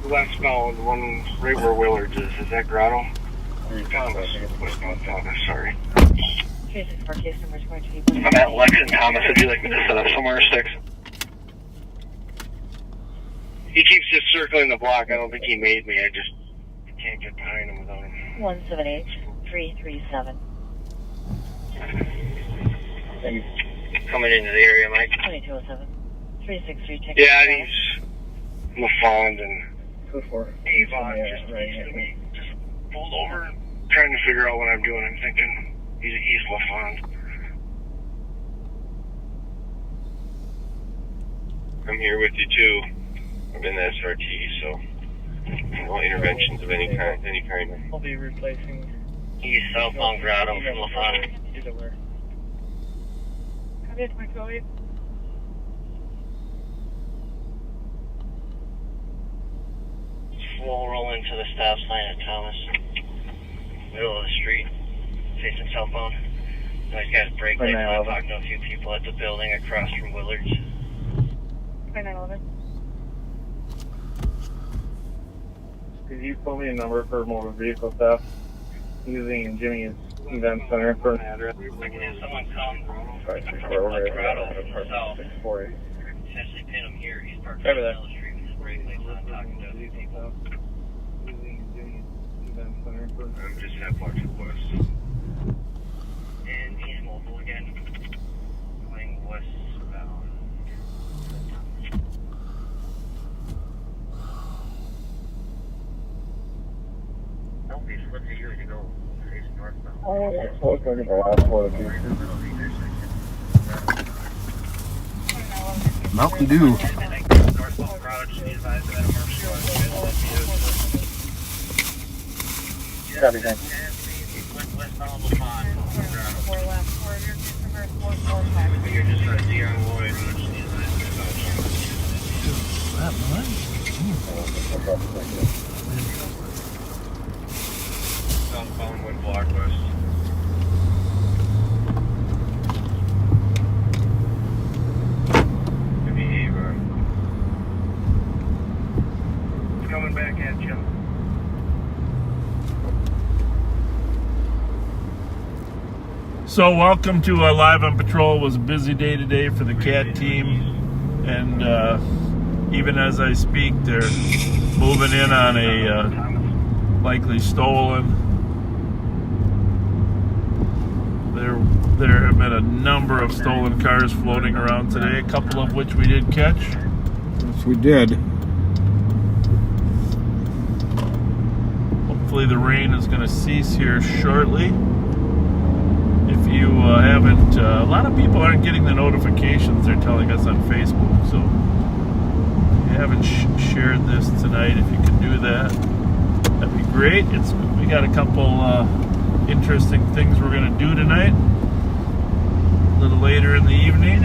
Westbound, one right where Willards is that Grotto? Thomas, westbound Thomas, sorry. I'm at Lex and Thomas. Would you like me to set up somewhere, 6? He keeps just circling the block. I don't think he made me. I just can't get behind him without him. 178-337. Coming into the area, Mike. 2207. 363 ticket. Yeah, he's LaFond and Avon just pulled over, trying to figure out what I'm doing. I'm thinking he's LaFond. I'm here with you too. I'm in the SRT, so no interventions of any kind. I'll be replacing. He's southbound Grotto from LaFond. He's aware. Come in, my colleague. We'll roll into the stop sign at Thomas. Middle of the street, facing southbound. Nice guy's brake lights. I'm talking to a few people at the building across from Willards. 2911. Could you pull me a number for motor vehicle theft using Jimmy's event center for an address? I can have someone come. 564 over here. Apartment 640. Essentially pin him here. He's parked Over in the there. middle of the street with his brake lights on, talking to a few people. Using Jimmy's event center for. I'm just at Fletcher West. And he's mobile again. Going westbound. Nope, he's flipped a year to go. Facing northbound. I was looking for last one of these. Mountain Dew. Northbound Garage, be advised that Copy, thanks. westbound LaFond. 4 left, 4 your customer, 445. You're just right here on Lloyd. Just be advised That much? Southbound 1 block west. Give me Avon. It's coming back at you. So welcome to Live on Patrol. It was a busy day today for the CAT team, and even as I speak, they're moving in on a likely stolen. There have been a number of stolen cars floating around today, a couple of which we did catch. Yes, we did. Hopefully the rain is going to cease here shortly. If you haven't, a lot of people aren't getting the notifications they're telling us on Facebook, so if you haven't shared this tonight, if you can do that, that'd be great. We got a couple interesting things we're going to do tonight, a little later in the evening.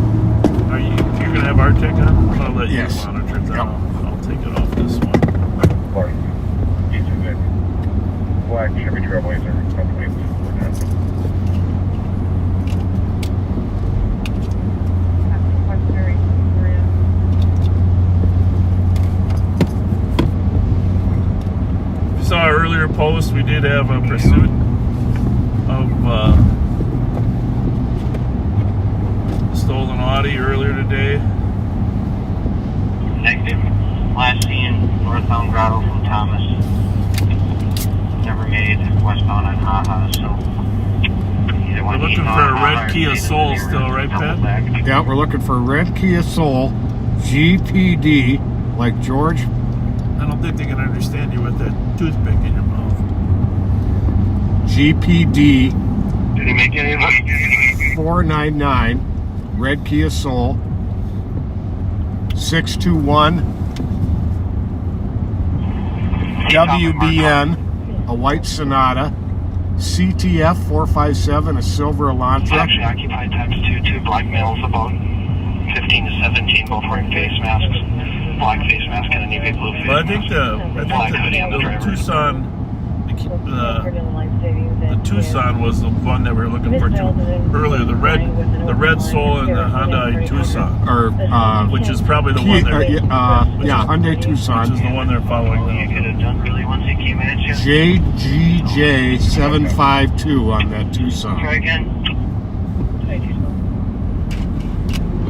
You're going to have our tech on? I'll let Yes. you monitor that. Yep. I'll take it off this one. These are good. Black Chevy Trailblazer. If you saw our earlier post, we did have a pursuit of stolen Audi earlier today. Negative. Last seen northbound Grotto from Thomas. Never made westbound on Haha, so either We're one. looking for a red Kia Soul still, right, Pat? Yeah, we're looking for a red Kia Soul GPD, like George. I don't think they can understand you with that toothpick in your mouth. GPD Did he make any of them? 499, red Kia Soul. 621 WBN, a white Sonata. CTF 457, a silver Elantra. Actually occupied times 2 black males, about 15 to 17, both wearing face masks. Black face mask and a navy blue face But I mask. think the Tucson, the Tucson was the one that we were looking for earlier. The red Soul and the Hyundai Tucson, which is probably the one they're Hyundai Tucson, which is the one they're following now. You could have done really once you came in. JGJ752 on that Tucson. Try again.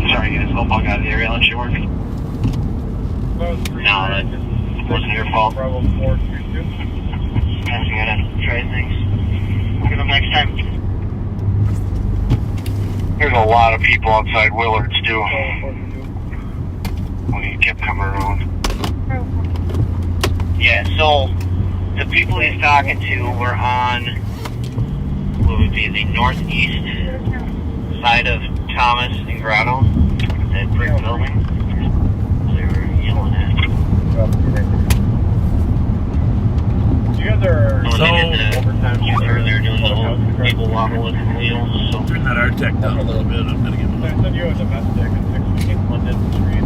Sorry, guys. Hope I got the area on work. No, that wasn't your fault. Sometimes you gotta try things. Get them next time. There's a lot of people outside Willard's too. When he kept coming around. Yeah, so the people he's talking to were on what would be the northeast side of Thomas and Grotto, that brick building. They were yelling at. You guys are overtime. They're doing the whole people wobble with the wheels. So turn that Artec down a little bit. I'm gonna get I sent you a domestic in 6 weeks, London Street.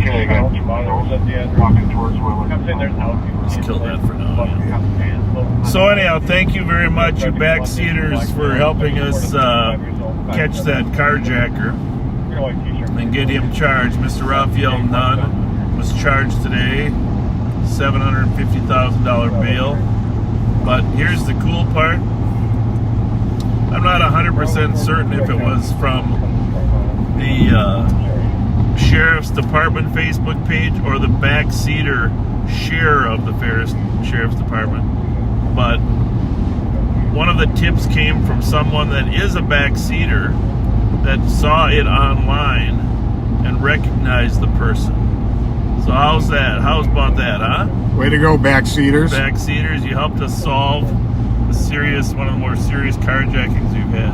okay, I got walking towards Willard. Let's kill that for now. Yeah. So anyhow, thank you very much, you backseaters, for helping us catch that carjacker and get him charged. Mr. Raphael Nunn was charged today, $750,000 bail. But here's the cool part. I'm not 100% certain if it was from the Sheriff's Department Facebook page or the backseater share of the Sheriff's Department. But one of the tips came from someone that is a backseater that saw it online and recognized the person. So how's that? How's about that, huh? Way to go, backseaters. Backseaters, you helped us solve one of the more serious carjackings we've had.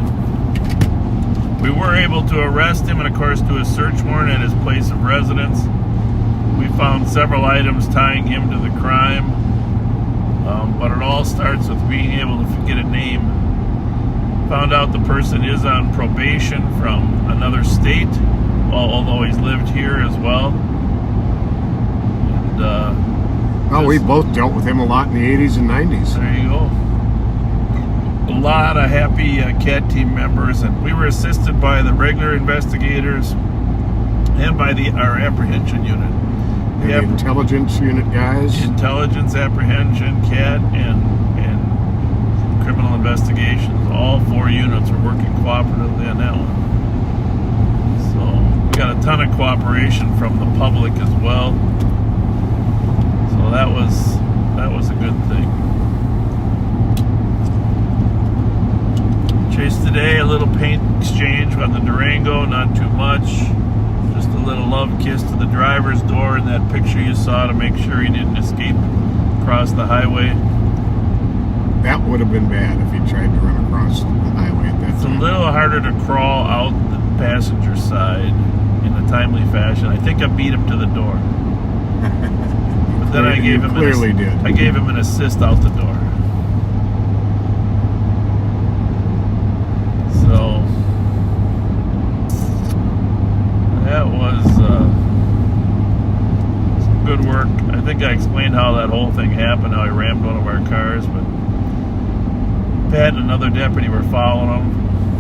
We were able to arrest him and, of course, do a search warrant at his place of residence. We found several items tying him to the crime, but it all starts with being able to get a name. Found out the person is on probation from another state, although he's lived here as well. And we both dealt with him a lot in the 80s and 90s. There you go. A lot of happy CAT team members, and we were assisted by the regular investigators and by our apprehension unit. The intelligence unit guys. Intelligence, apprehension, CAT, and criminal investigations. All 4 units are working cooperatively on that one. So we got a ton of cooperation from the public as well. So that was a good thing. Chased today, a little paint exchange on the Durango, not too much. Just a little love kiss to the driver's door in that picture you saw to make sure he didn't escape across the highway. That would have been bad if he tried to run across the highway at that It's time. a little harder to crawl out the passenger side in a timely fashion. I think I beat him to the door. But then I gave him an assist out the door. So that was some good work. I think I explained how that whole thing happened, how he rammed one of our cars, but Pat and another deputy were following him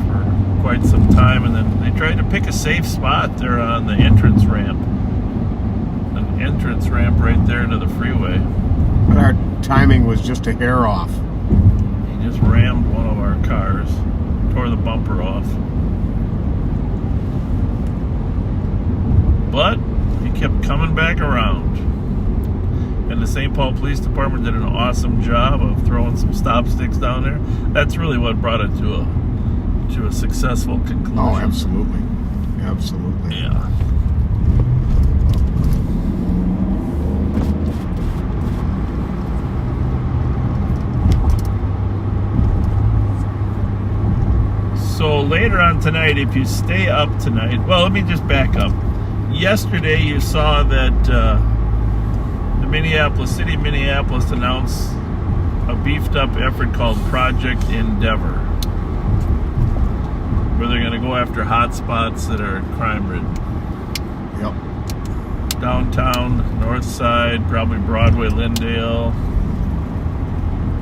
for quite some time, and then they tried to pick a safe spot there on the entrance ramp. An entrance ramp right there into the freeway. But our timing was just a hair off. He just rammed one of our cars, tore the bumper off. But he kept coming back around. And the St. Paul Police Department did an awesome job of throwing some stop sticks down there. That's really what brought it to a successful conclusion. Oh, absolutely. Absolutely. Yeah. So later on tonight, if you stay up tonight, well, let me just back up. Yesterday you saw that the City of Minneapolis announced a beefed up effort called Project Endeavor, where they're going to go after hot spots that are crime-ridden. Yep. Downtown, north side, probably Broadway, Lyndale.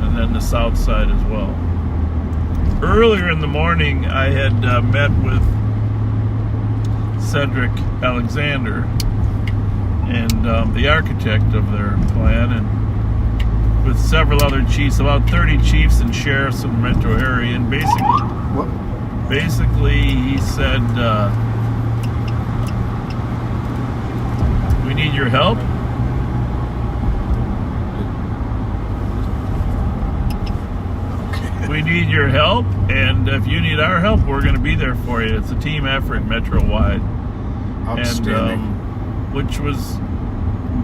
And and then the south side as well. Earlier in the morning, I had met with Cedric Alexander and the architect of their plan, and with several other chiefs, about 30 chiefs and sheriffs in the metro area, and basically he said, we need your help. We need your help, and if you need our help, we're going to be there for you. It's a team effort metro-wide. Outstanding. And, which was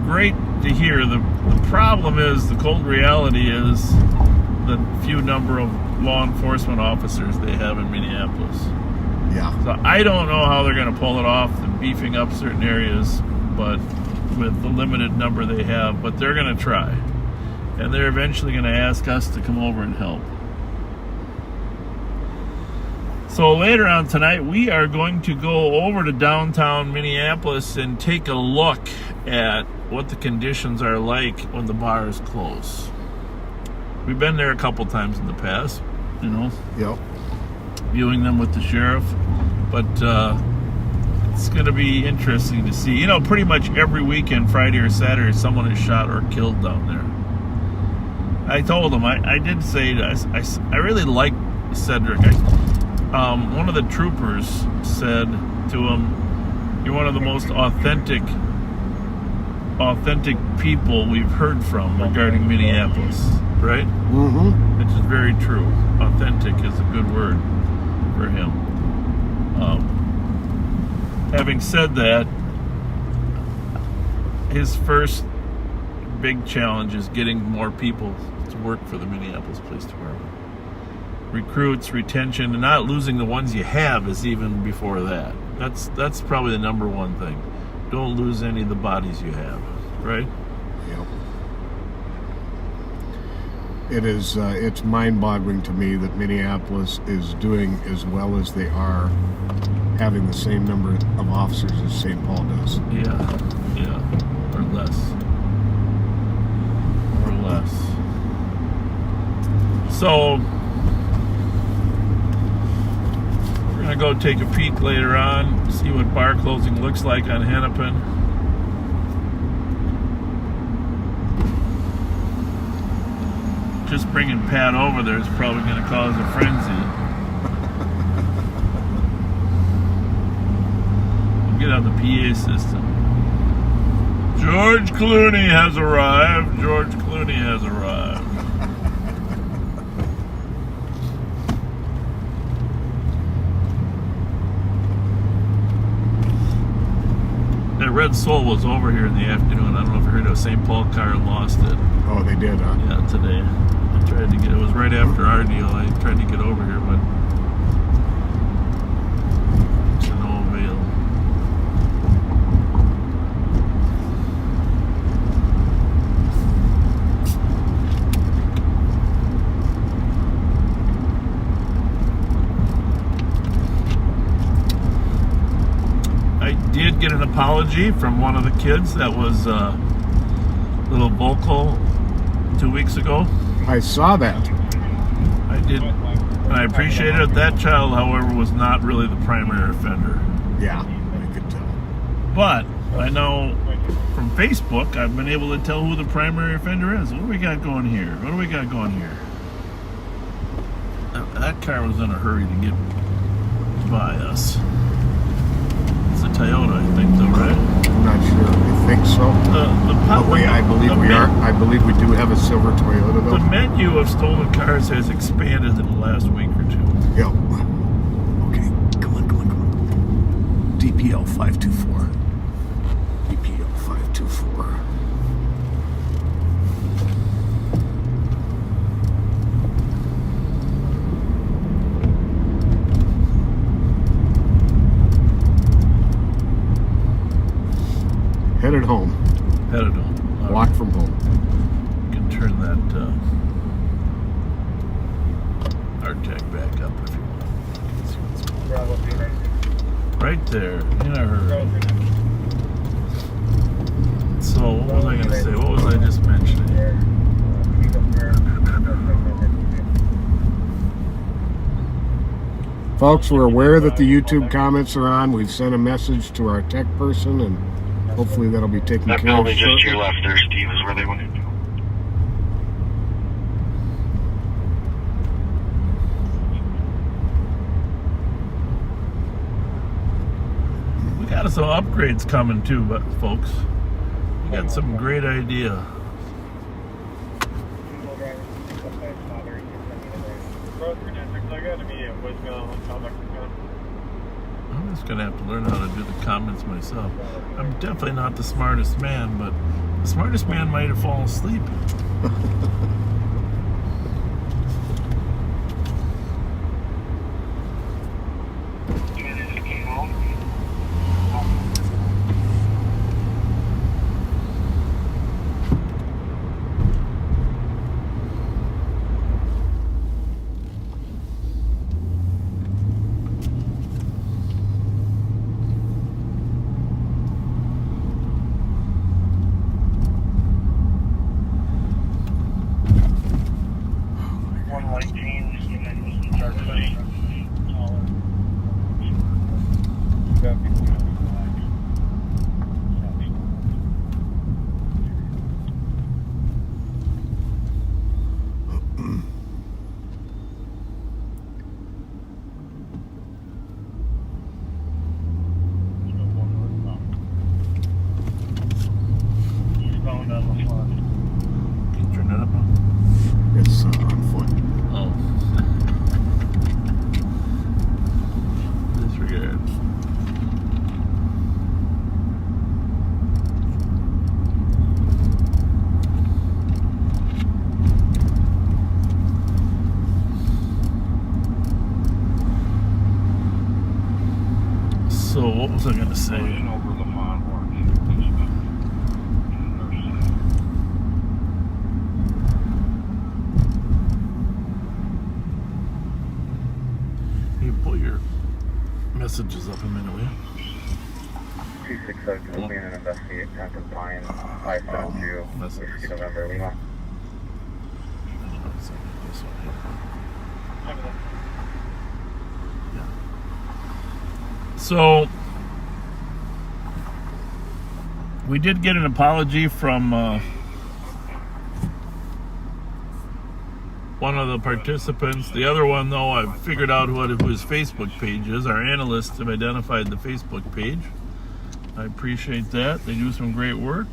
great to hear. The problem is, the cold reality is the few number of law enforcement officers they have in Minneapolis. Yeah. So I don't know how they're going to pull it off, the beefing up certain areas, but with the limited number they have, but they're going to try. And they're eventually going to ask us to come over and help. So later on tonight, we are going to go over to downtown Minneapolis and take a look at what the conditions are like when the bars close. We've been there a couple times in the past, you know, Yep. viewing them with the sheriff, but it's going to be interesting to see. You know, pretty much every weekend, Friday or Saturday, someone is shot or killed down there. I told him, I did say, I really like Cedric. One of the troopers said to him, "You're one of the most authentic people we've heard from regarding Minneapolis," right? Mm-hmm. Which is very true. Authentic is a good word for him. Having said that, his first big challenge is getting more people to work for the Minneapolis Police Department. Recruits, retention, and not losing the ones you have is even before that. That's probably the number one thing. Don't lose any of the bodies you have, right? Yep. It is. It's mind-boggling to me that Minneapolis is doing as well as they are, having the same number of officers as St. Paul does. Yeah, or less. So we're gonna go take a peek later on, see what bar closing looks like on Hennepin. Just bringing Pat over there is probably going to cause a frenzy. We'll get out the PA system. George Clooney has arrived. George Clooney has arrived. That Red Soul was over here in the afternoon. I don't know if you heard of St. Paul car and lost it. Oh, they did, huh? Yeah, today. I tried to get it was right after our deal. I tried to get over here, but to no avail. I did get an apology from one of the kids that was a little vocal 2 weeks ago. I saw that. I did, and I appreciated it. That child, however, was not really the primary offender. Yeah, I could tell. But I know from Facebook, I've been able to tell who the primary offender is. What do we got going here? That car was in a hurry to get by us. It's a Toyota, I think, though, right? I'm not sure. You think so? I believe we do have a silver Toyota, though. The menu of stolen cars has expanded in the last week or two. Yep. Okay, come on. DPL 524. DPL 524. Headed home. Walk from home. You can turn that RTAC back up if you want. See what's going on. Right there, in a hurry. So, what was I going to say? What was I just mentioning? Folks, we're aware that the YouTube comments are on. We've sent a message to our tech person, and hopefully that'll be taken That care of building just to shortly. your left there, Steve, is where they went into. We got some upgrades coming too, but folks, we got some great idea. I'm just gonna have to learn how to do the comments myself. I'm definitely not the smartest man, but the smartest man might have fallen asleep. Can you turn it up now? It's on foot. Oh. Disregard. So, what was I going to say? Pull your messages up a minute, will you? 267 will be an investigate non-compliant 572 Whiskey November Lima. So we did get an apology from one of the participants. The other one, though, I figured out what his Facebook page is. Our analysts have identified the Facebook page. I appreciate that. They do some great work.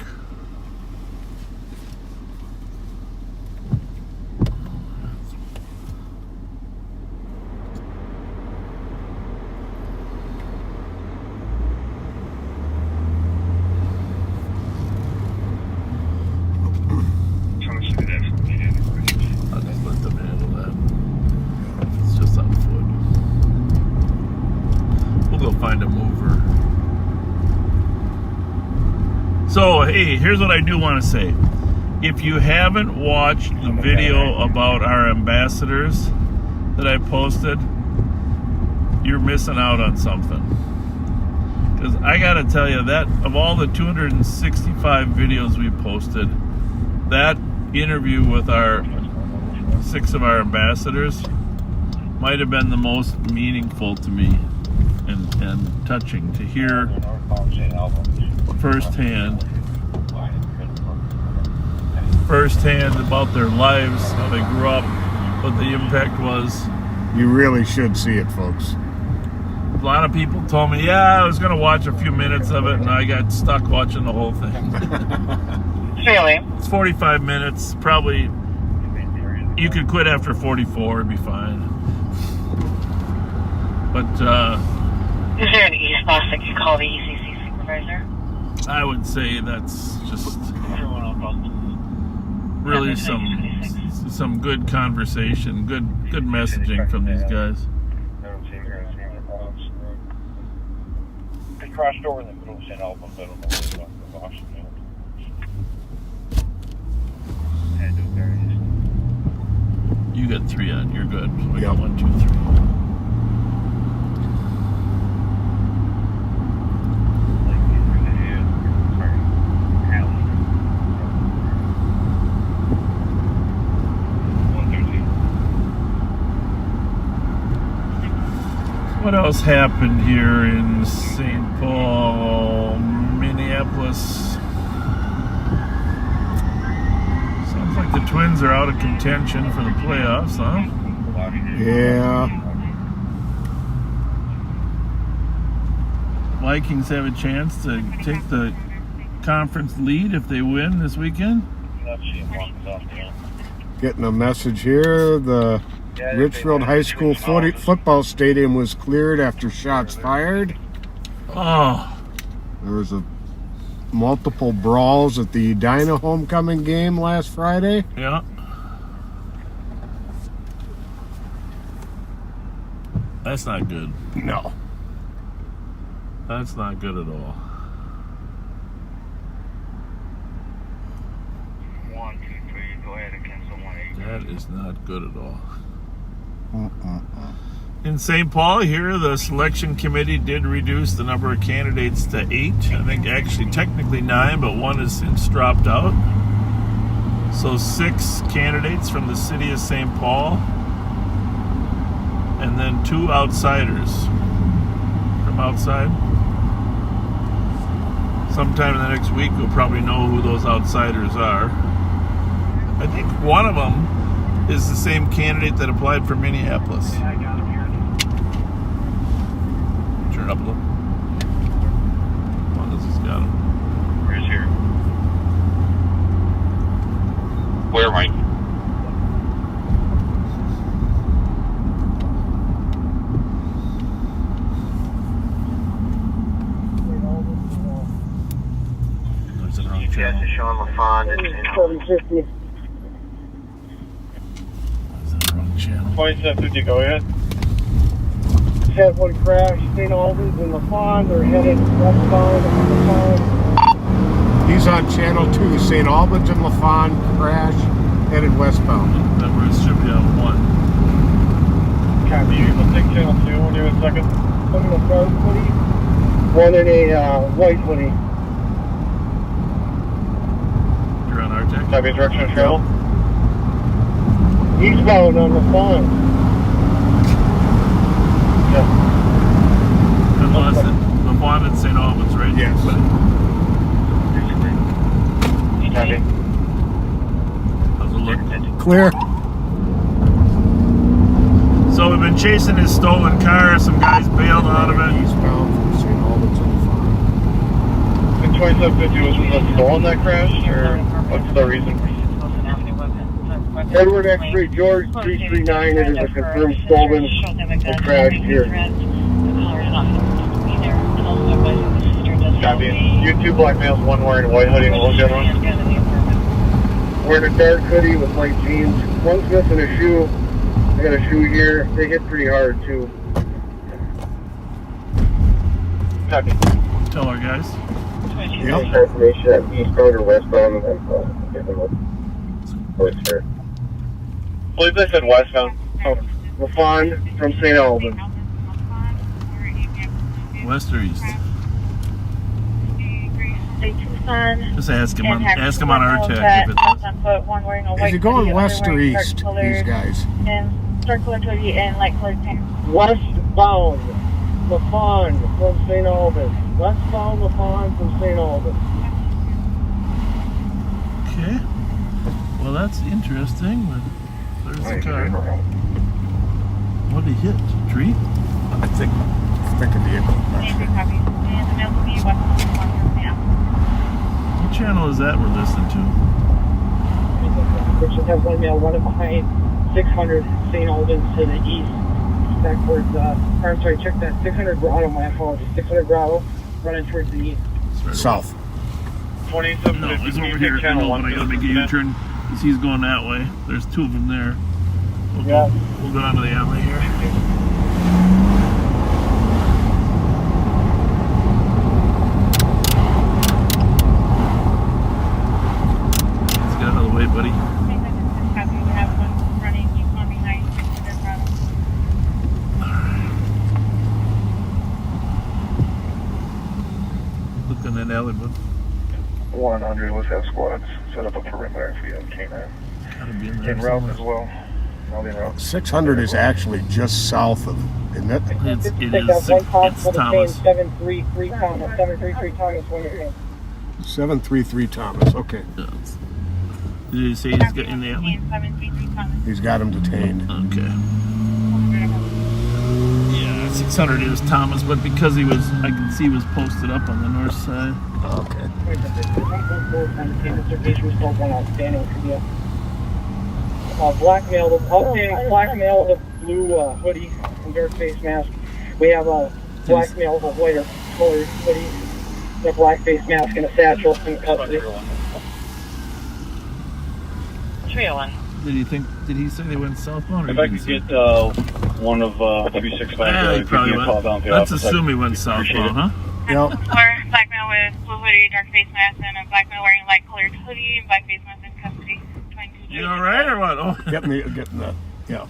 I'll just let them handle that. It's just on foot. We'll go find a mover. So, hey, here's what I do want to say. If you haven't watched the video about our ambassadors that I posted, you're missing out on something. Because I got to tell you that of all the 265 videos we posted, that interview with our 6 of our ambassadors might have been the most meaningful to me and touching to hear firsthand about their lives, how they grew up, what the impact was. You really should see it, folks. A lot of people told me, yeah, I was going to watch a few minutes of it, and I got stuck watching the whole thing. It's 45 minutes. Probably, you could quit after 44, it'd be fine. But, Is there an East bus that you call the ECC supervisor? I would say that's just really some good conversation, good messaging from these guys. They crossed over the middle of St. Albans. I don't know where they went from Washington. You got 3 on, you're good. So we Yep. got 1, 2, 3. else happened here in St. Paul, Minneapolis? Sounds like the Twins are out of contention for the playoffs, huh? Yeah. Vikings have a chance to take the conference lead if they win this weekend. Getting a message here. The Richfield High School football stadium was cleared after shots fired. Oh, There was multiple brawls at the Edina homecoming game last Friday. yeah. That's not good. No. That's not good at all. 1, 2, 3, go ahead and cancel 1-8. That is not good at all. In St. Paul here, the selection committee did reduce the number of candidates to 8. I think actually technically 9, but 1 has since dropped out. So 6 candidates from the city of St. Paul, and then 2 outsiders from outside. Sometime in the next week, we'll probably know who those outsiders are. I think one of them is the same candidate that applied for Minneapolis. Turn it up a little. Oh, this has got him. Where's here? Where, Mike? There's the wrong Yes, channel. it's Sean LaFond. 750. There's the wrong channel. 2750, go ahead. Had one crash, St. Albans and LaFond. They're headed westbound on LaFond. He's on channel 2. St. Albans and LaFond crash headed westbound. Remember, it should be on 1. Copy, you can take channel 2. We'll give it a second. One in a dark hoodie, one in a white hoodie. You're on Arctic? Copy, direction of travel. Eastbound on LaFond. Yeah. Unless LaFond and St. Albans, right? Yes. Copy. How's it look? Clear. So we've been chasing his stolen car. Some guys bailed out of it. Eastbound from St. Albans and LaFond. In 2750, was it stolen that crashed, or what's the reason? Edward X-Ray George 339, it is a confirmed stolen and crashed here. Copy. You 2 black males, 1 wearing a white hoodie and a little gun on. Wearing a dark hoodie with white jeans. One's missing a shoe. I got a shoe here. They hit pretty hard too. Copy. Tell our guys. Yep. Information at eastbound or westbound and then I believe they said westbound. Oh, LaFond from St. Albans. West or east? Tucson. Just ask him on our tech if it's Is he going west or east, these guys? And dark colored hoodie and light colored pants. Westbound, LaFond from St. Albans. Westbound, LaFond from St. Albans. okay. Well, that's interesting. But there's the car. What did he hit? Tree? I think a vehicle. What channel is that we're listening to? Which should have one male running behind 600 St. Albans to the east. Back towards, I'm sorry, check that. 600 Grotto, my apologies. 600 Grotto, running towards the east. South. 27 No, he's over here. No, but I gotta make a U-turn because he's going that way. There's 2 of them there. We'll go down to the alley here. Let's get out of the way, buddy. Look in that alley, bud. 100, let's have squads set up a perimeter if we have K9. Gotta be in there In route somewhere. as well. County Road. 600 is actually just south of, isn't it? It's Thomas. 733 Thomas. 733 Thomas. 733 Thomas. Okay, Did he say he's got in the alley? he's got him detained. Okay. Yeah, 600 is Thomas, but because I can see he was posted up on the north side. Okay. Blackmail, outstanding blackmail of blue hoodie and dark face mask. We have a blackmail of a white colored hoodie, a black face mask, and a satchel in custody. 301. Did he say they went southbound? Or If I could get one of 365, yeah, he probably give me a call went. down to the Let's office. assume he went southbound, huh? Yep. Blackmail with blue hoodie, dark face mask, and a blackmail wearing light colored hoodie and black face mask in custody. You all right or what? Oh. Getting that. Yeah.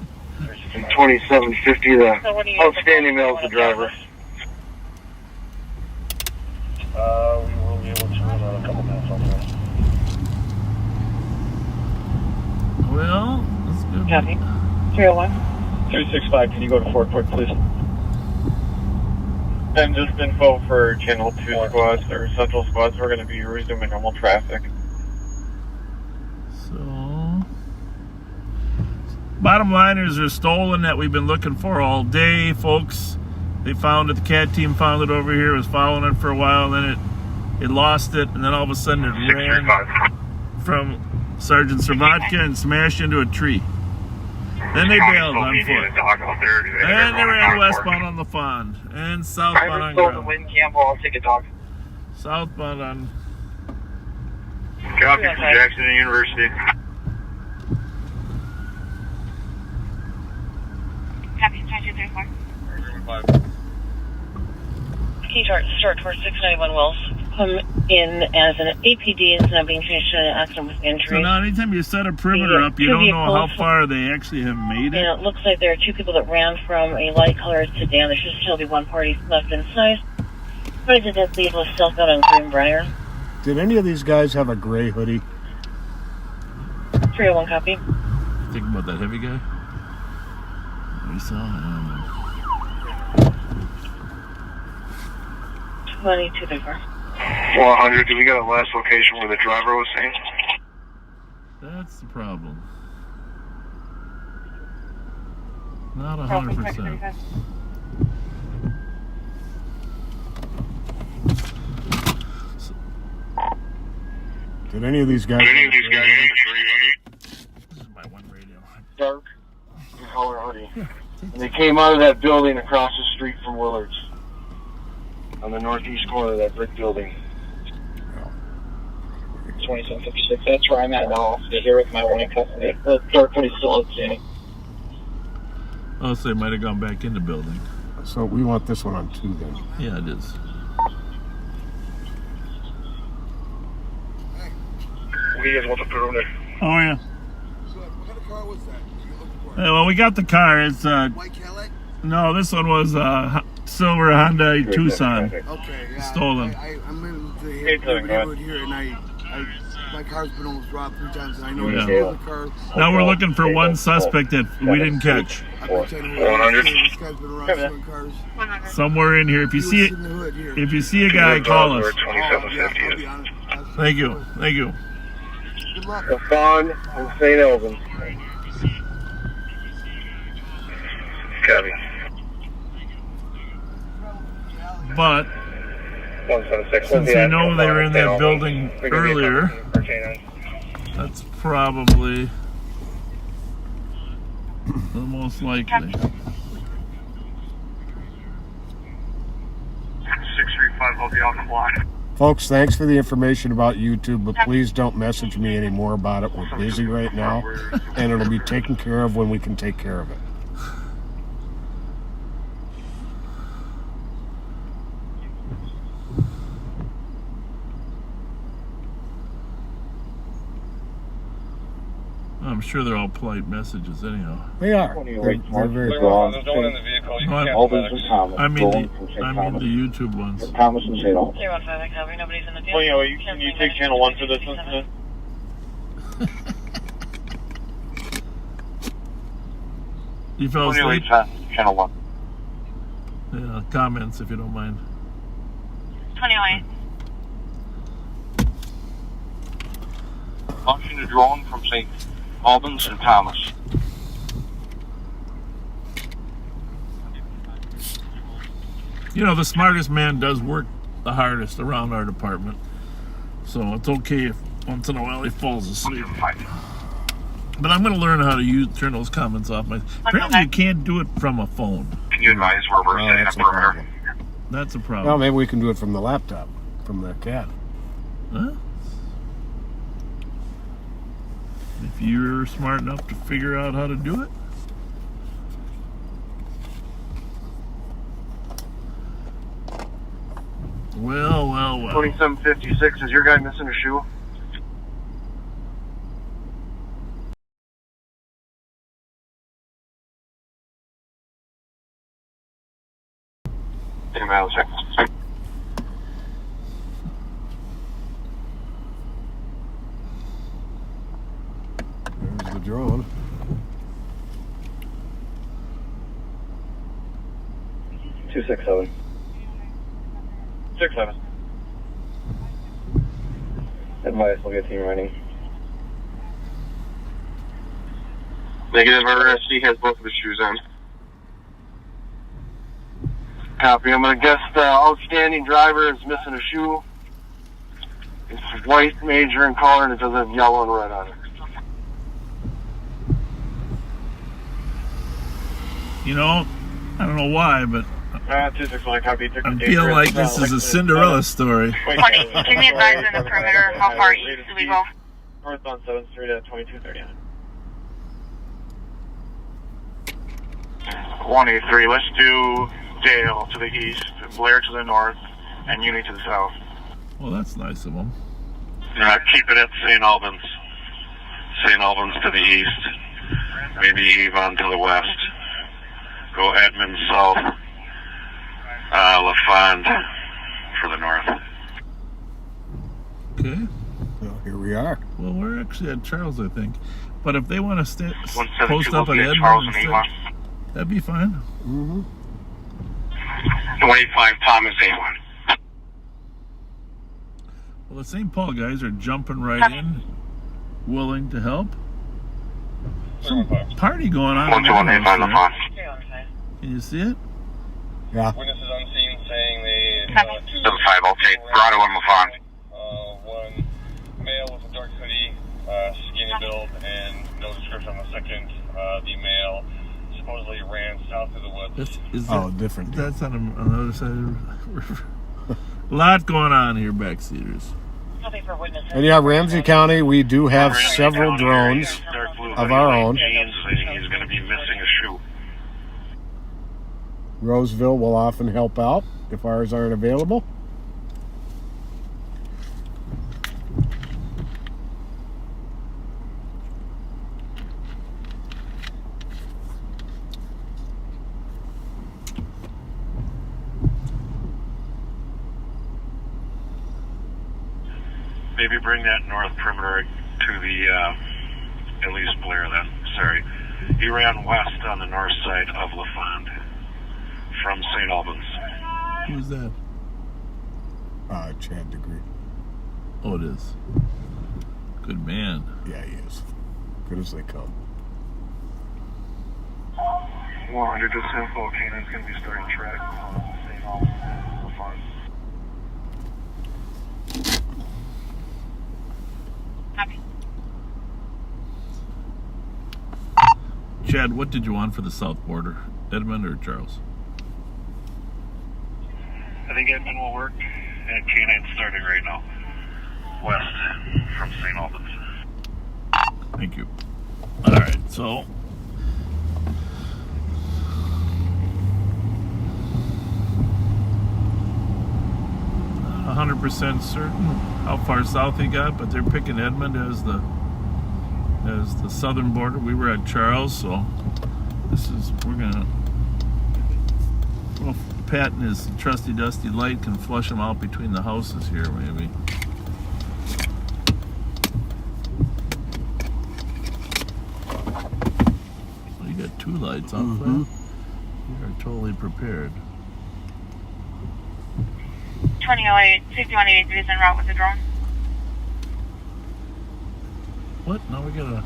And 2750, the outstanding mail is the driver. We will be able to in a couple minutes. Well, that's good. Copy. 301. 365, can you go to Fort Quick, please? And just info for Channel 2 squads or Central squads. We're going to be resuming normal traffic. So, bottom line is they're stolen that we've been looking for all day, folks. They found it. The CAT team found it over here. Was following it for a while. Then it lost it, and then all of a sudden it ran from Sergeant Servatka and smashed into a tree. Then they bailed on foot. And they ran westbound on the Fond and southbound on Driver Ground. Wynn Campbell, I'll take a dog. Southbound on. Copy from Jackson University. Copy, 2234. Key start towards 691 Wells. Come in as an APD and now being transferred to an accident with So injury. now, anytime you set a perimeter up, you don't know how far they actually have made it. And it looks like there are two people that ran from a light colored sedan. There should still be one party left inside. But did that leave was southbound on Greenbrier. Did any of these guys have a gray hoodie? 301 copy. Think about that heavy guy. We saw him. 2234. 400, did we get a last location where the driver was seen? That's the problem. Not 100%. Did any of these guys? This is my one radio. Dark color hoodie. And they came out of that building across the street from Willard's. On the northeast corner of that brick building. 2756, that's where I'm at now. I'll stay here with my one in custody. The dark hoodie's still outstanding. Oh, so they might have gone back in the building. So we want this one on 2 then. Yeah, it is. What do you guys want to put on there? Oh, yeah. So, what kind of car was that you looking for? Yeah, well, we got the car. It's White Cadillac? no, this one was silver Hyundai Tucson. Okay, yeah. Stolen. I'm in the Hey, Doug, neighborhood here, and my car's been almost robbed 3 times, and I know Yeah. the car. Now we're looking for one suspect that we didn't catch. I've been trying to 100. This guy's been around stealing cars. Somewhere in here. If you He see was it, in the hood here. if you see a guy, call us. Oh, yeah, I'll be honest. Thank you. Thank you. Good luck. The Fawn and St. Elvin. Copy. But 176. since they know they were in that building earlier, that's probably the most likely. 635 will be on the block. Folks, thanks for the information about YouTube, but please don't message me anymore about it. We're busy right now, and it'll be taken care of when we can take care of it. I'm sure they're all polite messages anyhow. They are. They're very Wrong. There's no one in the vehicle. You What? can't Alders FedEx. and Thomas. I mean Rolling from St. the Thomas. YouTube ones. Thomas and St. Albans. 315, copy. Nobody's in the vehicle. Well, you know, can you take channel 1 for this incident? You fell asleep? Channel 1. Yeah, comments if you don't mind. 21. Launching a drone from St. Albans and Thomas. You know, the smartest man does work the hardest around our department. So it's okay if once in a while he falls asleep. But I'm going to learn how to turn those comments off. Apparently you can't do it from a phone. Can you advise where we're setting up perimeter? That's a problem. Well, maybe we can do it from the laptop, from the cat. Huh? If you're smart enough to figure out how to do it. Well. 2756, is your guy missing a shoe? Check. There's the drone. Two 6-7. 6-7. Advice, we'll get team running. Negative, RSC has both of his shoes on. Copy. I'm going to guess the outstanding driver is missing a shoe. It's white, major in color, and it does have yellow and red on it. You know, I don't know why, but 261, copy. I'm feeling like this is a Cinderella story. 20. Can you advise in the perimeter how far east do we go? Northbound 7th Street at 2239. 183, let's do Dale to the east, Blair to the north, and Uni to the south. Well, that's nice of them. Keep it at St. Albans. St. Albans to the east, maybe Avon to the west. Go Edmond south, LaFond for the north. Okay. Well, here we are. Well, we're actually at Charles, I think. But if they want to post 172 up at will be at Edmond, Charles and Avon. that'd be fine. Mm-hmm. 25 Thomas A1. Well, the St. Paul guys are jumping right in, willing to help. Some party going on in the 121 house LaFond. there. Can you see it? Yeah. Witnesses unseen saying they 75, okay. Grotto and LaFond. One male with a dark hoodie, skinny build, and no description on the second. The male supposedly ran south of the woods. Different. That's on the other side of the river. A lot going on here, backseaters. Nothing for witnesses. And yeah, Ramsey County, we do have several drones of our own. He's going to be missing a shoe. Roseville will often help out if ours aren't available. Maybe bring that north perimeter to the, at least Blair then, sorry. He ran west on the north side of LaFond from St. Albans. Who's that? Chad Degree. Oh, it is. Good man. Yeah, he is. Good as they come. 100 to St. Paul Canaan's going to be starting track on St. Albans and LaFond. Chad, what did you want for the south border? Edmond or Charles? I think Edmond will work, and Canaan's starting right now. West from St. Albans. Thank you. All right, so 100% certain how far south he got, but they're picking Edmond as the southern border. We were at Charles, so we're gonna. Well, Pat and his trusty dusty light can flush them out between the houses here, maybe. You got two 2 lights on flat. You are totally prepared. 2008, 5180 degrees en route with the drone. What? Now we gotta...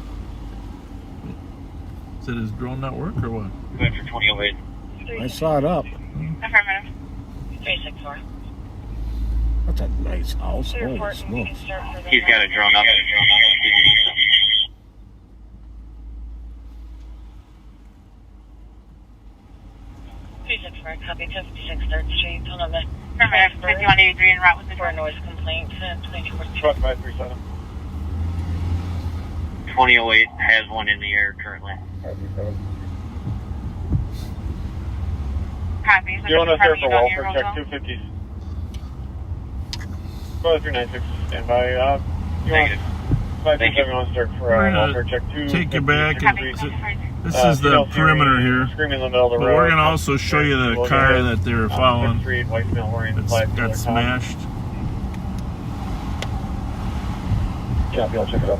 Did his drone not work or what? Fletcher 2008. I saw it up. Affirmative. 364. That's a nice house. Holy smokes. He's got a drone up. 364, copy 56 3rd Street, Affirmative, 5183 en route with the drone. Noise complaint, 22. Truck 537. 2008 has one in the air currently. 537. Copy. Do you want us there for Walford, check 250s? 5396, stand by. You want 537 on start for Walford, check 2. Take you back. This is the perimeter here. Screaming in the middle of the But road. we're going to also show you the car that they were following. Street, white male wearing It's flag got smashed. Copy, I'll check it out.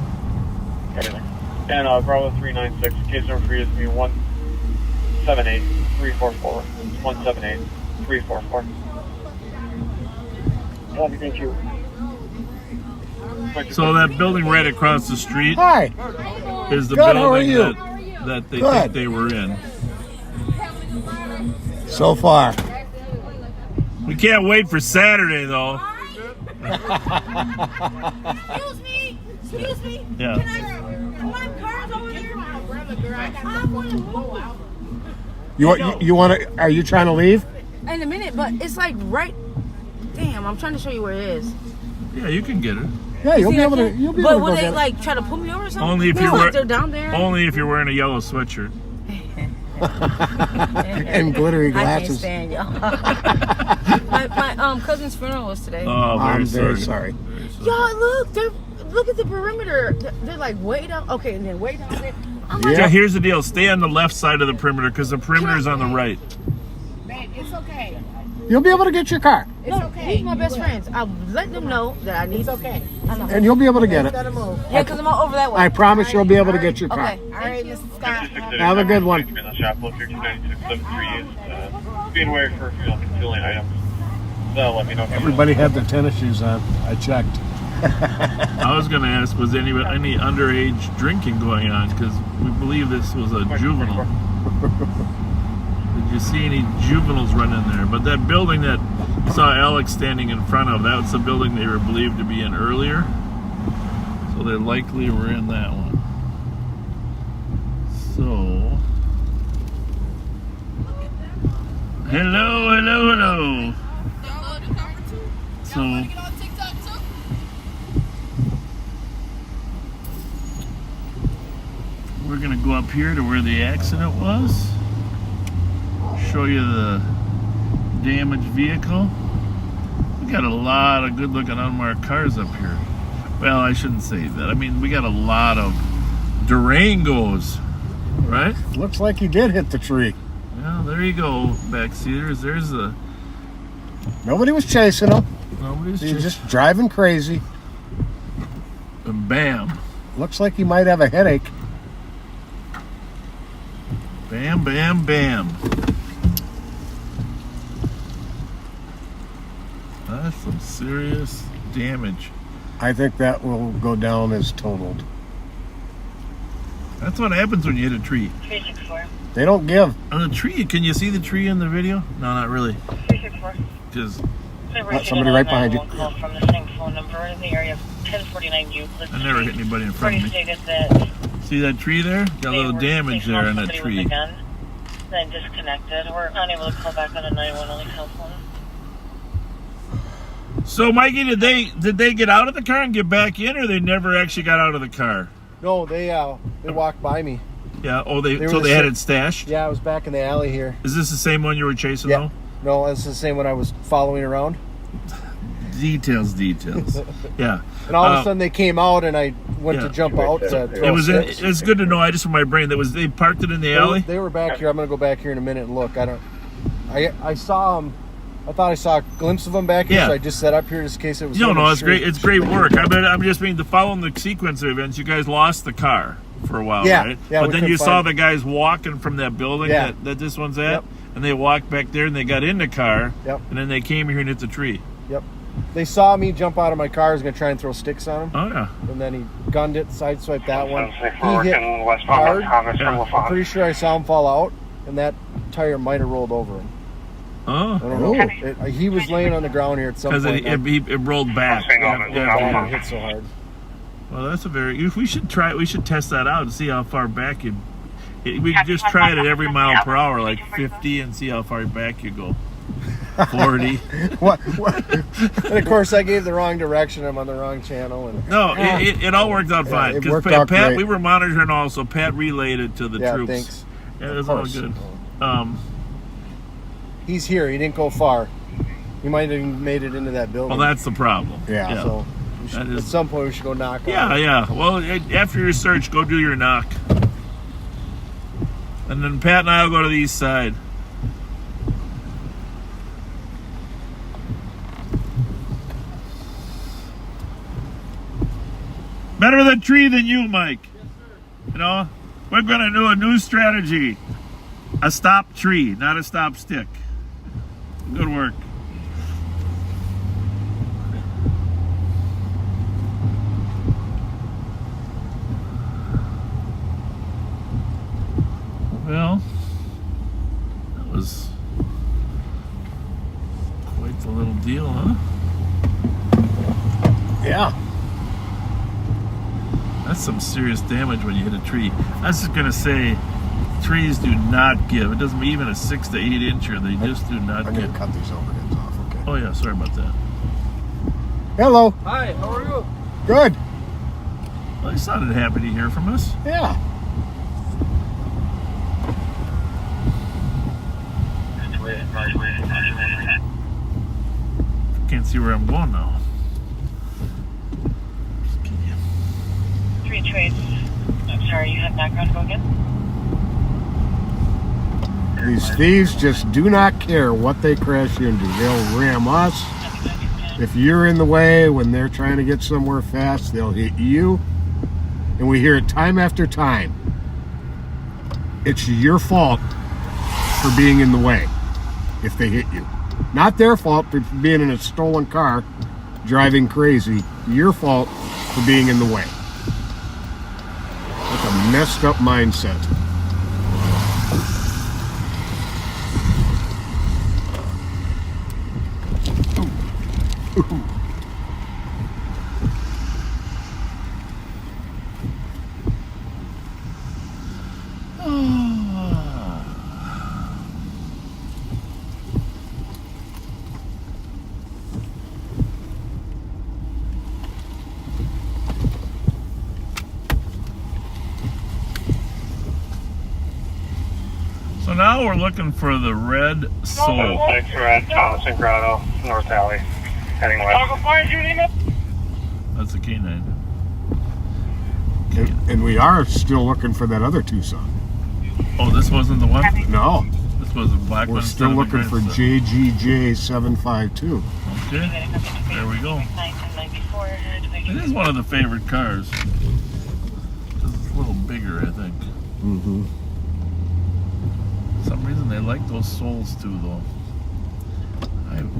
Everything. And Bravo 396, case number 3 is me 178344. 178344. Copy, thank you. So that building right across the street Hi. is the Good, how are building you? that they Good. think they were in. So far. We can't wait for Saturday, though. Excuse me. Yeah. Can I my car's over there? I want to blow out. You want to? Are you trying to leave? In a minute, but it's like right. Damn, I'm trying to show you where it is. Yeah, you can get it. Yeah, you'll be able to. You'll be able to But go will they get it. like try to pull me over or something? Only if No, you're like they're down there. Only if you're wearing a yellow sweatshirt. And glittery glasses. I can't stand y'all. my cousin's funeral was today. Oh, I'm very sorry. Y'all look at the perimeter. They're like way down. Okay, and then way down there. I'm like, Yeah. Here's the deal. Stay on the left side of the perimeter because the perimeter is on the right. man, it's okay. You'll be able to get your car, It's okay. He's my best friends. I'll let them know that I need. It's okay. I know. and you'll be able to get it. Yeah, because I'm over that way. I promise you'll be able to get your car. Okay. All right, Mrs. Scott. Have a good one. In the shop, located 9673 is being aware for concealing items. So let me know. Everybody had their tennis shoes on. I checked. I was going to ask, was any underage drinking going on? Because we believe this was a juvenile. Did you see any juveniles run in there? But that building that you saw Alex standing in front of, that's the building they were believed to be in earlier. So they likely were in that one. So, hello. So, we're going to go up here to where the accident was. Show you the damaged vehicle. We got a lot of good looking unmarked cars up here. Well, I shouldn't say that. I mean, we got a lot of Durangos, right? Looks like he did hit the tree. Well, there you go, backseaters. There's the... Nobody was chasing him. Nobody's He was just driving crazy. And bam. Looks like he might have a headache. Bam, bam, bam. That's some serious damage. I think that will go down as totaled. That's what happens when you hit a tree. 364. They don't give. On the tree, can you see the tree in the video? No, not really. 364. Because Somebody right behind you. Call from the same phone number in the area of 1049 Euclid. I never hit anybody in front of me. Stated that See that tree there? Got a little damage there on that tree. with a gun, then disconnected or unable to call back on a 911 only cell phone. So, Mikey, did they get out of the car and get back in, or they never actually got out of the car? No, they walked by me. Yeah. Oh, they They so were they the had same- it stashed. Yeah, I was back in the alley here. Is this the same one you were chasing Yeah. though? No, it's the same one I was following around. Details. Yeah. And all of a sudden they came out, and I went yeah. to jump out to It throw was. sticks. It's good to know. I just from my brain they parked it in the alley. They were back here. I'm gonna go back here in a minute and look. I saw them. I thought I saw a glimpse of them back here, Yeah. so I just set up here just in case it was. No, him. it's great. It's great work. I'm just mean to follow the sequence of events. You guys lost the car for a while, Yeah, right? yeah, but we then couldn't you saw find the guys walking from that building Yeah. that this one's at, Yep. and they walked back there and they got in the car, Yep. and then they came here and hit the tree. Yep. They saw me jump out of my car. I was going to try and throw sticks on him. Oh, yeah. And then he gunned it, sideswiped that one. We're He hit working westbound hard. Thomas from I'm LaFont. pretty sure I saw him fall out, and that tire might have rolled over him. Oh. I don't know. He was laying on the ground here at some Because point. it rolled back. It hit so hard. Well, that's a very. We should test that out and see how far back you. We could just try it at every mile per hour, like 50, and see how far back you go. 40. What? And of course, I gave the wrong direction. I'm on the wrong channel. And No, it all worked out fine. it worked Because out Pat, great. we were monitoring also. Pat relayed it to the troops. Thanks. Yeah, it was Of all course. good. He's here. He didn't go far. He might have made it into that building. Well, that's the problem. Yeah. So we should, at some point, we should go knock on Yeah, it. yeah. Well, after your search, go do your knock. And then Pat and I will go to the east side. Better the tree than you, Mike. Yes, sir. You know, we're going to do a new strategy. A stop tree, not a stop stick. Good work. Well, that was quite the little deal, huh? Yeah. That's some serious damage when you hit a tree. I was just going to say, trees do not give. It doesn't even a 6 to 8 incher. They just do not I'm give. going to cut these overheads off, okay? Oh, yeah. Sorry about that. Hello. Hi, how are you? Good. Well, he sounded happy to hear from us. Yeah. Can't see where I'm going now. 328. I'm sorry, you have background to go again? These thieves just do not care what they crash into. They'll ram us. If you're in the way when they're trying to get somewhere fast, they'll hit you. And we hear it time after time. It's your fault for being in the way if they hit you. Not their fault for being in a stolen car, driving crazy. Your fault for being in the way. That's a messed up mindset. So now we're looking for the red soul. Thanks for at Thomas and Grotto, North Alley, heading west. I'll go find you, Nina. That's the canine. And we are still looking for that other Tucson. Oh, this wasn't the one? No. This was a black one. We're still looking for JGJ 752. Okay, there we go. It is one of the favorite cars. It's a little bigger, I think. Mm-hmm. For some reason they like those souls too, though.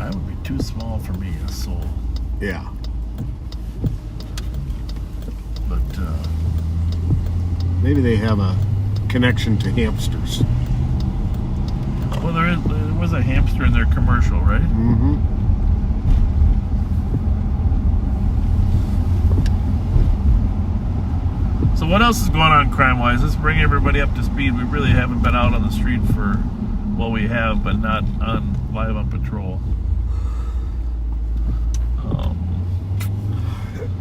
I would be too small for me, a soul. Yeah. But maybe they have a connection to hamsters. well, there was a hamster in their commercial, right? Mm-hmm. So what else is going on crime-wise? Let's bring everybody up to speed. We really haven't been out on the street for, well, we have, but not live on patrol.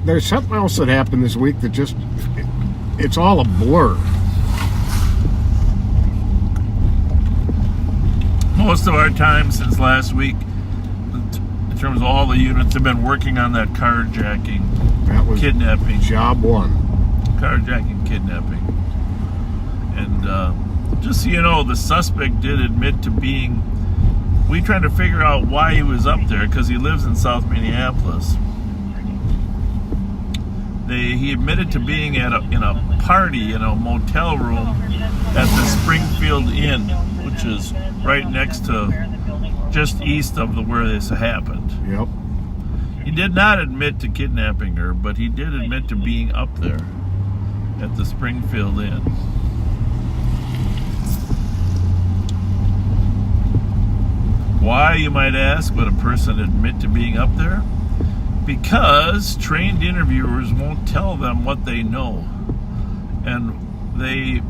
There's something else that happened this week that just, it's all a blur. Most of our time since last week, in terms of all the units, have been working on that carjacking, That was kidnapping. job one. Carjacking, kidnapping. And just so you know, the suspect did admit to being, we tried to figure out why he was up there, because he lives in South Minneapolis. He admitted to being in a party in a motel room at the Springfield Inn, which is right next to, just east of where this happened. Yep. He did not admit to kidnapping her, but he did admit to being up there at the Springfield Inn. Why, you might ask, would a person admit to being up there? Because trained interviewers won't tell them what they know. And they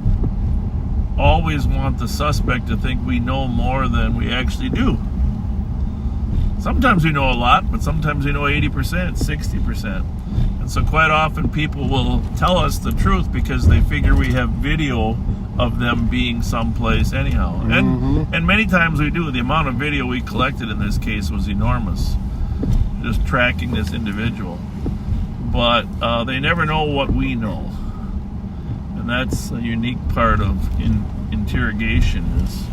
always want the suspect to think we know more than we actually do. Sometimes we know a lot, but sometimes we know 80%, 60%. And so quite often people will tell us the truth because they figure we have video of them being someplace anyhow. And many times we do. The amount of video we collected in this case was enormous, just tracking this individual. But they never know what we know. And that's a unique part of interrogation, is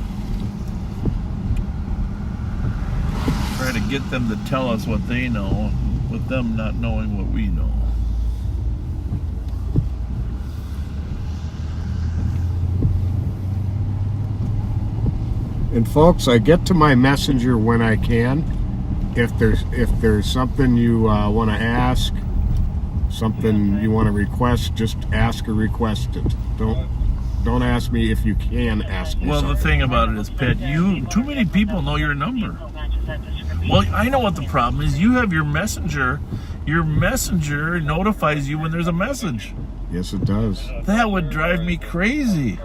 try to get them to tell us what they know, with them not knowing what we know. And folks, I get to my messenger when I can. If there's something you want to ask, something you want to request, just ask or request it. Don't ask me if you can ask me. Well, something. the thing about it is, Pat, too many people know your number. Well, I know what the problem is. You have your messenger. Your messenger notifies you when there's a message. Yes, it does. That would drive me crazy.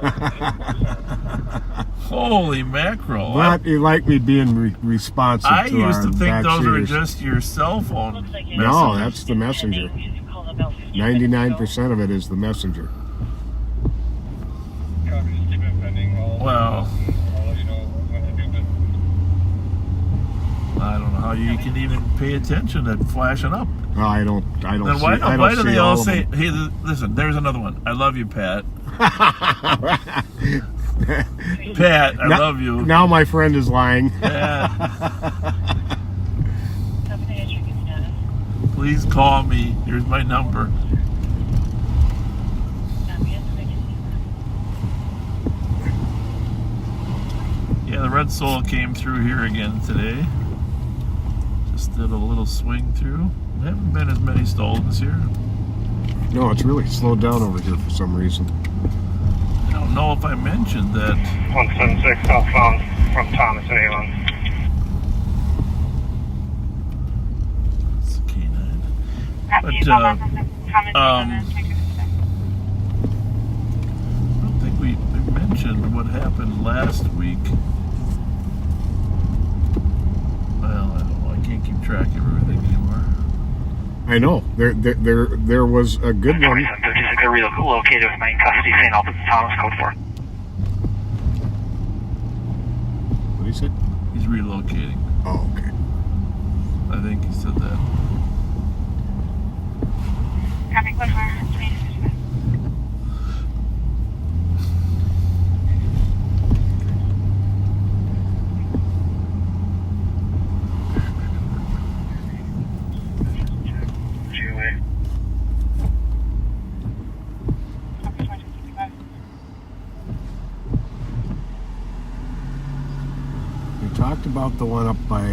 Holy mackerel. But you like me being responsive I to used our to think those were backseaters. just your cell phone messages. No, that's the messenger. 99% of it is the messenger. Well, I don't know how you can even pay attention to flashing up. No, I don't. Then Why why do they all of say, them. hey, listen, there's another one. I love you, Pat. Pat, I love you. Now my friend is lying. Please call me. Here's my number. Yeah, the Red Soul came through here again today. Just did a little swing through. There haven't been as many stolens here. No, it's really slowed down over here for some reason. I don't know if I mentioned that. 176 southbound from Thomas and Avon. It's a canine. But, I don't think we mentioned what happened last week. Well, I don't know. I can't keep track of everything anymore. I know. There was a good one. 36 are relocated with main custody, St. Albans, Thomas, code 4. What did he say? He's relocating. Oh, okay. I think he said that. Copy, code 4. Talked about the one up by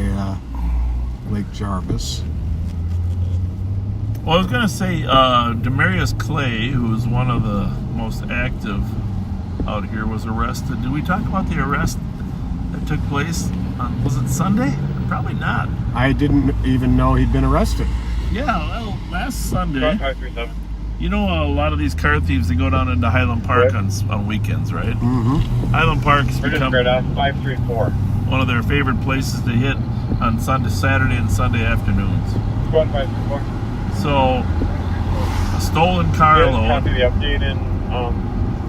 Lake Jarvis. Well, I was going to say, Demarius Clay, who is one of the most active out here, was arrested. Did we talk about the arrest that took place on, was it Sunday? Probably not. I didn't even know he'd been arrested. Yeah, well, last Sunday. 537. You know, a lot of these car thieves, they go down into Highland Park on weekends, right? Mm-hmm. Highland Park has We're just become right off 534. one of their favorite places to hit on Saturday and Sunday afternoons. 1534. So, a stolen car Copy load. the update in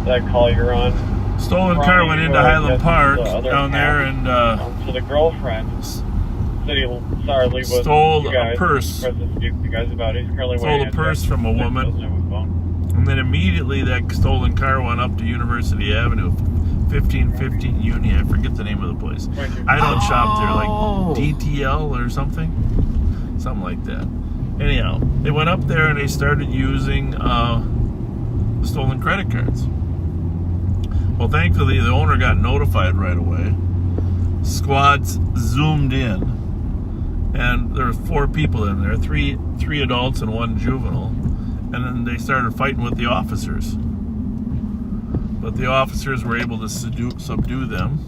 that call you're on. Stolen car went into Highland Park down there and So the girlfriend said he saw her leave with stole you guys. a purse. You guys about it. He's currently Stole a purse from a woman. And then immediately that stolen car went up to University Avenue, 1515 Uni. I forget the name of the place. I don't shop there, like DTL or something like that. Anyhow, they went up there and they started using the stolen credit cards. Well, thankfully, the owner got notified right away. Squads zoomed in, and there were 4 people in there, three adults and 1 juvenile, and then they started fighting with the officers. But the officers were able to subdue them.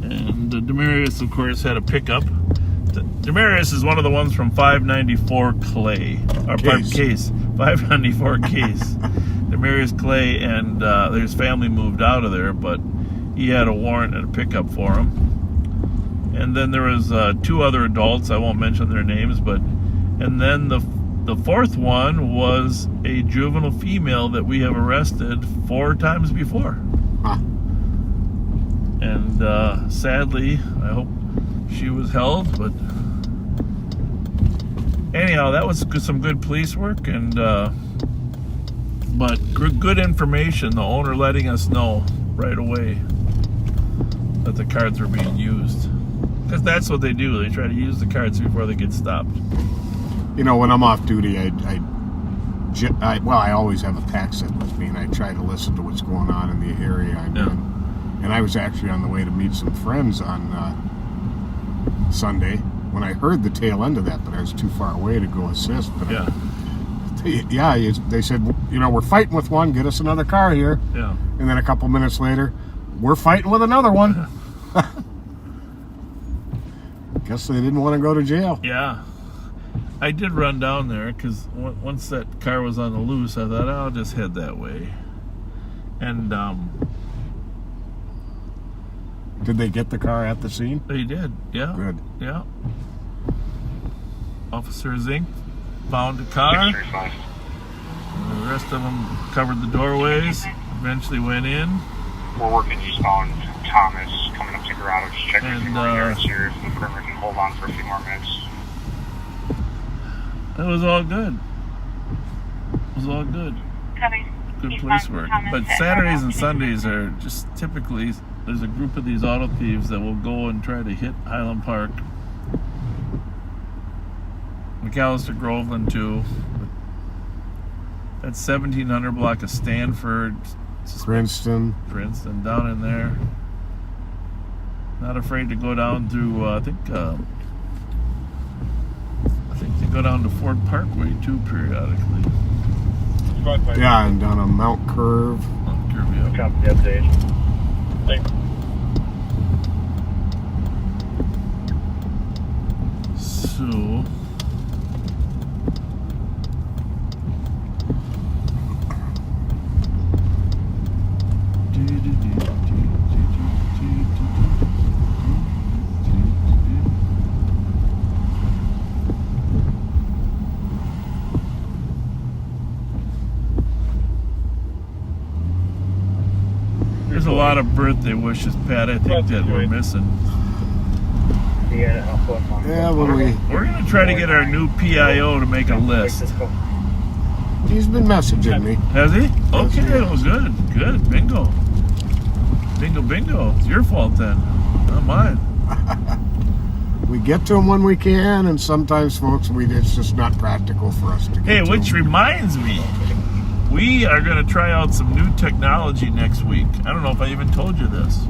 And Demarius, of course, had a pickup. Demarius is one of the ones from 594 Clay. Or Case. 594 Case. Demarius Clay and his family moved out of there, but he had a warrant and a pickup for him. And then there was 2 other adults. I won't mention their names, and then the 4th one was a juvenile female that we have arrested 4 times before. Huh. And sadly, I hope she was held, but anyhow, that was some good police work, and but good information. The owner letting us know right away that the cards were being used, because that's what they do. They try to use the cards before they get stopped. You know, when I'm off duty, I always have a pack set with me, and I try to listen to what's going on in the area I'm in. And I was actually on the way to meet some friends on Sunday when I heard the tail end of that, but I was too far away to go assist. But they said, you know, we're fighting with one, get us another car here. Yeah. And then a couple minutes later, we're fighting with another one. Guess they didn't want to go to jail. Yeah. I did run down there because once that car was on the loose, I thought, I'll just head that way. And did they get the car at the scene? They did, yeah. Good. Yeah. Officer Zink found a car. The rest of them covered the doorways, eventually went in. We're working eastbound Thomas, coming up to Grotto, just checking a few more yards here. If the perimeter can hold on for a few more minutes. It was all good. It was all good. Good police work. But Saturdays and Sundays are just typically, there's a group of these auto thieves that will go and try to hit Highland Park. McAllister, Groveland too. That 1700 block of Stanford. Princeton, down in there. Not afraid to go down through, I think they go down to Ford Parkway too periodically. Yeah, and down on Mount Curve. Mount Curve, yeah. Copy the update. Thanks. So there's a lot of birthday wishes, Pat, I think that we're missing. Yeah, we're going to try to get our new PIO to make a list. He's been messaging me. Has he? Okay, that was good. Good. Bingo. Bingo. It's your fault then. Not mine. We get to them when we can, and sometimes, folks, it's just not practical for us to get Hey, to which them. reminds me, we are going to try out some new technology next week. I don't know if I even told you this.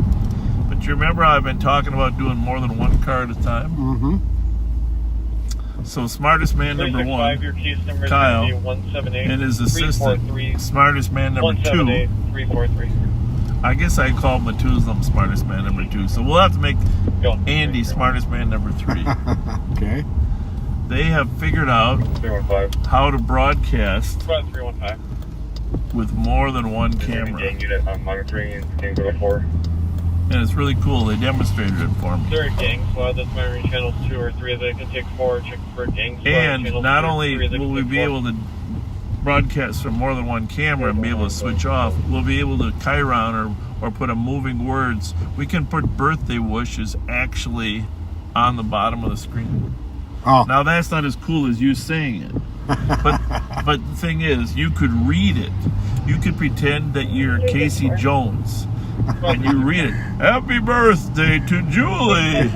But you remember how I've been talking about doing more than one car at a time? Mm-hmm. So smartest man number 1, Kyle, and his assistant, smartest man number 2. I guess I call Methuselah smartest man number 2. So we'll have to make Andy smartest man number 3. Okay. They have figured out how to broadcast 315. with more than one camera. Gang unit monitoring and gang 4. And it's really cool. They demonstrated it for me. There are gang squad that's monitoring channels 2 or 3 that can take 4. Check for gang squad. And channels not 2 or only 3 that will can we take be 4. able to broadcast from more than one camera and be able to switch off, we'll be able to chiron or put a moving words. We can put birthday wishes actually on the bottom of the screen. Oh. Now that's not as cool as you saying it. But the thing is, you could read it. You could pretend that you're Casey Jones And you read it. Happy birthday to Julie.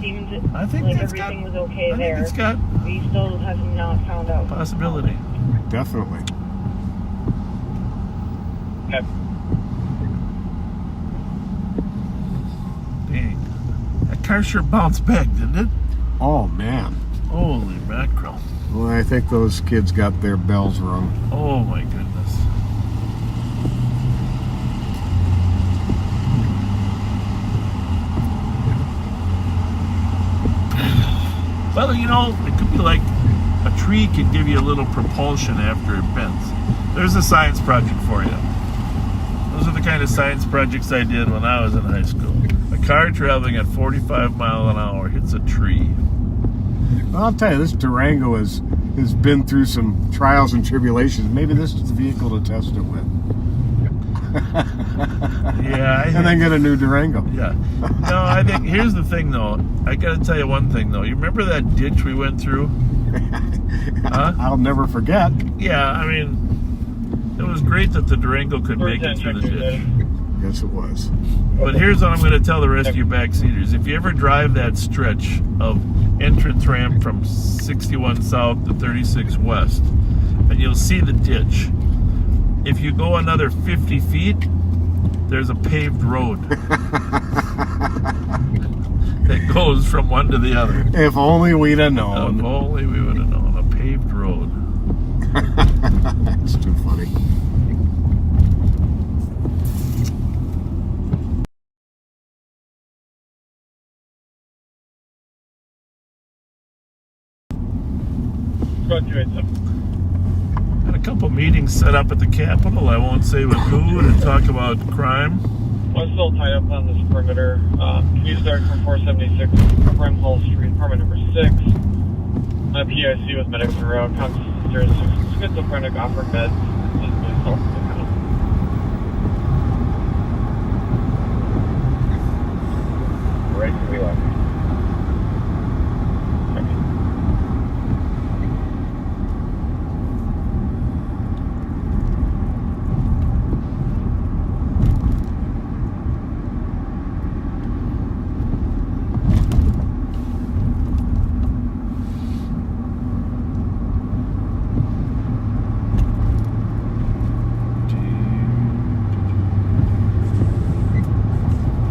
Seemed I think like that's everything got, was okay I there. think it's got We still have not found out. possibility. Definitely. Dang. That car sure bounced back, didn't it? Oh, man. Holy mackerel. Well, I think those kids got their bells rung. Oh my goodness. Well, you know, it could be like a tree can give you a little propulsion after it bends. There's a science project for you. Those are the kind of science projects I did when I was in high school. A car traveling at 45 miles an hour hits a tree. Well, I'll tell you, this Durango has been through some trials and tribulations. Maybe this is the vehicle to test it with. Yeah. And then get a new Durango. Yeah. No, I think, here's the thing, though. I got to tell you one thing, though. You remember that ditch we went through? Huh? I'll never forget. Yeah, I mean, it was great that the Durango could make it through the ditch. Yes, it was. But here's what I'm going to tell the rest of you backseaters. If you ever drive that stretch of entrance ramp from 61 South to 36 West, and you'll see the ditch. If you go another 50 feet, there's a paved road that goes from one to the other. If only we'd have known. If only we would have known. A paved road. That's too funny. Got a couple meetings set up at the Capitol. I won't say with who, to talk about crime. I'm still tied up on this perimeter. Can you start from 476 Brimhall Street, apartment number 6? PIC with medics en route. Conscious schizophrenic offered meds. Physically self-defense. Right to the left.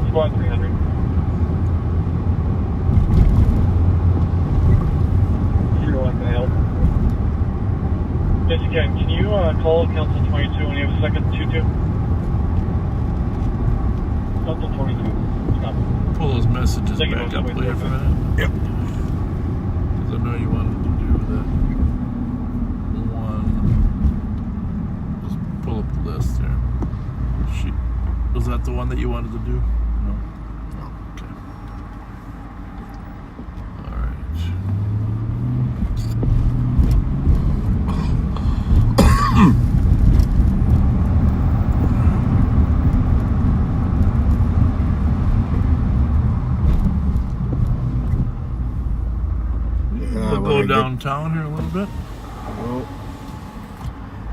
Squad 300. Yes, you can. Can you call Council 22 when you have a second? 2-2? Council 22. Stop. Pull those messages Thank you, back up Mr. later for a minute. Yep. Because I know you wanted to do that one. Just pull up the list there. Was that the one that you wanted to do? No? No. Okay. Alright. We'll go downtown here a little bit. Well,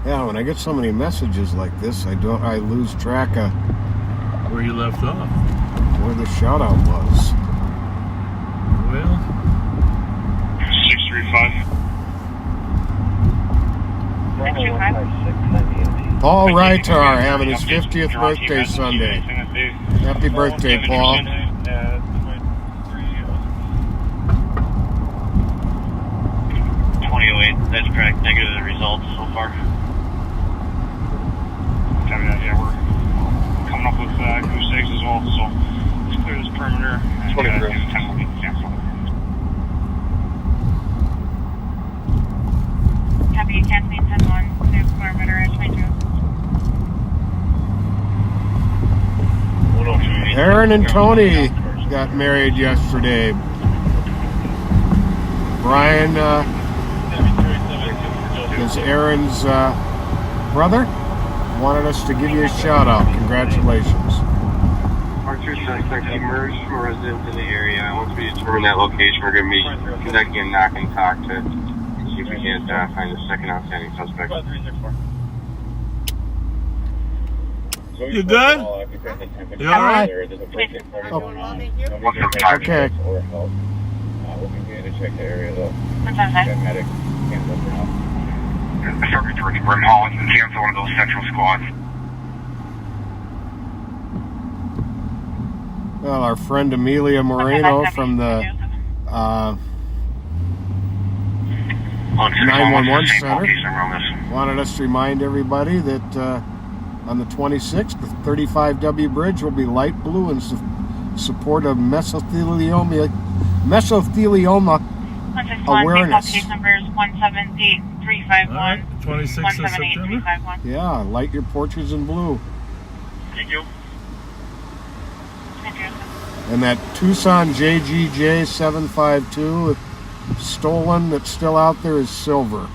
yeah, when I get so many messages like this, I lose track of where you left off. Where the shout out was. Well, 635. Paul Rytar having his 50th birthday Sunday. Happy birthday, Paul. 2008, that's correct. Negative results so far. Yeah, we're coming up with goose eggs as well, so let's clear this perimeter. 23. 10 will be canceled. Copy, canceling 10-1, clear perimeter at 22. Aaron and Tony got married yesterday. Brian is Aaron's brother. Wanted us to give you a shout out. Congratulations. Archer suspect emerged from a residence in the area. Once we determine that location, we're going to be conducting a knock and talk to see if we can't find the second outstanding suspect. You good? You all right? Okay. Circuit towards Brim Hall and cancel one of those central squads. Well, our friend Amelia Moreno from the 911 center wanted us to remind everybody that on the 26th, the 35W bridge will be light blue in support of mesothelioma awareness. Case numbers 178351. 26th of September? Yeah, light your porches in blue. Thank you. And that Tucson JGJ 752 stolen that's still out there is silver.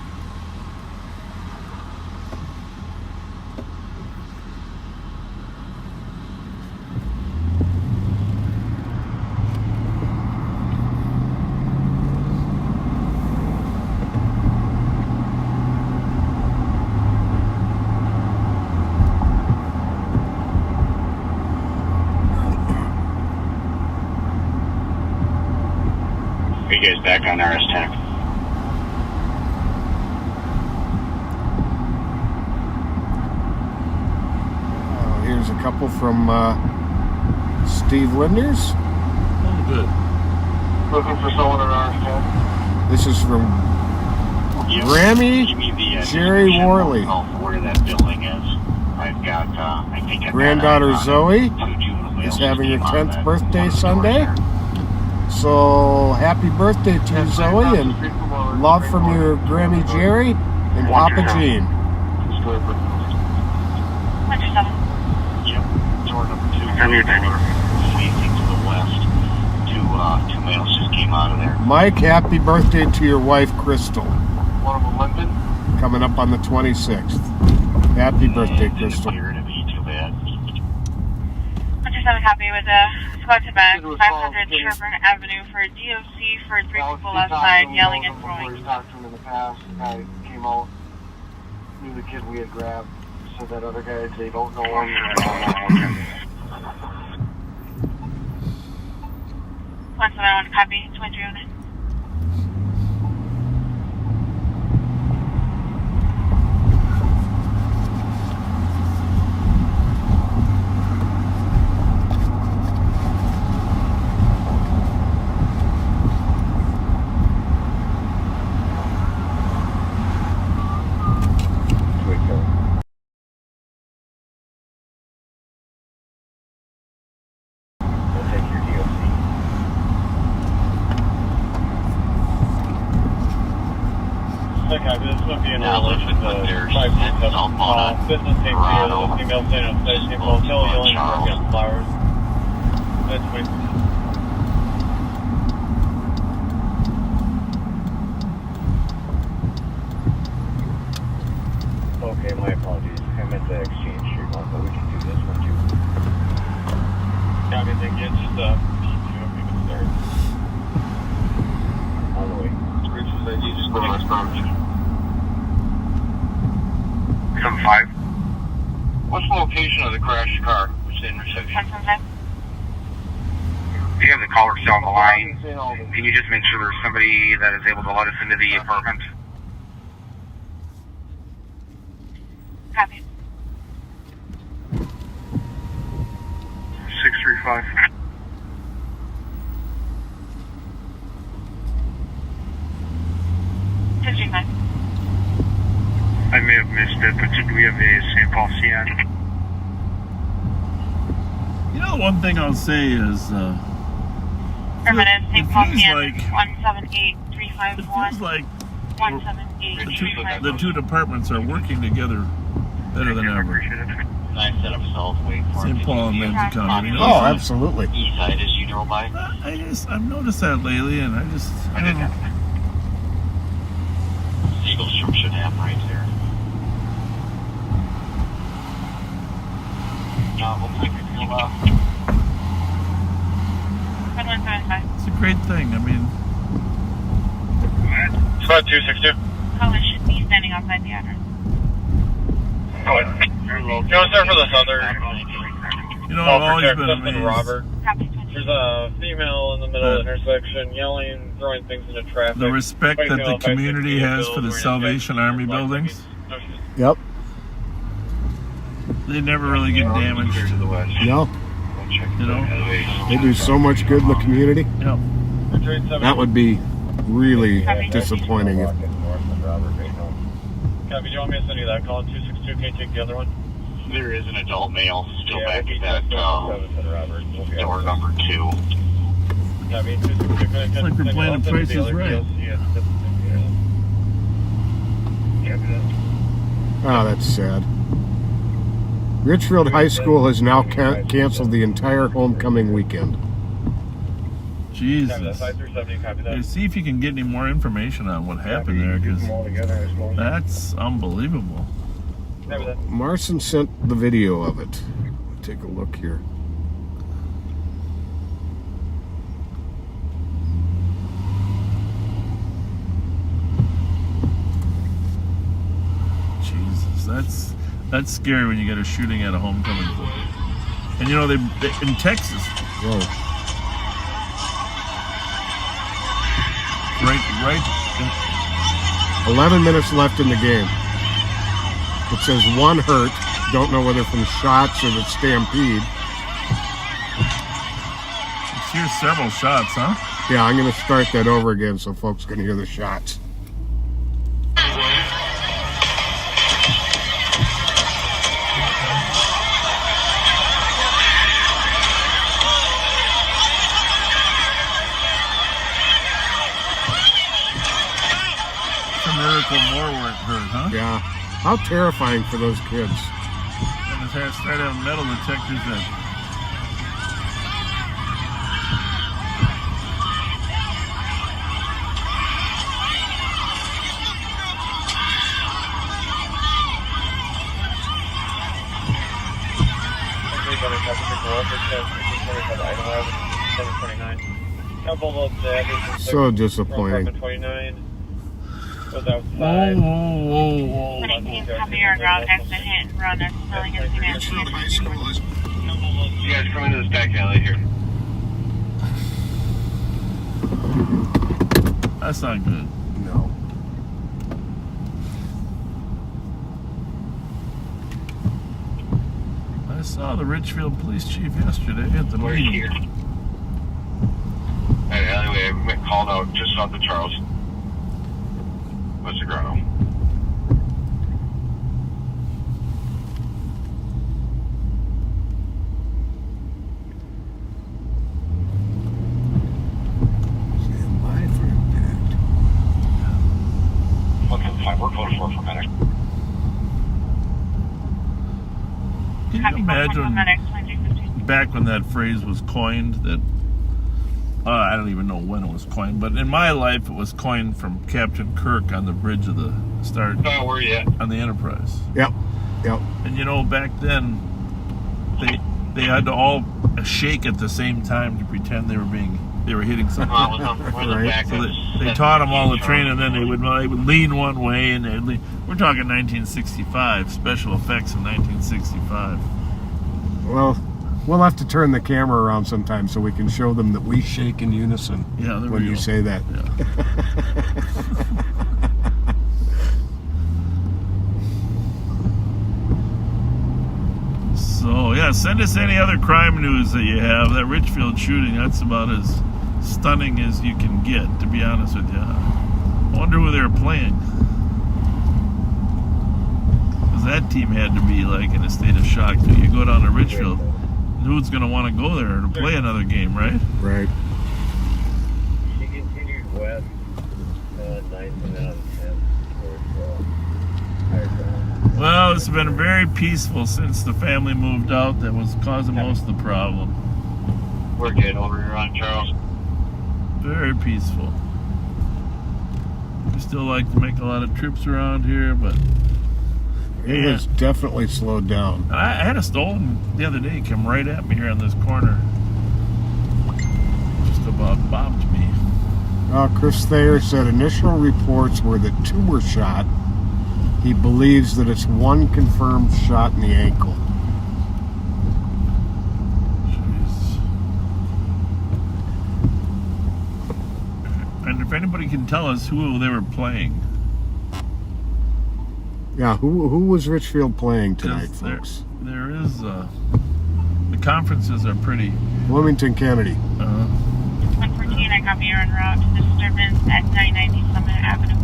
Are you guys back on RS10? Here's a couple from Steve Linders. Oh, good. Looking for someone on RS10. This is from Grammy Jerry Worley. Where that building is. I've got, I think Granddaughter Zoe is having her 10th birthday Sunday. So happy birthday to you, Zoe, and love from your Grammy Jerry and Papa Gene. Yep. Door number 2. Facing to the west. Two males just came out of there. Mike, happy birthday to your wife, Crystal. One of them limping. Coming up on the 26th. Happy birthday, Crystal. Copy with a squad to back, 500 Sherburne Avenue for DOC for 3 people outside yelling and throwing. We've talked to him in the past. The guy came out, knew the kid we had grabbed. So that other guys, they don't know him. 171 copy, 20 unit. This would be an relation to 537 business name here, female staying outside, name hotel, yelling and working on flowers. That's my... Okay, my apologies. I meant the exchange street one, but we can do this one too. Copy, thank you. It's just if we can start. All the way. Richard's ID, just go on. 75. What's the location of the crashed car? Which intersection? 175. If you have the caller still on the line, can you just make sure there's somebody that is able to let us into the apartment? Copy. 635. I may have missed it, but did we have a St. Paul CN? You know, one thing I'll say is, Permanent St. Paul CN, like 178351. it feels like 178. the two departments are working together better than ever. Nice set of south way for St. Paul and Ramsey County. Oh, absolutely. East side as you drove by. I've noticed that lately, and I don't know. Seagulls should have right there. No, we'll take it to the left. 1175. It's a great thing. I mean, Squad 262. Caller should be standing outside the address. Go ahead. You want to start for this other? You know, I've always been amazed. Robert. There's a female in the middle of the intersection yelling, throwing things into traffic. The respect that the community has for the Salvation Army buildings. Yep. They never really get damaged. No. You know? They do so much good in the community. Yep. That would be really disappointing. Copy, do you want me to send you that call? 262, can you take the other one? There is an adult male still back at that door number 2. It's like they're playing the Price is Right. Oh, that's sad. Richfield High School has now canceled the entire homecoming weekend. Jesus. Yeah, see if you can get any more information on what happened there, because that's unbelievable. Marson sent the video of it. Take a look here. Jesus, that's scary when you get a shooting at a homecoming. And you know, they in Texas. Whoa. Right. 11 minutes left in the game. It says 1 hurt. Don't know whether from shots or the stampede. It's here several shots, huh? Yeah, I'm going to start that over again so folks can hear the shots. It's a miracle more weren't hurt, huh? Yeah. How terrifying for those kids. And they start having metal detectors in. So disappointing. Was outside. Whoa. 19 coming your ground, exit hit and run. They're smelling as soon as You guys come into this back alley here. That's not good. No. I saw the Richfield police chief yesterday at the meeting. Here. That alleyway I called out just south of Charles. What's the ground? Stand by for impact. Okay, 5, we're close for medic. Can you imagine back when that phrase was coined, that I don't even know when it was coined, but in my life it was coined from Captain Kirk on the bridge of the Star Where are you at? on the Enterprise. Yep. And you know, back then they had to all shake at the same time to pretend they were hitting something. Right. So they taught them all the training, and then they would lean one way, and they'd lean. We're talking 1965, special effects in 1965. Well, we'll have to turn the camera around sometime so we can show them that we shake in unison when you say that. Yeah. So, yeah, send us any other crime news that you have. That Richfield shooting, that's about as stunning as you can get, to be honest with you. I wonder who they were playing. Because that team had to be, like, in a state of shock. You go down to Richfield, who's going to want to go there to play another game, right? Right. She continued west, 9th and out of 10th towards Well, it's been very peaceful since the family moved out. That was causing most of the problem. We're good over here on Charles. Very peaceful. We still like to make a lot of trips around here, but It has definitely slowed down. I had a stolen the other day come right at me here on this corner. Just about bopped me. Chris Thayer said initial reports were that 2 were shot He believes that it's one confirmed shot in the ankle. And if anybody can tell us who they were playing. Yeah, who was Richfield playing tonight, folks? There is, the conferences are pretty... Bloomington Kennedy. 114, I copy, you're en route to the disturbance at 990 Summit Avenue,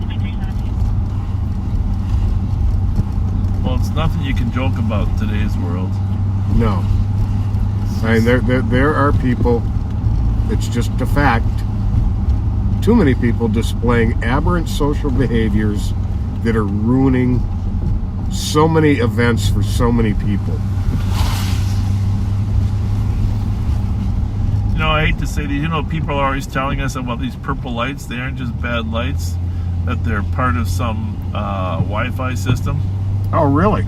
5317. Well, it's nothing you can joke about in today's world. No. I mean, there are people, it's just a fact, too many people displaying aberrant social behaviors that are ruining so many events for so many people. You know, I hate to say that, people are always telling us about these purple lights. They aren't just bad lights, that they're part of some Wi-Fi system. Oh, really?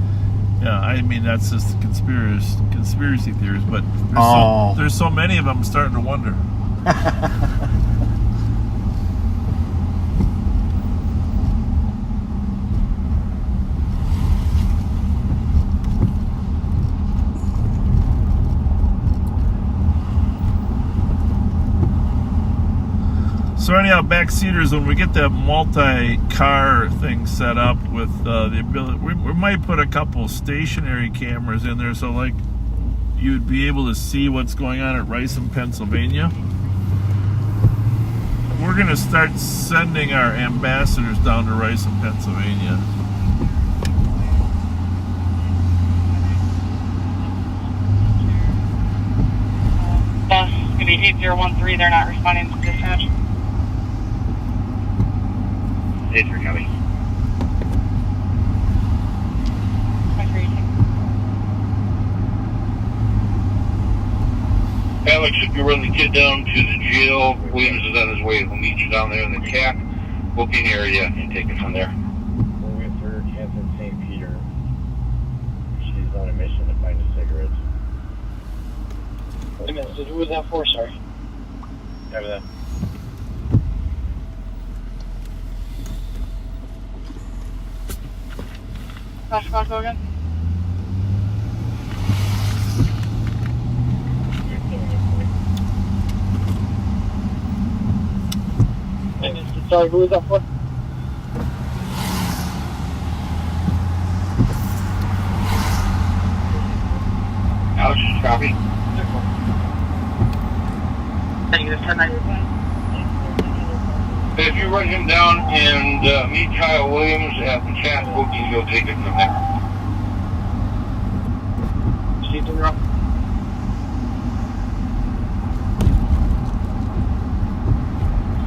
Yeah, I mean, that's just conspiracy theories, but there's so many of them, I'm starting to wonder. So anyhow, backseaters, when we get that multi-car thing set up with the ability, we might put a couple stationary cameras in there, so like you'd be able to see what's going on at Riceham, Pennsylvania. We're going to start sending our ambassadors down to Riceham, Pennsylvania. Bus, it's going to be 8013, they're not responding to dispatch. 83 copy. Alex, if you run the kid down to the jail, Williams is on his way. We'll meet you down there in the CAC booking area and take it from there. We're with her, Catherine St. Peter. She's on a mission to find a cigarette. Wait a minute, who was that for, sorry? Have that. Flash clock, go again. Sorry, who was that for? Alex, copy. If you run him down and meet Kyle Williams at the CAC booking, you'll take it from there. Steve, you're up.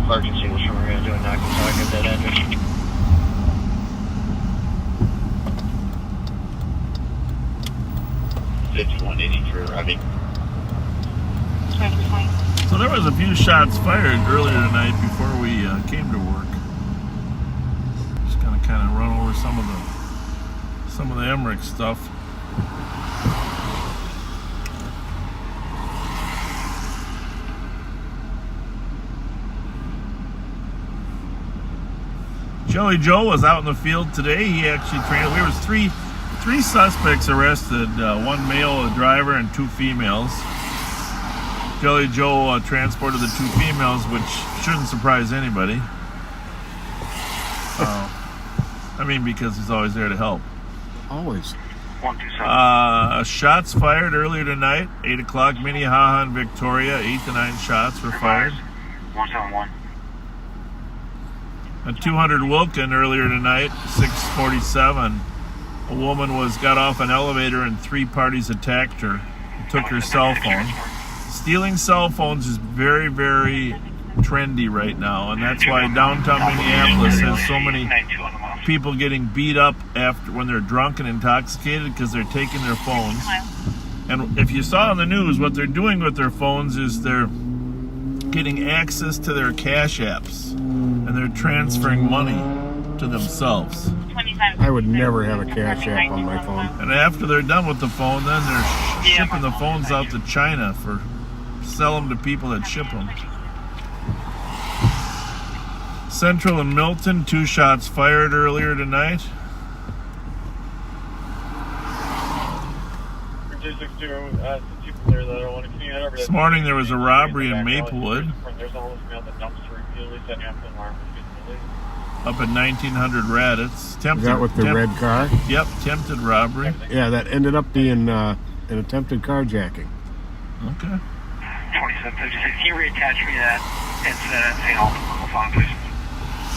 Emergency, which we're going to do a knock and talk at that address. It's 183 arriving. So there was a few shots fired earlier tonight before we came to work. Just gonna kind of run over some of the Emmerich stuff. Jelly Joe was out in the field today. He actually trained. There was three suspects arrested, one male driver and two females. Jelly Joe transported the two females, which shouldn't surprise anybody. I mean, because he's always there to help. Always. 127. Shots fired earlier tonight, 8 o'clock, Minneapolis and Victoria. 8 to 9 shots were fired. 171. At 200 Wilkin earlier tonight, 6:47. A woman got off an elevator and 3 parties attacked her and took her cell phone. Stealing cell phones is very, very trendy right now, and that's why downtown Minneapolis has so many people getting beat up after when they're drunk and intoxicated because they're taking their phones. And if you saw on the news, what they're doing with their phones is they're getting access to their cash apps and they're transferring money to themselves. I would never have a cash app on my phone. And after they're done with the phone, then they're shipping the phones out to China sell them to people that ship them. Central and Milton, 2 shots fired earlier tonight. 262, clear the other one. Can you head over This morning there was a robbery in Maplewood. There's a homeless male that dumps repeatedly, setting up an alarm repeatedly. Up at 1900 Raditz. Is that with the red car? Yep, attempted robbery. Yeah, that ended up being an attempted carjacking. Okay. 2756, can you reattach me to that incident at St. Albans, phone, please?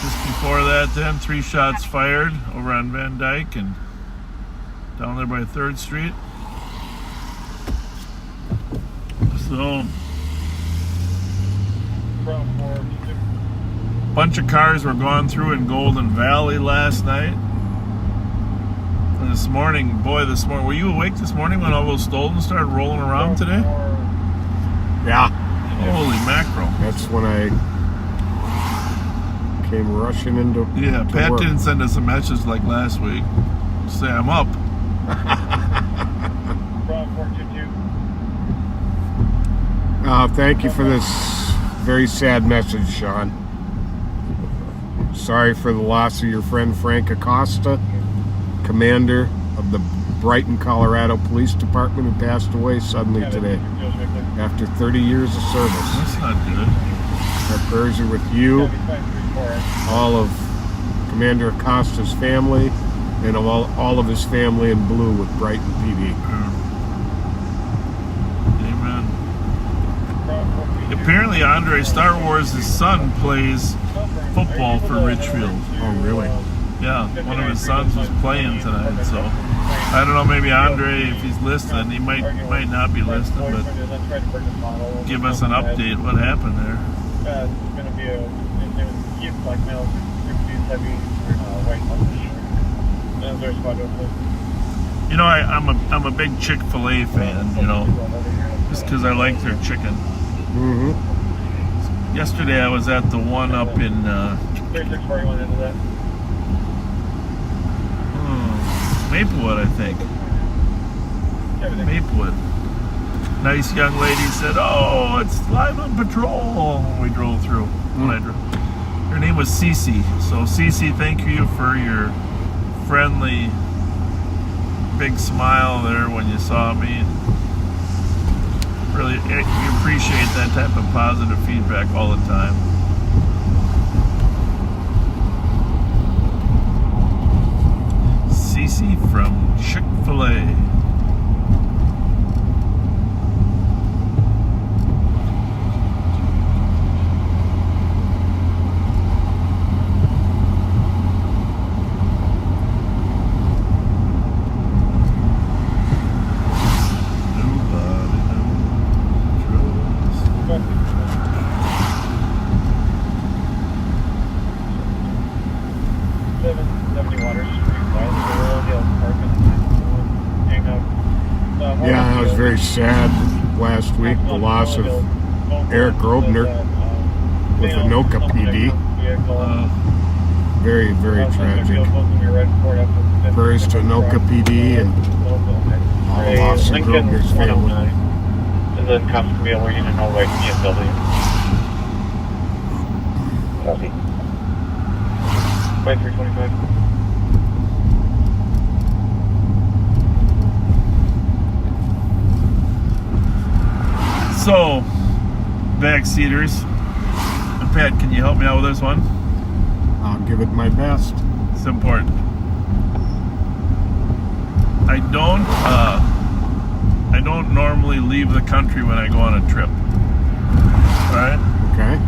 Just before that then, 3 shots fired over on Van Dyke and down there by 3rd Street. So, bunch of cars were gone through in Golden Valley last night. And this morning, were you awake this morning when all those stolen started rolling around today? Yeah. Holy mackerel. That's when I came rushing into Yeah, to Pat work. didn't send us a message like last week. Say, I'm up. Thank you for this very sad message, Sean. Sorry for the loss of your friend Frank Acosta, commander of the Brighton, Colorado Police Department, who passed away suddenly today after 30 years of service. That's not good. Our prayers are with you, all of Commander Acosta's family, and of all of his family in blue with Brighton PD. Amen. Apparently, Andre Star Wars' son plays football for Richfield. Oh, really? Yeah, one of his sons was playing tonight, so I don't know, maybe Andre, if he's listening, he might not be listening, but give us an update what happened there. It's going to be a black male, 60s, heavy, white You know, I'm a big Chick-fil-A fan, you know, just because I like their chicken. Mm-hmm. Yesterday I was at the one up in Maplewood, I think. Maplewood. Nice young lady said, "Oh, it's live on patrol." When we drove through, her name was Cece. So Cece, thank you for your friendly, big smile there when you saw me. Really, we appreciate that type of positive feedback all the time. Cece from Chick-fil-A. Yeah, I was very sad last week, the loss of Eric Grobner with Anoka PD. Very, very tragic. Prayers to Anoka PD and all of Officer Grobner's family. And then comes to me where you didn't know like BMW. Copy. By 325. So, backseaters. And Pat, can you help me out with this one? I'll give it my best. It's important. I don't normally leave the country when I go on a trip. Alright? Okay.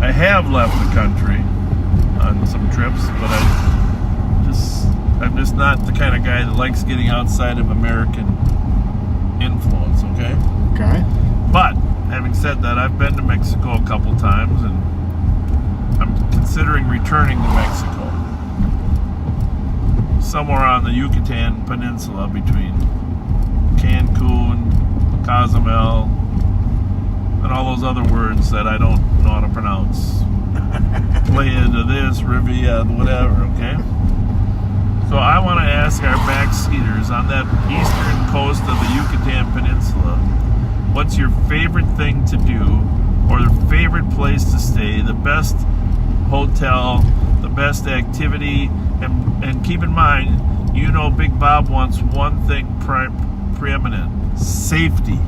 I have left the country on some trips, but I'm just not the kind of guy that likes getting outside of American influence, okay? Okay. But, having said that, I've been to Mexico a couple times, and I'm considering returning to Mexico. Somewhere on the Yucatan Peninsula between Cancun, Cozumel, and all those other words that I don't know how to pronounce. Playa de this, Rivia, whatever, okay? So I want to ask our backseaters on that eastern coast of the Yucatan Peninsula, what's your favorite thing to do or their favorite place to stay, the best hotel, the best activity, and keep in mind, Big Bob wants one thing preeminent: safety,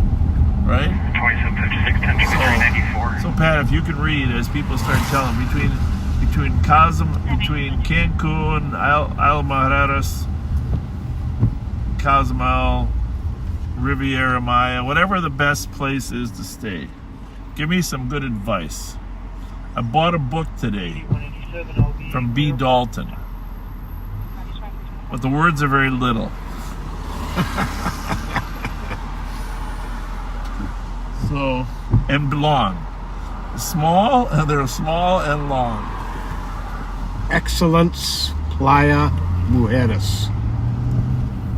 right? 2756 So Pat, if you can read as people start telling between Cancun, Isla Mujeres, Cozumel, Riviera Maya, whatever the best place is to stay. Give me some good advice. I bought a book today from B. Dalton, but the words are very little. So, and long. Small, and they're small and long. Excellence Playa Mujeres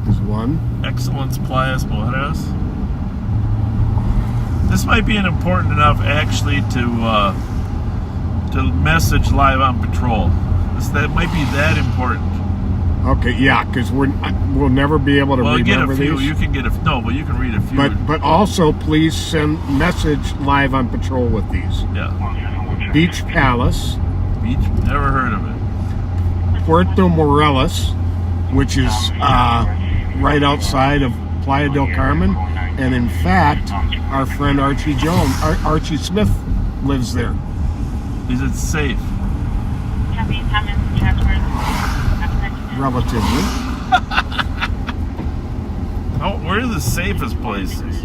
is one. Excellence Playas Mujeres. This might be important enough actually to message live on patrol. That might be that important. Okay, yeah, because we'll never be able to remember get a few. these. You can get but you can read a few. But also, please send message live on patrol with these. Yeah. Beach Palace. Beach, never heard of it. Puerto Morelos, which is right outside of Playa del Carmen, and in fact, our friend Archie Smith lives there. Is it safe? Relatively. Where are the safest places?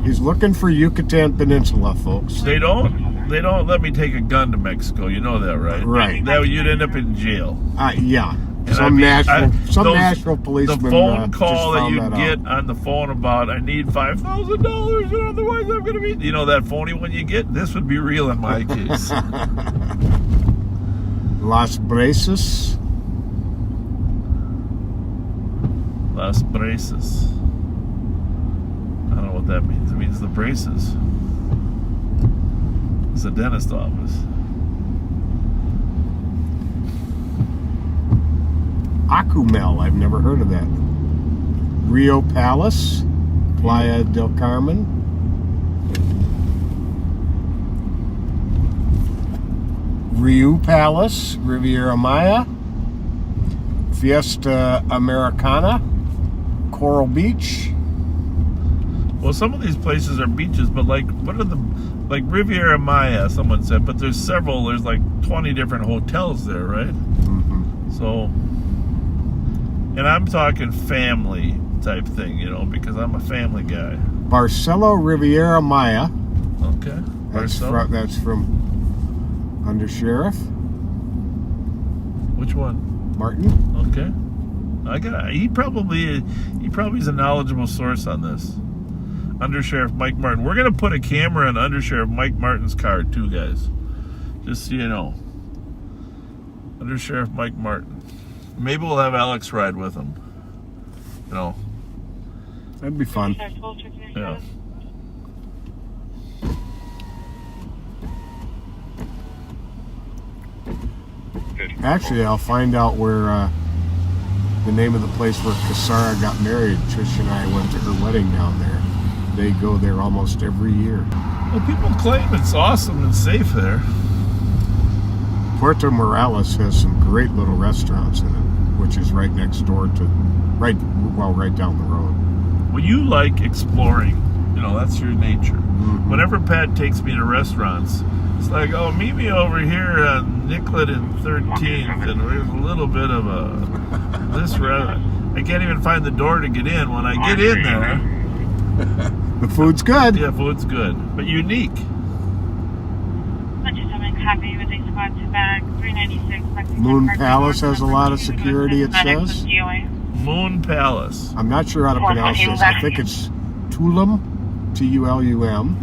He's looking for Yucatan Peninsula, folks. They don't let me take a gun to Mexico. You know that, right? Right. That you'd end up in jail. Yeah. And Some Nashville policeman. The phone call just that you found get out. on the phone about, I need $5,000 or otherwise I'm going to be. You know that phony one you get? This would be real in my case. Las Braces. Las Braces. I don't know what that means. It means the braces. It's a dentist office. Acumel, I've never heard of that. Rio Palace, Playa del Carmen. Rio Palace, Riviera Maya, Fiesta Americana, Coral Beach. Well, some of these places are beaches, but like Riviera Maya, someone said, but there's like 20 different hotels there, right? Mm-hmm. So, and I'm talking family type thing, because I'm a family guy. Barcelo Riviera Maya. Okay. That's from Undersheriff. Which one? Martin. Okay. He probably is a knowledgeable source on this. Undersheriff Mike Martin. We're gonna put a camera on Undersheriff Mike Martin's car too, guys. Just so you know. Undersheriff Mike Martin. Maybe we'll have Alex ride with him. That'd be fun. Yeah. Actually, I'll find out where the name of the place where Casara got married. Trish and I went to her wedding down there. They go there almost every year. Well, people claim it's awesome and safe there. Puerto Morelos has some great little restaurants in it, which is right next door to, right down the road. Well, you like exploring. That's your nature. Mm-hmm. Whenever Pat takes me to restaurants, it's like, oh, meet me over here on Nicollet and 13th, and there's a little bit of this restaurant. I can't even find the door to get in. When I get in there, the food's good. Yeah, food's good, but unique. Moon Palace has a lot of security, it says. Moon Palace. I'm not sure how to pronounce this. I think it's Tulum, T-U-L-U-M.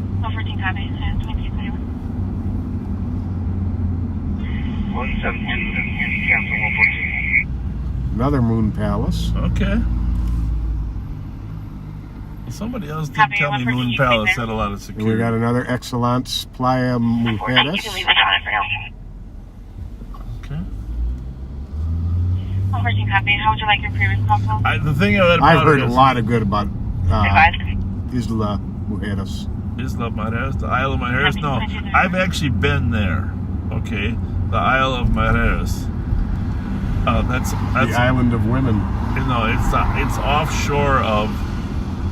Another Moon Palace. Okay. Somebody else did tell me Moon Palace had a lot of security. And we got another Excellence Playa Mujeres. Okay. How would you like your previous call? The thing about I've heard a lot of good about Isla Mujeres. Isla Mujeres, the Isle of Mujeres. No, I've actually been there. Okay, the Isle of Mujeres. That's the island of women. No, it's offshore of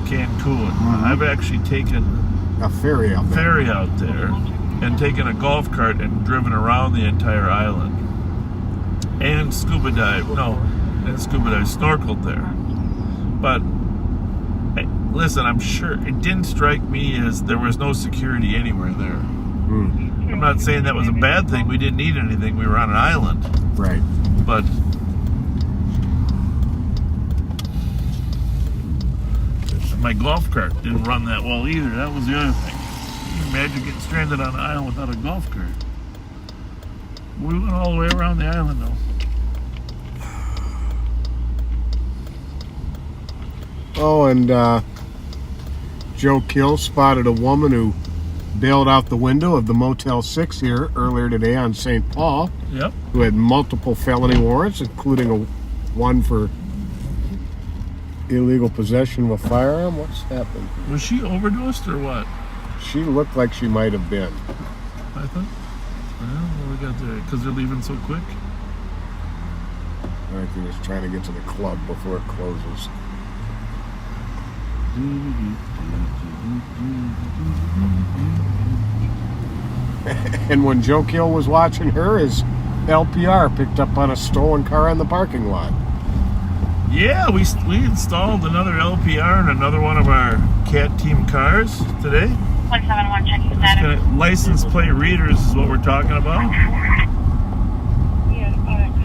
Cancun. I've actually taken a ferry out there and taken a golf cart and driven around the entire island and snorkeled there. But listen, I'm sure it didn't strike me as there was no security anywhere there. I'm not saying that was a bad thing. We didn't need anything. We were on an island. Right. But my golf cart didn't run that well either. That was the other thing. Can you imagine getting stranded on an island without a golf cart? We went all the way around the island though. Oh, and Joe Kill spotted a woman who bailed out the window of the Motel 6 here earlier today on St. Paul. Yep. Who had multiple felony warrants, including one for illegal possession of a firearm. What's happened? Was she overdosed or what? She looked like she might have been. I think. Well, what we got there? Because they're leaving so quick? I think they're just trying to get to the club before it closes. And when Joe Kill was watching her, his LPR picked up on a stolen car in the parking lot. Yeah, we installed another LPR in another one of our CAT team cars today. 171 checking status. License plate readers is what we're talking about.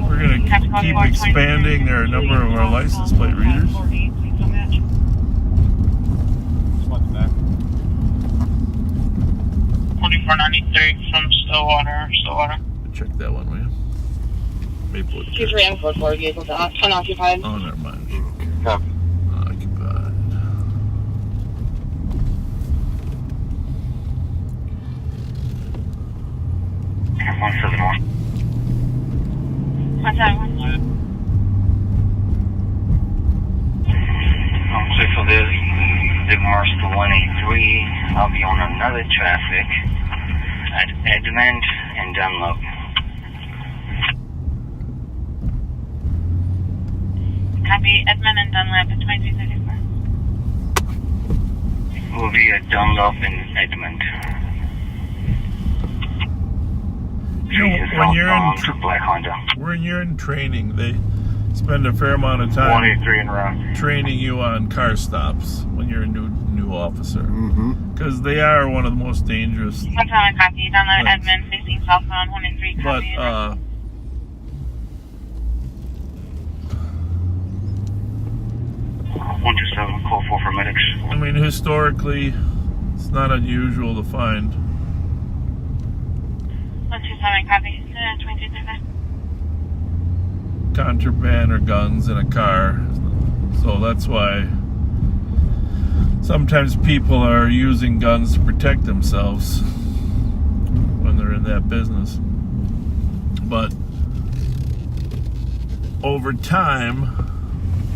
We're going to keep expanding our number of our license plate readers. 4493 from Stillwater. Check that one, will you? Maplewood. 2344 vehicles unoccupied. Oh, never mind. Okay. Occupied. So for the Mars to 183, I'll be on another traffic at Edmond and Dunlop. Copy, Edmond and Dunlap at 2334. We'll be at Dunlop and Edmond. When you're in training, they spend a fair amount of time 183 en route. training you on car stops when you're a new officer, because they are one of the most dangerous. Copy, Dunlap, Edmond, facing southbound 183. But call 4 for medics. I mean, historically, it's not unusual to find 127, copy, 2335. contraband or guns in a car, so that's why sometimes people are using guns to protect themselves when they're in that business. But over time,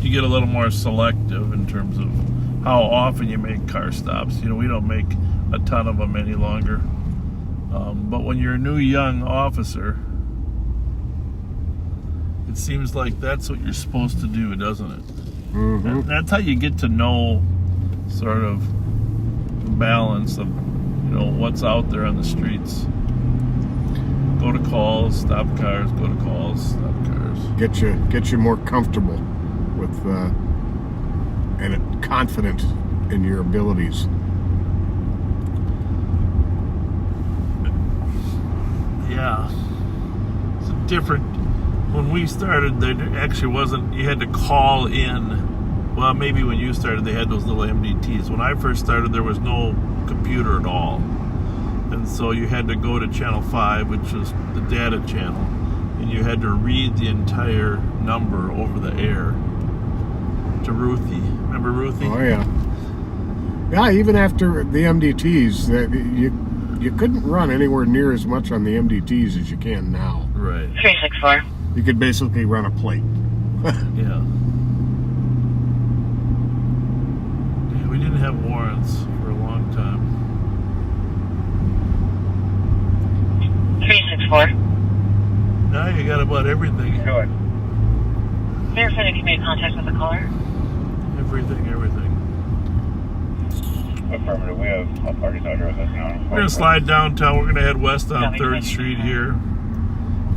you get a little more selective in terms of how often you make car stops. You know, we don't make a ton of them any longer. But when you're a new young officer, it seems like that's what you're supposed to do, doesn't it? That's how you get to know sort of the balance of, you know, what's out there on the streets. Go to calls, stop cars, go to calls, stop cars. Get you more comfortable with and confident in your abilities. Yeah. It's different. When we started, there actually wasn't, you had to call in. Well, maybe when you started, they had those little MDTs. When I first started, there was no computer at all. And so you had to go to channel 5, which was the data channel, and you had to read the entire number over the air to Ruthie. Remember Ruthie? Oh, yeah. Yeah, even after the MDTs, you couldn't run anywhere near as much on the MDTs as you can now. Right. 364. You could basically run a plate. Yeah. Yeah, we didn't have warrants for a long time. 1034. Now you got about everything. Good. Verify that you made contact with the caller. Everything. Affirmative. We have parties under us now. We're going to slide downtown. We're going to head west on 3rd Street here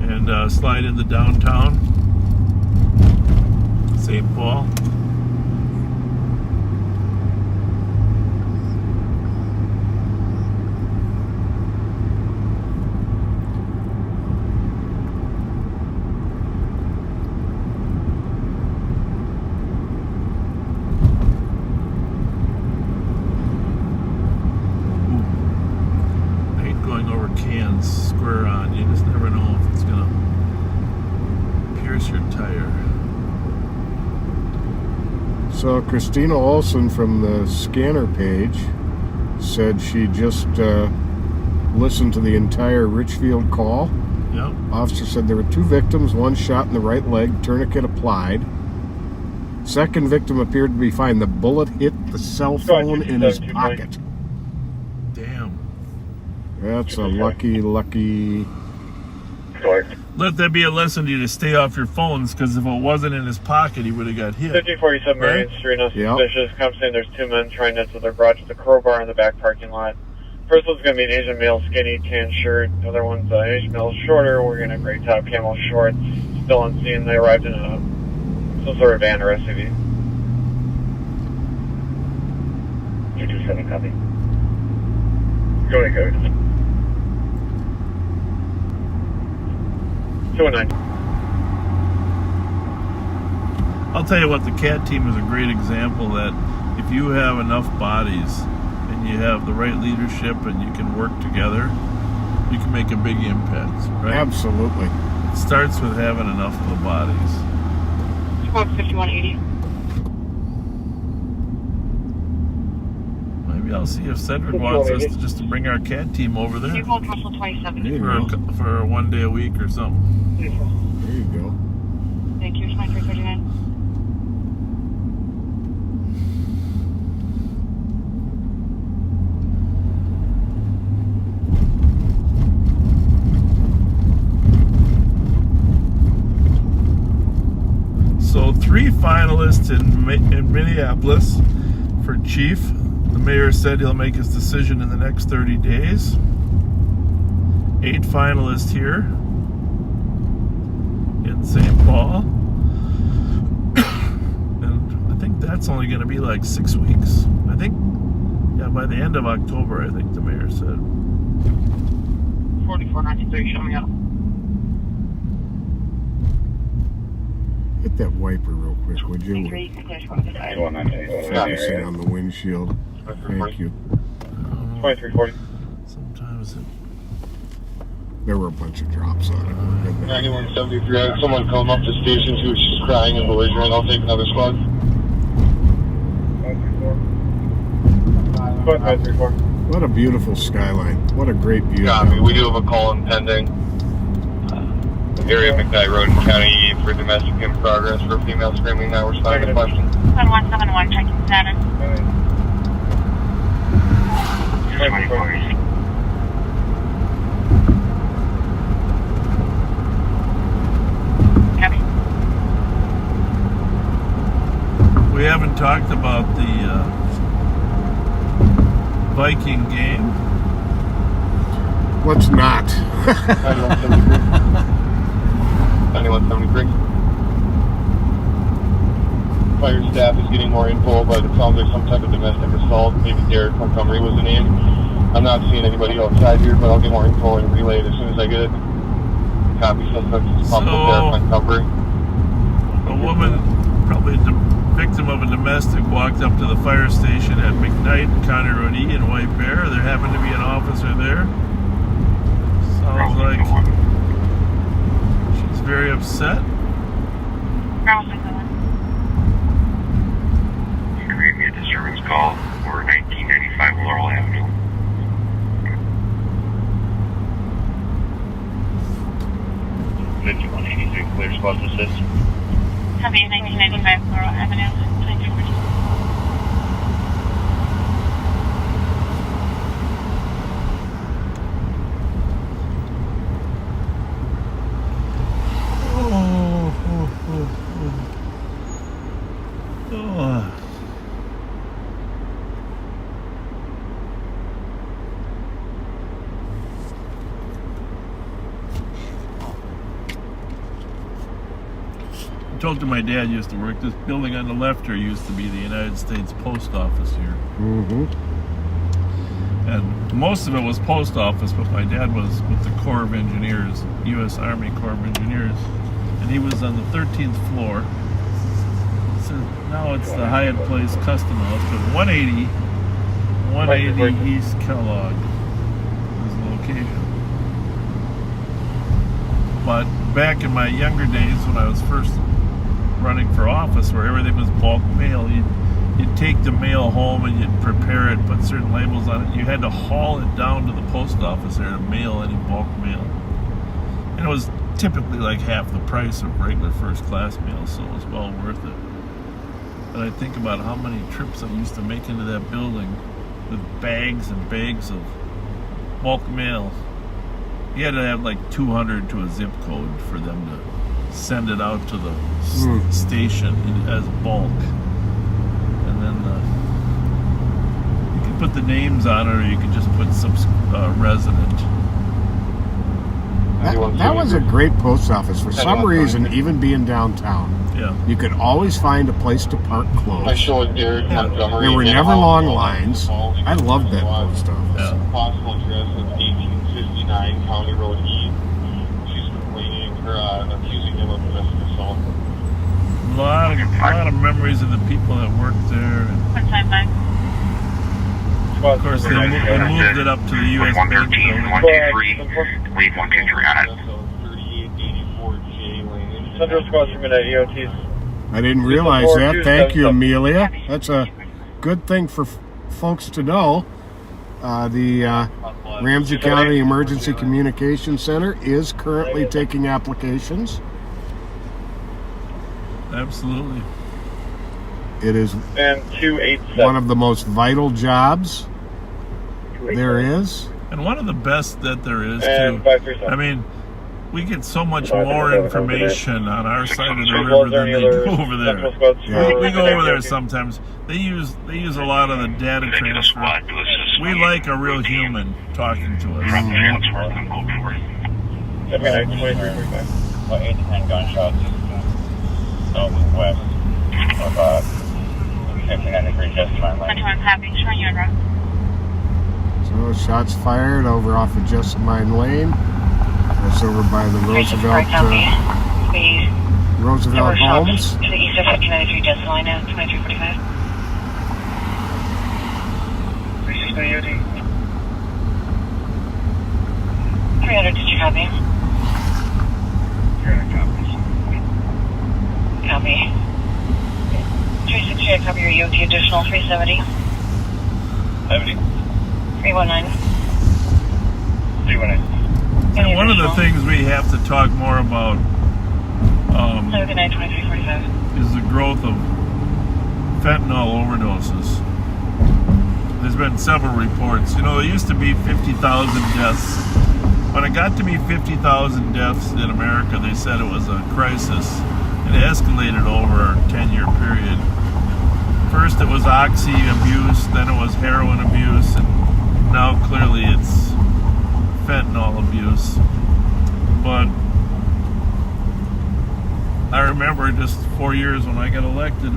and slide into downtown. St. Paul. Square on. You just never know if it's gonna pierce your tire. So Christina Olson from the scanner page said she just listened to the entire Richfield call. Yep. Officer said there were 2 victims, one shot in the right leg, tourniquet applied. Second victim appeared to be fine. The bullet hit the cell phone in his pocket. Damn. That's a lucky. Let that be a lesson to you to stay off your phones, because if it wasn't in his pocket, he would have got hit. 5047 Marion Street, no suspicious. Comes in, there's 2 men trying to enter their garage with a crowbar in the back parking lot. First one's going to be an Asian male, skinny, tan shirt. The other one's an Asian male, shorter, wearing a gray top, camel shorts. Still on scene. They arrived in some sort of van or SUV. 227, copy. Go ahead, code. 219. I'll tell you what, the CAT team is a great example that if you have enough bodies and you have the right leadership and you can work together, you can make a big impact, right? Absolutely. It starts with having enough of the bodies. 5180. Maybe I'll see if Cedric wants us just to bring our CAT team over there You called Russell 27. for 1 day a week or something. There you go. Thank you, 2339. So 3 finalists in Minneapolis for chief. The mayor said he'll make his decision in the next 30 days. 8 finalists here in St. Paul. And I think that's only going to be like 6 weeks. I think, yeah, by the end of October, I think the mayor said. 4493, show me up. Hit that wiper real quick, would you? Focusing on the windshield. Thank you. 2340. Sometimes there were a bunch of drops on it. 9173. I had someone come up to station. She was just crying and belligerent. I'll take another squad. 534. What a beautiful skyline. What a great view. Copy. We do have a call impending. Area McKnight Road in County E for domestic in progress for a female screaming. Now responding to question. 1171, checking status. 24. Copy. we haven't talked about the Viking game. Let's not. 9173. Fire staff is getting more info, but it sounds like some type of domestic assault. Maybe Derek Montgomery was the name. I'm not seeing anybody outside here, but I'll get more info and relay it as soon as I get it. Copy, suspect is pumped up Derek Montgomery. A woman, probably a victim of a domestic, walked up to the fire station at McKnight, County Road E in White Bear. There happened to be an officer there. Sounds like she's very upset. You create me a disturbance call for 1995 Laurel Avenue. Clear spot to assist. Copy, 1995 Laurel Avenue. told you my dad used to work. This building on the left here used to be the United States Post Office here. Mm-hmm. And most of it was post office, but my dad was with the Corps of Engineers, U.S. Army Corps of Engineers. And he was on the 13th floor. So now it's the Hyatt Place Custom House, but 180 East Kellogg is the location. But back in my younger days when I was first running for office, where everything was bulk mail, you'd take the mail home and you'd prepare it, put certain labels on it. You had to haul it down to the post office there to mail any bulk mail. And it was typically like half the price of regular first class mail, so it was well worth it. But I think about how many trips I used to make into that building with bags and bags of bulk mail. You had to have like 200 to a zip code for them to send it out to the station as bulk. And then you could put the names on it, or you could just put some resident. That was a great post office. For some reason, even being downtown, you could always find a place to park close. I showed Derek Montgomery. There were never long lines. I loved that post office. Possible address is 1859 County Road E. She's complaining, accusing him of domestic assault. A lot of memories of the people that worked there. What time, Mike? Of course, they moved it up to the U.S. Bank building. 123, leave 123 on it. Central Squad's from EOTs. I didn't realize that. Thank you, Amelia. That's a good thing for folks to know. The Ramsey County Emergency Communications Center is currently taking applications. Absolutely. It is one of the most vital jobs there is. And one of the best that there is, too. I mean, we get so much more information on our side of the river than they do over there. We go over there sometimes. They use a lot of the data transfer. We like a real human talking to us. From Chancellor, I'm going for it. 8 to 10 gunshots southwest of 59 degrees just to my left. Showing you in route. So shots fired over off of Jessamine Lane. That's over by the Roosevelt Homes. To the east of 1593 Jessamine at 2345. 300, did you copy? 300 copies. Copy. 360, I copy your EOT additional 370. 70. 319. 319. And one of the things we have to talk more about Good night, 2345. is the growth of fentanyl overdoses. There's been several reports. You know, there used to be 50,000 deaths. When it got to be 50,000 deaths in America, they said it was a crisis. It escalated over a 10-year period. First it was oxy abuse, then it was heroin abuse, and now clearly it's fentanyl abuse. But I remember just 4 years when I got elected,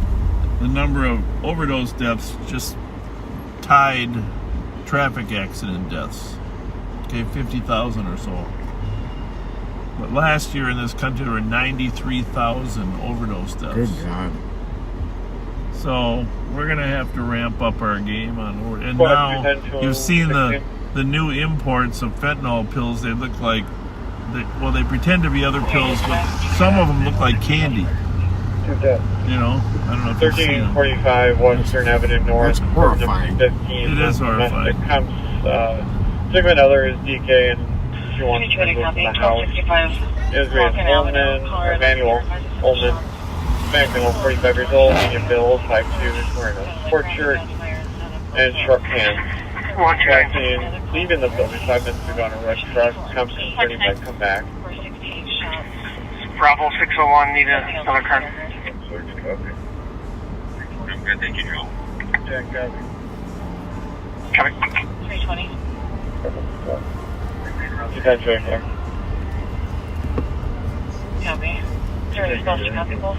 the number of overdose deaths just tied traffic accident deaths. Okay, 50,000 or so. But last year in this country there were 93,000 overdose deaths. Good God. So we're gonna have to ramp up our game on. And now you've seen the new imports of fentanyl pills. They look like, they pretend to be other pills, but some of them look like candy. You know, I don't know if you've seen them. 1345 Western Avenue North. That's horrifying. 15. It is horrifying. It comes, Sigmund Other is DK, and she wants to go to the house. Israel Ullman, Emmanuel Ullman, Emmanuel, 45 years old, medium build, 5'2", wearing a sport shirt and short pants. Walking, leaving the building 5 minutes ago on a rush truck, comes to 35, come back. Bravo 601, need another car. I'm good, thank you, Joe. Jack, Coming. 320. That's right there. Copy. Is there a response to copy both?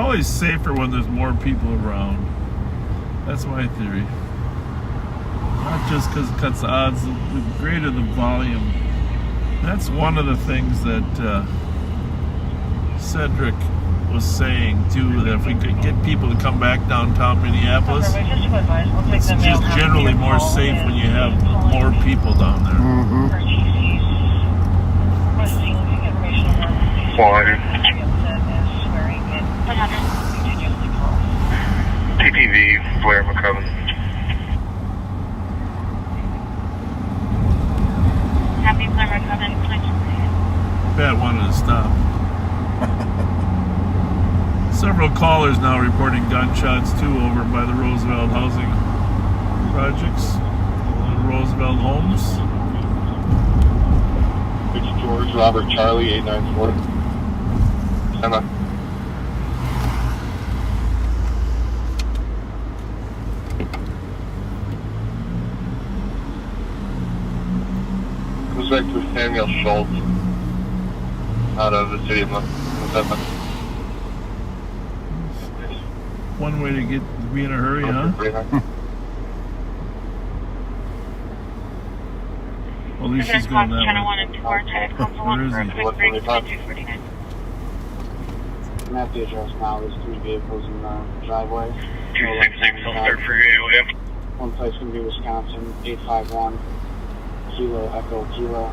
always safer when there's more people around. That's my theory. Not just because it cuts the odds, the greater the volume. That's one of the things that Cedric was saying too, that if we could get people to come back downtown Minneapolis, it's just generally more safe when you have more people down there. TTV, Blair McCubbin. Happy Blair McCubbin. Pat wanted to stop. Several callers now reporting gunshots too over by the Roosevelt housing projects, Roosevelt homes. It's George, Robert, Charlie, 894. Emma. Goes back to Samuel Schultz out of the city of Minneapolis. One way to be in a hurry, huh? Well, at least she's going that way. Where is he? I'm at the address now. There's 3 vehicles in the driveway. 266, I'll start for you. One place going to be Wisconsin, 851, Kilo, Echo, Kilo.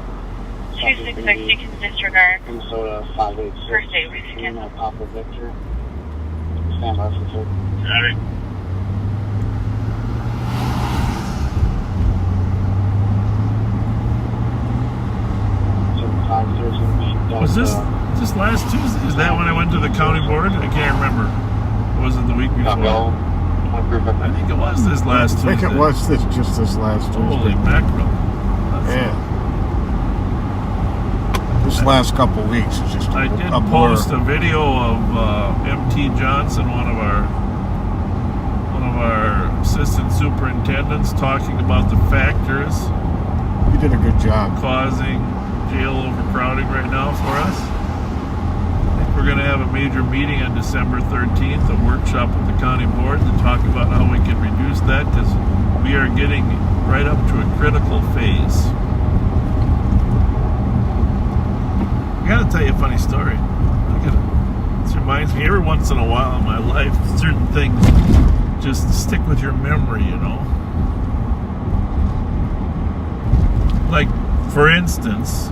266, you can disregard. Minnesota, 586. First aid, we can get Papa Victor. Stand by for 2. Got it. Was this last Tuesday? Is that when I went to the county board? I can't remember. Or was it the week before? I think it was this last Tuesday. I think it was just this last Tuesday. Holy mackerel. Yeah. This last couple weeks is just I did post a video of MT Johnson, one of our assistant superintendents, talking about the factors. You did a good job causing jail overcrowding right now for us. I think we're going to have a major meeting on December 13th, a workshop with the county board to talk about how we can reduce that, because we are getting right up to a critical phase. I got to tell you a funny story. This reminds me, every once in a while in my life, certain things just stick with your memory, you know. Like, for instance,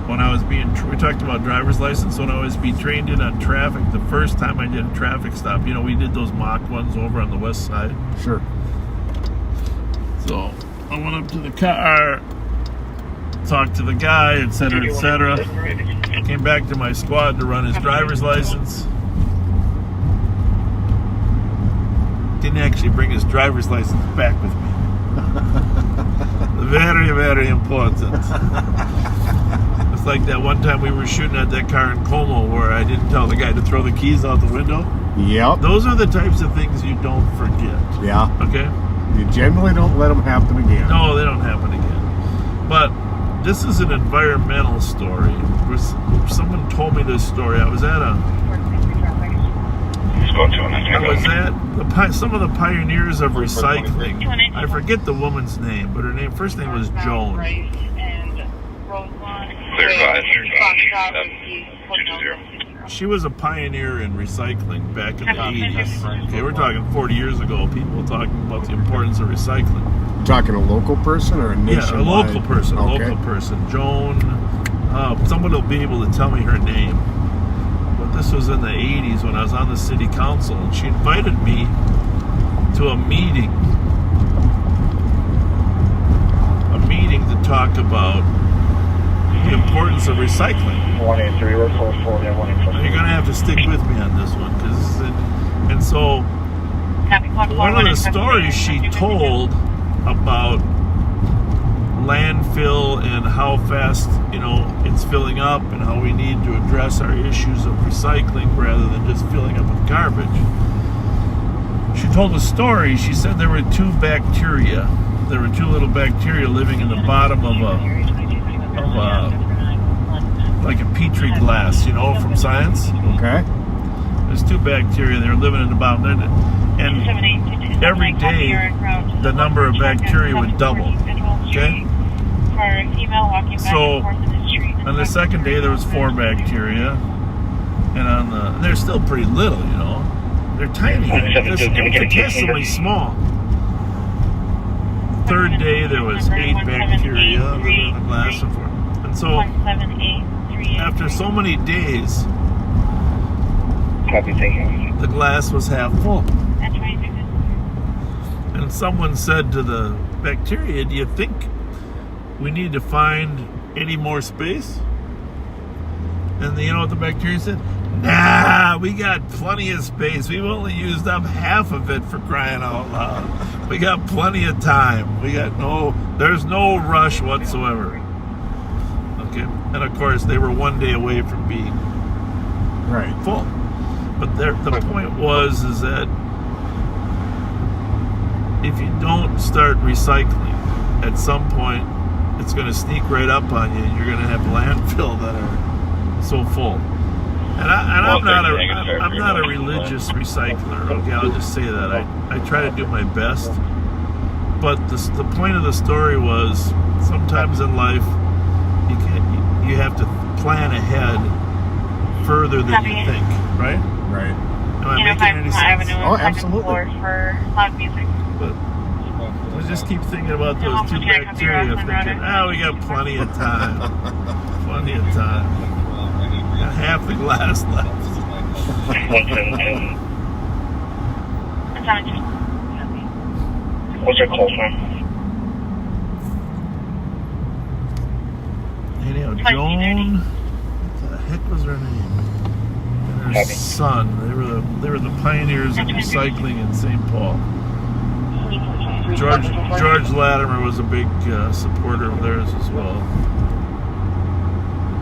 when I was we talked about driver's license, when I was being trained in on traffic, the first time I did a traffic stop, you know, we did those mock ones over on the west side. Sure. So I went up to the car, talked to the guy, etc., etc. Came back to my squad to run his driver's license. Didn't actually bring his driver's license back with me. Very, very important. It's like that one time we were shooting at that car in Como where I didn't tell the guy to throw the keys out the window. Yep. Those are the types of things you don't forget. Yeah. Okay? You generally don't let them happen again. No, they don't happen again. But this is an environmental story. Someone told me this story. I was at some of the pioneers of recycling. I forget the woman's name, but her first name was Joan. She was a pioneer in recycling back in the 80s. Okay, we're talking 40 years ago. People talking about the importance of recycling. You're talking a local person or a nationwide? Yeah, a local person. A Okay. local person. Joan. Someone will be able to tell me her name. But this was in the 80s when I was on the city council, and she invited me to a meeting to talk about the importance of recycling. 183, we're 440, 184. You're going to have to stick with me on this one, and so one of the stories she told about landfill and how fast, you know, it's filling up, and how we need to address our issues of recycling rather than just filling up with garbage. She told a story. She said there were two little bacteria living in the bottom of like a petri glass, you know, from science. Okay. There's 2 bacteria. They're living in the bottom. And every day, the number of bacteria would double. Okay? So, on the second day, there was 4 bacteria. And they're still pretty little, you know. They're tiny. They're infinitesimally small. Third day, there was 8 bacteria living in the glass and 4. And so, after so many days, the glass was half full. And someone said to the bacteria, do you think we need to find any more space? And you know what the bacteria said? Nah, we got plenty of space. We've only used up half of it, for crying out loud. We got plenty of time. There's no rush whatsoever. Okay, and of course they were 1 day away from being full. But the point is that if you don't start recycling, at some point it's going to sneak right up on you. You're going to have landfill that are so full. And I'm not a religious recycler. Okay, I'll just say that I try to do my best. But the point of the story was sometimes in life you have to plan ahead further than you think, right? Right. Am I making any sense? Oh, absolutely. For loud music. But I just keep thinking about those 2 bacteria, thinking, we got plenty of time. Plenty of time. Got half the glass left. What's your call sign? Anyhow, Joan, what the heck was her name? And her son. They were the pioneers of recycling in St. Paul. George Latimer was a big supporter of theirs as well.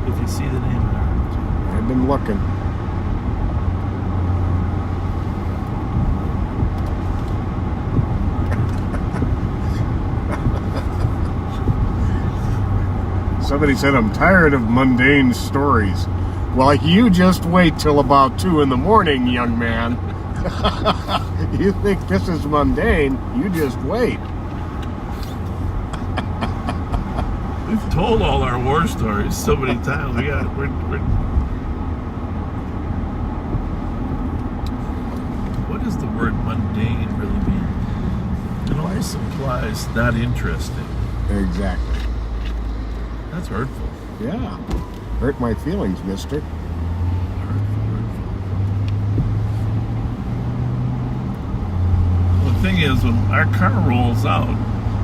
If you see the name there. I've been looking. Somebody said, I'm tired of mundane stories. Well, you just wait till about 2 in the morning, young man. You think this is mundane, you just wait. We've told all our war stories so many times. What does the word mundane really mean? It always implies not interesting. Exactly. That's hurtful. Yeah. Hurt my feelings, mister. Well, the thing is, when our car rolls out,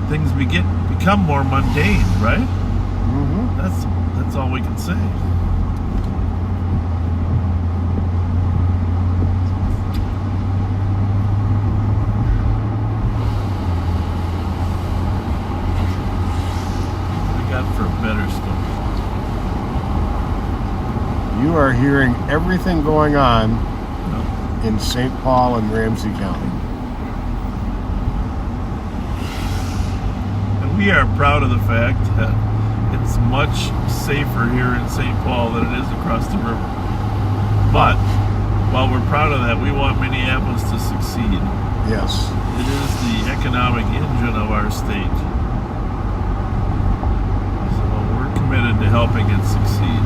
things become more mundane, right? Mm-hmm. That's all we can say. For a better story. You are hearing everything going on in St. Paul and Ramsey County. And we are proud of the fact that it's much safer here in St. Paul than it is across the river. But while we're proud of that, we want Minneapolis to succeed. Yes. It is the economic engine of our state. Committed to helping it succeed.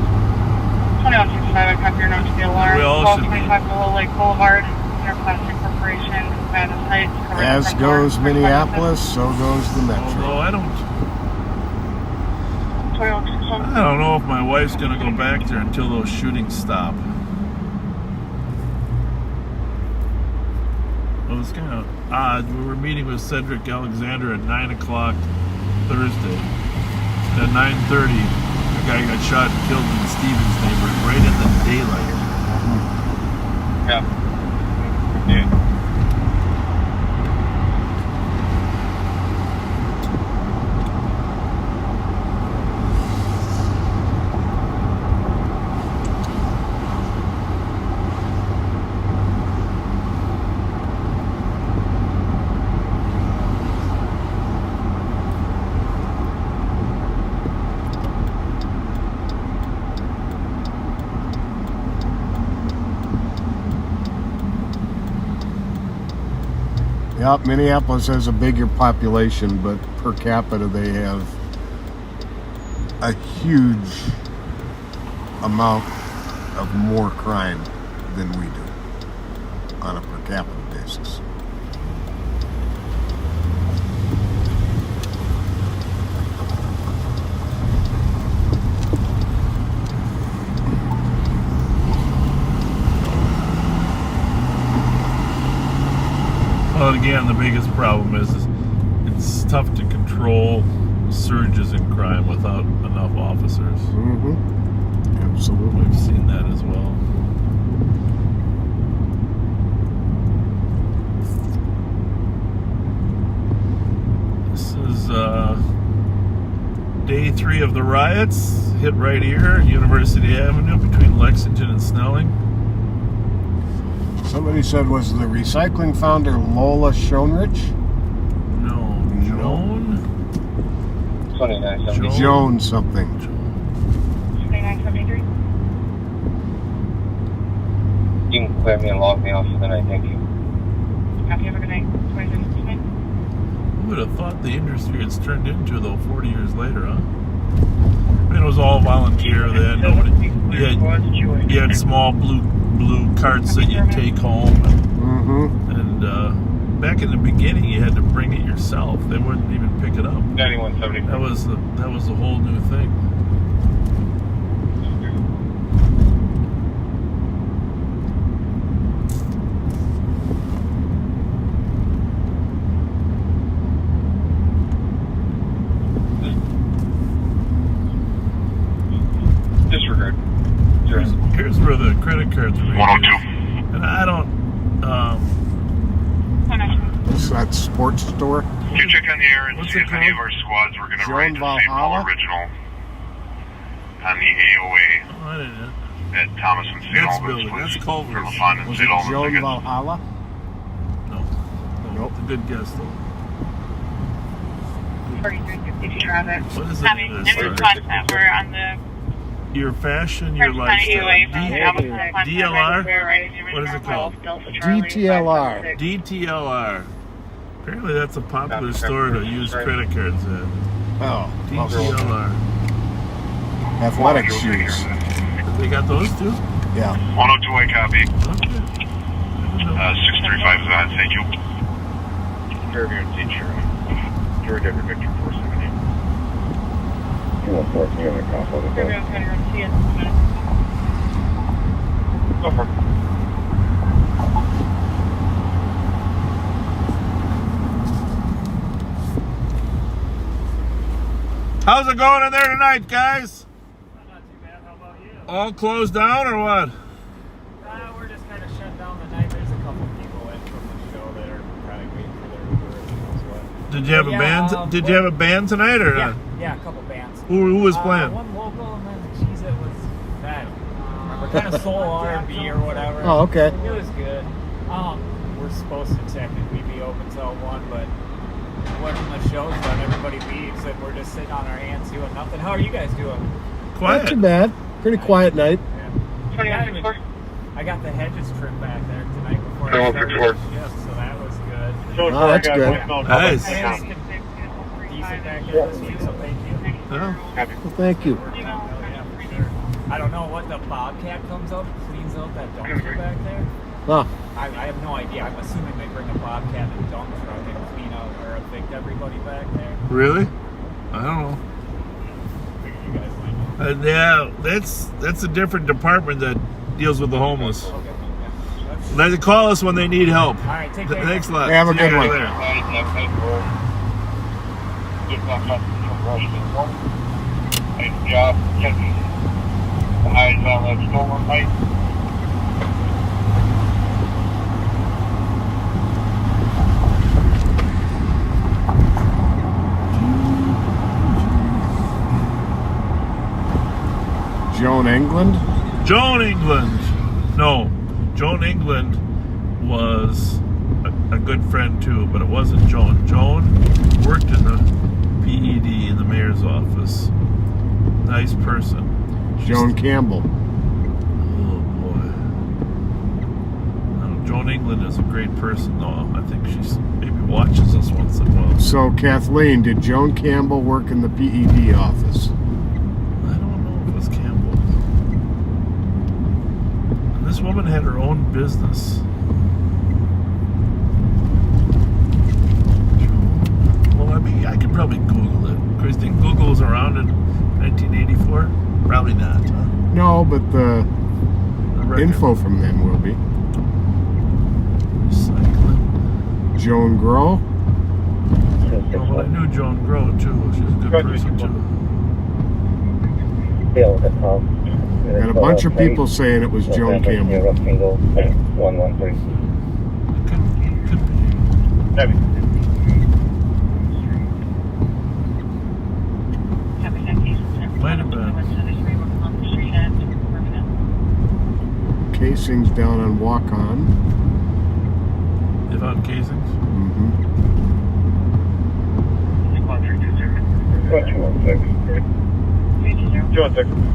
2165, I copy your note to the alarm. We all should 25 Willow Lake Boulevard, Interplastic Corporation, Madison Heights. As goes Minneapolis, so goes the Metro. Although I don't know if my wife's going to go back there until those shootings stop. Well, it's kind of odd. We were meeting with Cedric Alexander at 9 o'clock Thursday. At 9:30, a guy got shot and killed in Stevens' neighborhood right in the daylight. Yeah. Yep, Minneapolis has a bigger population, but per capita they have a huge amount of more crime than we do on a per capita basis. Well, again, the biggest problem is it's tough to control surges in crime without enough officers. Mm-hmm. Absolutely. We've seen that as well. This is day 3 of the riots. Hit right here, University Avenue between Lexington and Snelling. Somebody said, was the recycling founder Lola Schoenrich? No. Joan? 2973. Joan something. 2973. You can clear me and log me off for the night, thank you. Copy, have a good night. 2669. Who would have thought the industry it's turned into, though, 40 years later, huh? I mean, it was all volunteer then. Nobody. You had small blue carts that you'd take home. And back in the beginning, you had to bring it yourself. They wouldn't even pick it up. 9170. That was a whole new thing. Disregard. Here's where the credit cards are made. 102. And I don't. What's that sports store? Can you check on the air and What's see it if any of called? our squads were going to Joan ride to St. Paul Valhalla? Original on the AOA Oh, I didn't know. at Thomas and St. That's Albans, building. That's please. Culver's. For LaFond and Was St. it Albans Joan tickets. Valhalla? No. Nope. It's a good guess, though. 4350 traffic. What is the Having name of any this store? response that we're on the Your fashion, your lifestyle. DLR? What is it called? DTLR. DTLR. Apparently that's a popular store to use credit cards at. Oh, DTLR. athletic shoes. They got those too? Yeah. 102, I copy. Okay. 635 is on, thank you. Fairview and teacher. George Edward Victor 478. 214 on the cross over there. Go for it. How's it going in there tonight, guys? Not too bad. How about you? All closed down or what? We're just kind of shut down the night. There's a couple people in from the show that are probably waiting for their Uber. Who knows what. Did you have a band? Did you have a band tonight or not? Yeah, a couple bands. Who was playing? One local and then geez, it was that. Remember, kind of soul R&B or whatever. Oh, okay. It was good. We're supposed to technically be open till 1, but when the show's done, everybody leaves and we're just sitting on our hands doing nothing. How are you guys doing? Quiet. Not too bad. Pretty quiet night. Yeah. I got the hedges trimmed back there tonight before I started the shift, so that was good. Oh, that's good. Nice. Decent back there this week, so thank you. Yeah. Well, thank you. Yeah, for sure. I don't know what the Bobcat comes up, cleans out that dumpster back there. Oh, I have no idea. I'm assuming they bring a Bobcat and dump truck and clean out or evict everybody back there. Really? I don't know. Figured you guys might know. Yeah, that's a different department that deals with the homeless. Okay. Yeah. They call us when they need help. All right, take care. Thanks a lot. Hey, have a See you good one. later. Nice job catching the eyes on that stolen light. Joan England? Joan England. No, Joan England was a good friend too, but it wasn't Joan. Joan worked in the PED in the mayor's office. Nice person. Joan Campbell. Oh boy. Joan England is a great person though. I think she's maybe watches us once in a while. So, Kathleen, did Joan Campbell work in the PED office? I don't know if it was Campbell. And this woman had her own business. Well, I mean, I could probably Google it. Do you think Google was around in 1984? Probably not, huh? No, but the info from then will be. Recycling. Joan Grow. Oh, well, I knew Joan Grow, too. She's a good person, too. And a bunch of people saying it was Joan Campbell. Could be. Might have been. Casings down on Walk-On. They found casings? Mm-hmm. 216.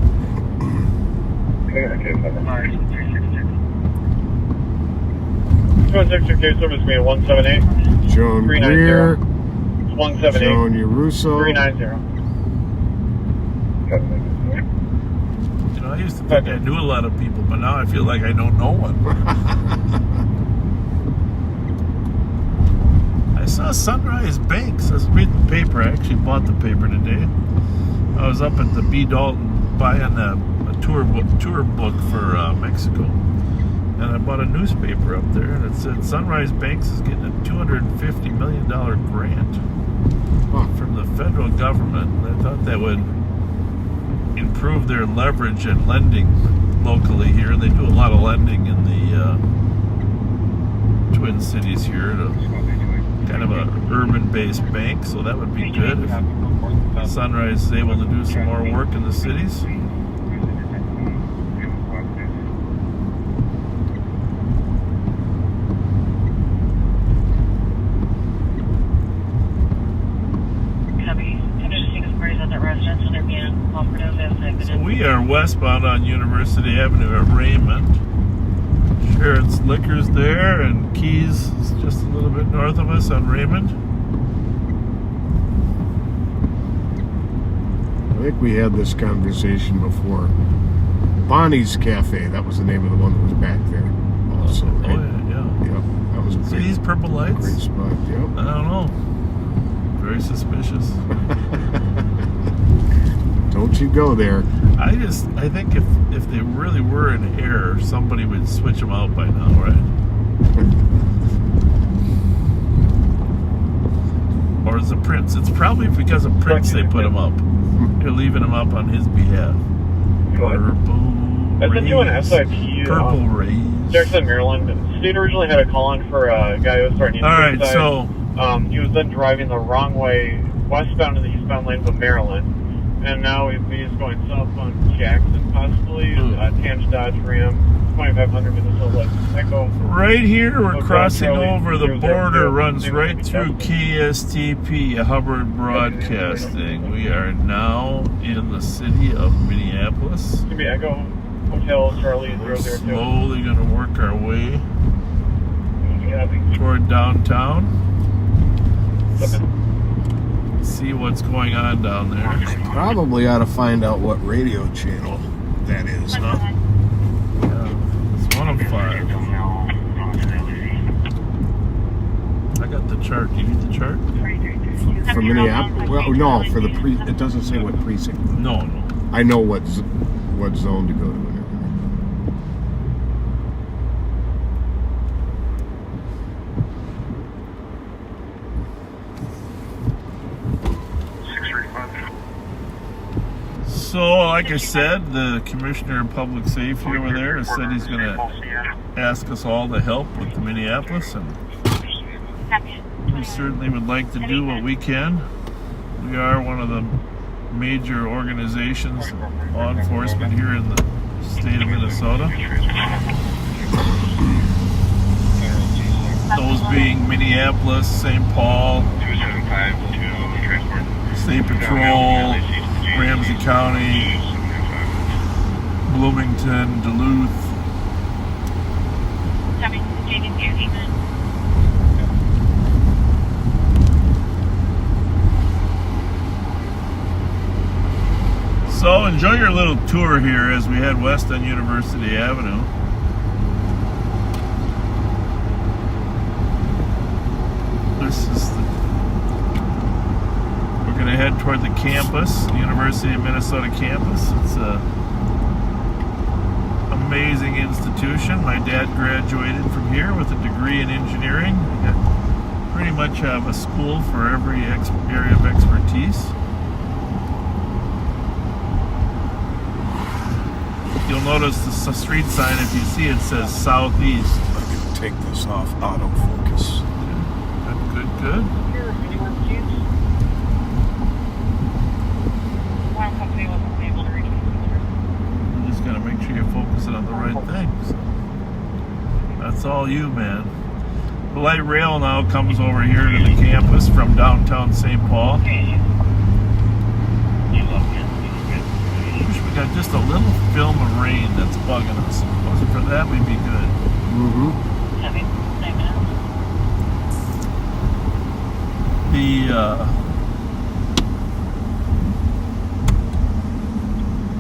Case service me 178. Joan Greer. 178. Joan Uruso. 390. You know, I used to think I knew a lot of people, but now I feel like I don't know one. I saw Sunrise Banks. I was reading the paper. I actually bought the paper today. I was up at the B. Dalton buying a tour book for Mexico. And I bought a newspaper up there, and it said Sunrise Banks is getting a $250 million grant from the federal government. And I thought that would improve their leverage and lending locally here. They do a lot of lending in the Twin Cities here, to kind of a urban-based bank, so that would be good if Sunrise is able to do some more work in the cities. So we are westbound on University Avenue at Raymond. Sheridan's Liquor's there, and Keys is just a little bit north of us on Raymond. I think we had this conversation before. Bonnie's Cafe, that was the name of the one that was back there also, right? Oh, yeah. Yep, that was a See these purple lights? great spot, yep. I don't know. Very suspicious. Don't you go there. I think if they really were in error, somebody would switch them out by now, right? Or is it Prince? It's probably because of Prince they put them up. They're leaving them up on his behalf. I sent you an SIP. Purple rays. Jackson, Maryland. State originally had a call in for a guy who was starting to Alright, so he was then driving the wrong way, westbound in the eastbound lanes of Maryland. And now he's going south on Jackson, possibly. Tange Dodge Ram, 2500 Minnesota Echo. right here, we're crossing over the border, runs right through KSTP, Hubbard Broadcasting. We are now in the city of Minneapolis. It's going to be Echo Hotel Charlie We're 002. slowly going to work our way toward downtown. See what's going on down there. Probably ought to find out what radio channel that is, huh? Yeah, it's 105. I got the chart. Do you need the chart? For Minneapolis? Well, no, for the it doesn't say what precinct. No. I know what zone to go to and everything. So, like I said, the Commissioner of Public Safety over there has said he's going to ask us all to help with the Minneapolis, and we certainly would like to do what we can. We are one of the major organizations, law enforcement here in the state of Minnesota. Those being Minneapolis, St. Paul, State Patrol, Ramsey County, Bloomington, Duluth. So enjoy your little tour here as we head west on University Avenue. We're going to head toward the campus, the University of Minnesota campus. It's a amazing institution. My dad graduated from here with a degree in engineering. We pretty much have a school for every area of expertise. You'll notice the street sign, if you see it, says southeast. I'm going to take this off autofocus. Good. You just gotta make sure you're focusing on the right things. That's all you, man. The light rail now comes over here to the campus from downtown St. Paul. Wish we got just a little film of rain that's bugging us. If it wasn't for that, we'd be good. Mm-hmm. The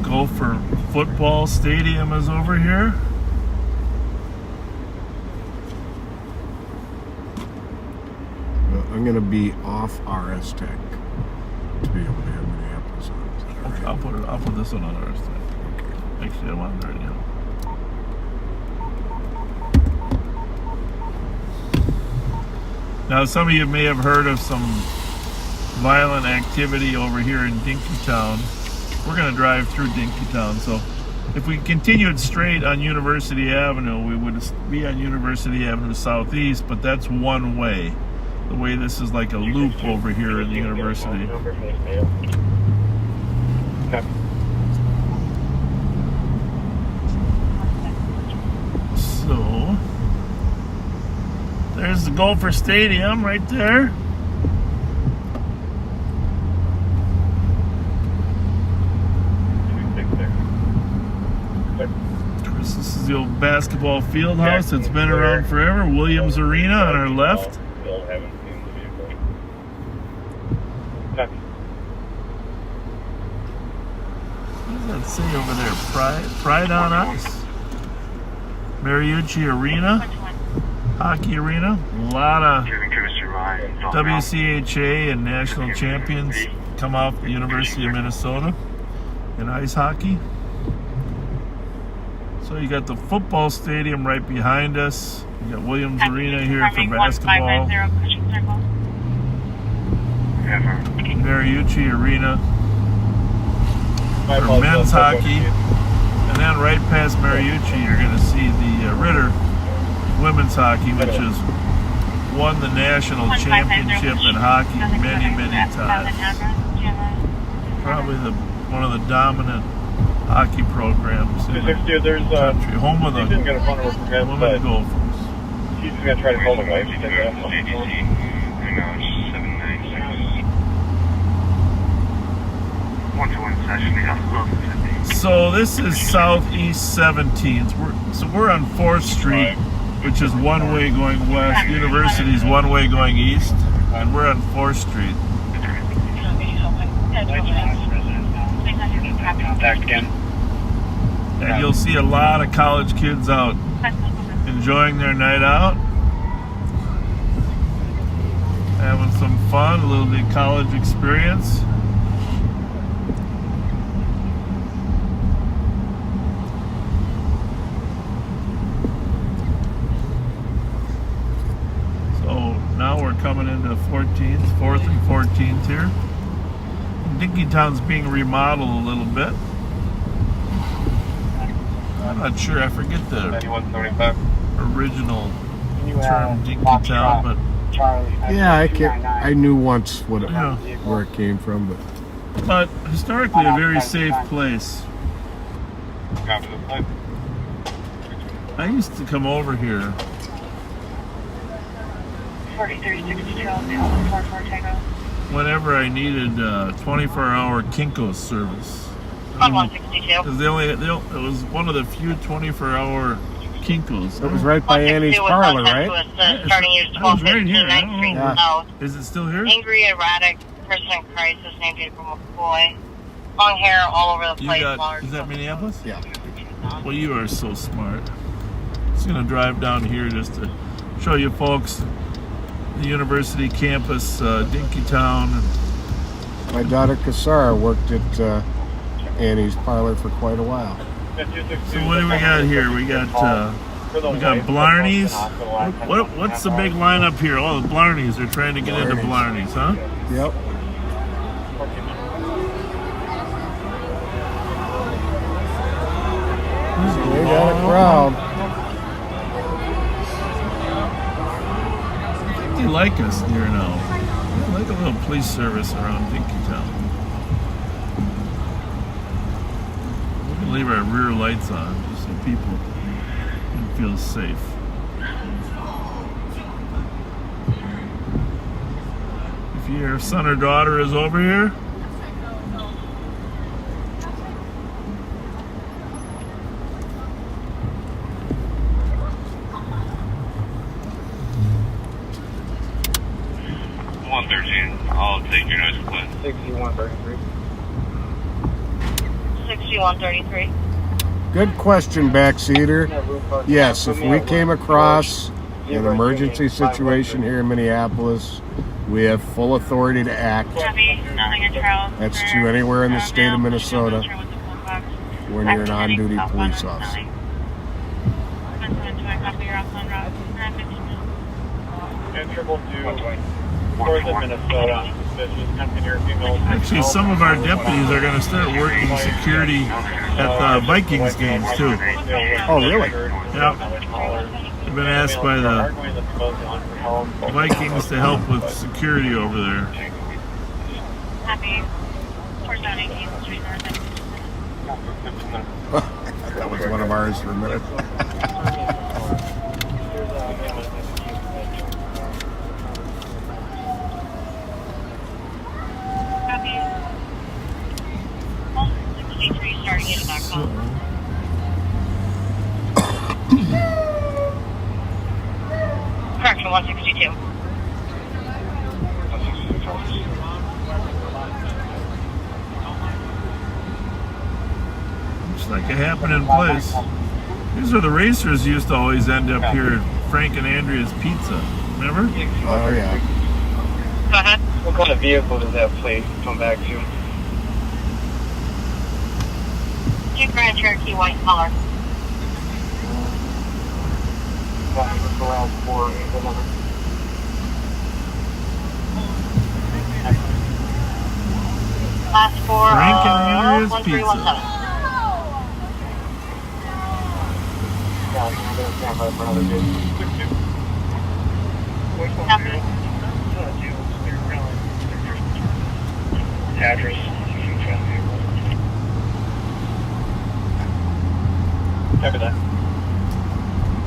Gopher football stadium is over here. I'm going to be off RS Tech to be able to have Minneapolis on. Okay, I'll put this one on RS Tech. Okay. Actually, I want it right now. Now, some of you may have heard of some violent activity over here in Dinkytown. We're going to drive through Dinkytown, so if we continued straight on University Avenue, we would be on University Avenue Southeast, but that's one way. The way this is like a loop over here in the university. So, there's the Gopher Stadium right there. This is the old basketball field house that's been around forever. Williams Arena on our left. What does that say over there? Pride on Ice. Mariucci Arena. Hockey arena. A lot of WCHA and national champions come off the University of Minnesota in ice hockey. So you got the football stadium right behind us. You got Williams Arena here for basketball. Mariucci Arena for men's hockey. And then right past Mariucci, you're going to see the Ritter women's hockey, which has won the national championship in hockey many, many times. Probably one of the dominant hockey programs in the country. Home of the women Gophers. She's going to try to hold it, right? So this is Southeast 17th. So we're on 4th Street, which is one way going west. University's one way going east, and we're on 4th Street. And you'll see a lot of college kids out enjoying their night out, having some fun, a little bit of college experience. Now we're coming into 14th, 4th and 14th here. Dinkytown's being remodeled a little bit. I'm not sure, I forget the original term Dinkytown, but yeah, I knew once where it came from, but historically a very safe place. I used to come over here whenever I needed 24-hour Kinko's service. Because it was one of the few 24-hour Kinko's. It was right by Annie's parlor, right? I was right here. I don't know. Is it still here? Angry, erratic person in crisis named April McCoy. Long hair all over the You place. got, is that Minneapolis? Yeah. Well, you are so smart. Just gonna drive down here just to show you folks the university campus, Dinkytown. My daughter Cassara worked at Annie's parlor for quite a while. So what do we got here? We got Blarney's. What's the big lineup here? Oh, the Blarney's. They're trying to get into Blarney's, huh? Yep. They got a crowd. I think they like us here now. They like a little police service around Dinkytown. We can leave our rear lights on just so people can feel safe. If your son or daughter is over here, I'll take your noise complaint. 6133. 6133. Good question, backseater. Yes, if we came across an emergency situation here in Minneapolis, we have full authority to act. That's true anywhere in the state of Minnesota when you're an on-duty police officer. And 222. North of Minnesota. actually some of our deputies are going to start working security at the Vikings games too. Oh, really? Yeah. They've been asked by the Vikings to help with security over there. That was one of ours for a minute. Correction, 162. Looks like a happening place. These are the racers used to always end up here at Frank and Andrea's Pizza. Remember? Oh, yeah. Go ahead. What kind of vehicle does that plate come back to? Jeep Grand Cherokee white color. Last four. Frank and Andrea's Pizza. 1317. Address. Copy that.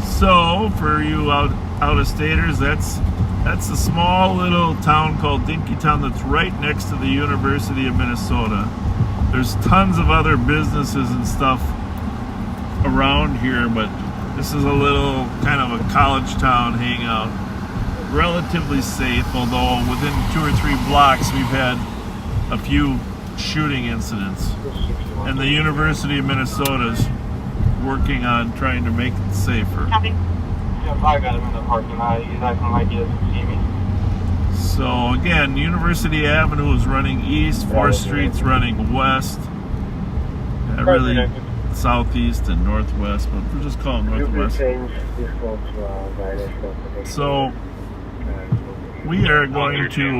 So, for you out-of-staters, that's a small little town called Dinkytown that's right next to the University of Minnesota. There's tons of other businesses and stuff around here, but this is a little kind of a college town hangout. Relatively safe, although within 2 or 3 blocks we've had a few shooting incidents. And the University of Minnesota's working on trying to make it safer. Copy. Yeah, I got him in the parking lot. He's acting like he doesn't see me. So again, University Avenue is running east, 4th Street's running west. Really southeast and northwest, but we'll just call it northwest. So we are going to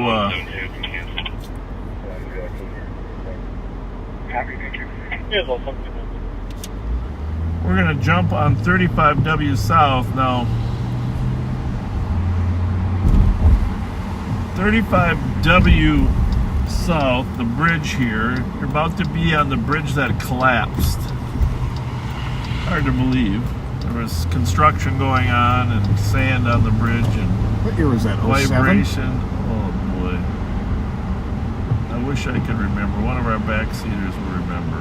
we're going to jump on 35W South now. 35W South, the bridge here, you're about to be on the bridge that collapsed. Hard to believe. There was construction going on and sand on the bridge and What year was that? 07? vibration. Oh boy. I wish I could remember. One of our backseaters will remember.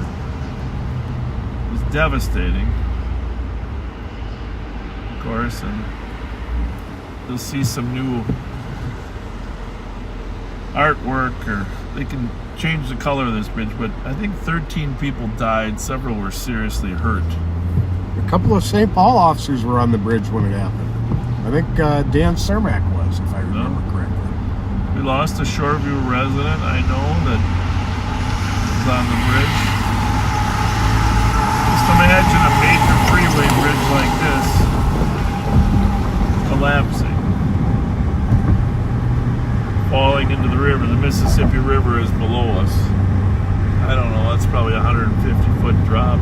It was devastating. Of course, and you'll see some new artwork, or they can change the color of this bridge, but I think 13 people died. Several were seriously hurt. A couple of St. Paul officers were on the bridge when it happened. I think Dan Cermak was, if I remember correctly. We lost a Shoreview resident, I know, that was on the bridge. Just imagine a major freeway bridge like this collapsing, falling into the river. The Mississippi River is below us. I don't know, that's probably a 150-foot drop.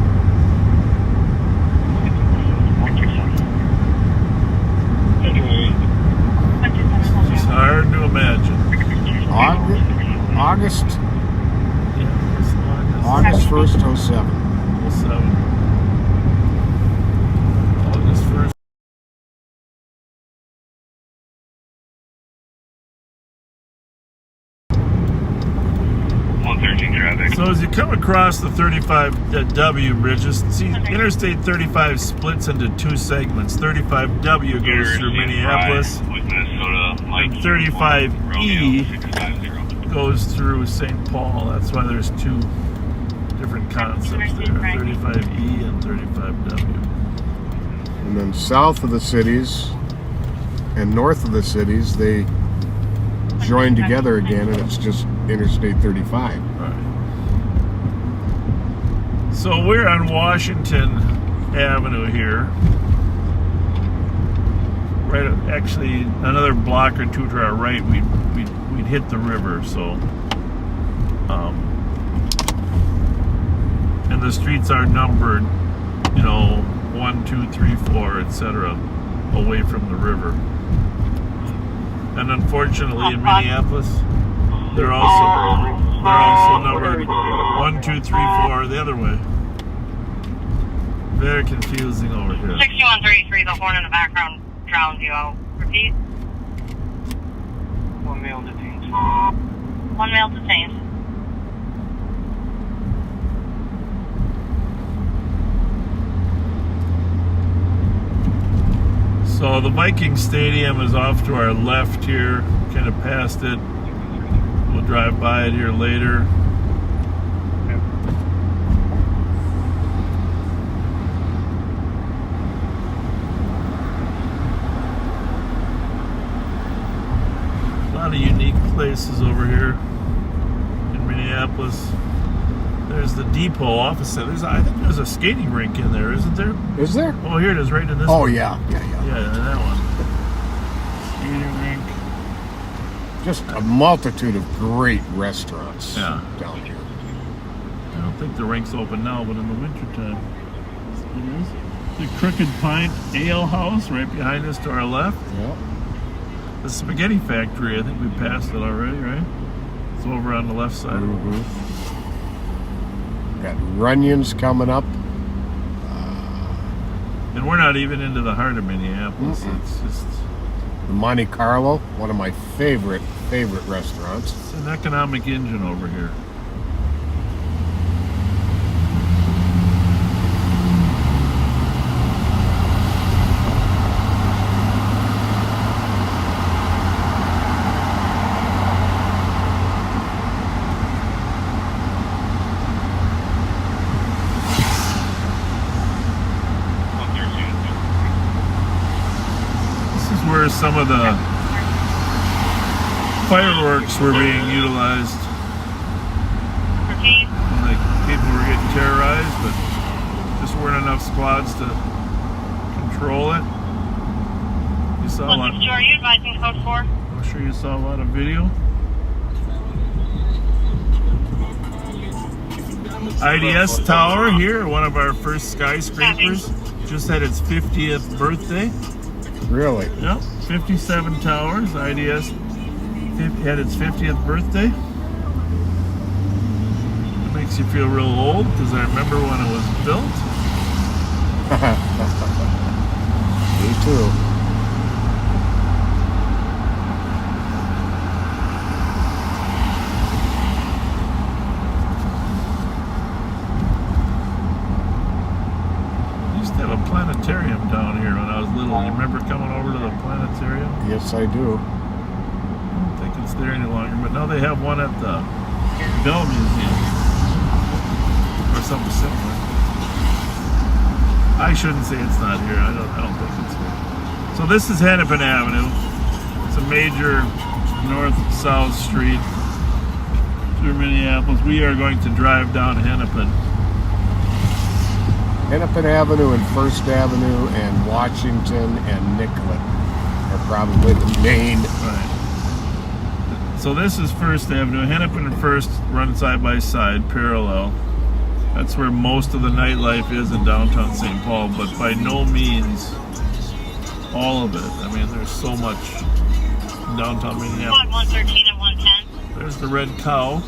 It's just hard to imagine. August Yeah, August 1st, 07. 07. August 1st. So as you come across the 35W bridges, see, Interstate 35 splits into two segments. 35W goes through Minneapolis, and 35E goes through St. Paul. That's why there's two different concepts there, 35E and 35W. And then south of the cities and north of the cities, they join together again, and it's just Interstate 35. Right. So we're on Washington Avenue here. Right, actually, another block or two to our right, we'd hit the river. So, and the streets are numbered, 1, 2, 3, 4, etc., away from the river. And unfortunately, in Minneapolis, they're also numbered 1, 2, 3, 4 the other way. Very confusing over here. 6133, the horn in the background drowns you out. Repeat. One male detained. One male detained. So the Viking Stadium is off to our left here, kind of past it. We'll drive by it here later. A lot of unique places over here in Minneapolis. There's the depot office center. I think there's a skating rink in there, isn't there? Is there? Oh, here it is, right in this Oh, one. yeah, that one. Skating rink. Just a multitude of great restaurants Yeah. down here. I don't think the rink's open now, but in the wintertime it is. The Crooked Pint Ale House right behind us to our left. Yep. The Spaghetti Factory, I think we passed it already, right? It's over on the left side. Mm-hmm. Got Runyon's coming up. And we're not even into the heart of Minneapolis. It's just... The Monte Carlo, one of my favorite restaurants. It's an economic engine over here. Where some of the fireworks were being utilized. Like people were getting terrorized, but just weren't enough squads to control it. You saw a lot. Are you advising code 4? I'm sure you saw a lot of video. IDS Tower here, one of our first skyscrapers, just had its 50th birthday. Really? Yep, 57 towers. IDS had its 50th birthday. It makes you feel real old because I remember when it was built. Me too. A planetarium down here when I was little. You remember coming over to the planetarium? Yes, I do. I don't think it's there any longer, but now they have one at the Bell Museum or something similar. I shouldn't say it's not here. I don't think it's here. So this is Hennepin Avenue. It's a major north-south street through Minneapolis. We are going to drive down Hennepin. Hennepin Avenue and First Avenue and Washington and Nicollet are probably the main. Right. So this is First Avenue. Hennepin and First run side by side, parallel. That's where most of the nightlife is in downtown St. Paul, but by no means all of it. I mean, there's so much in downtown Minneapolis. 113 and 110. There's the Red Cow.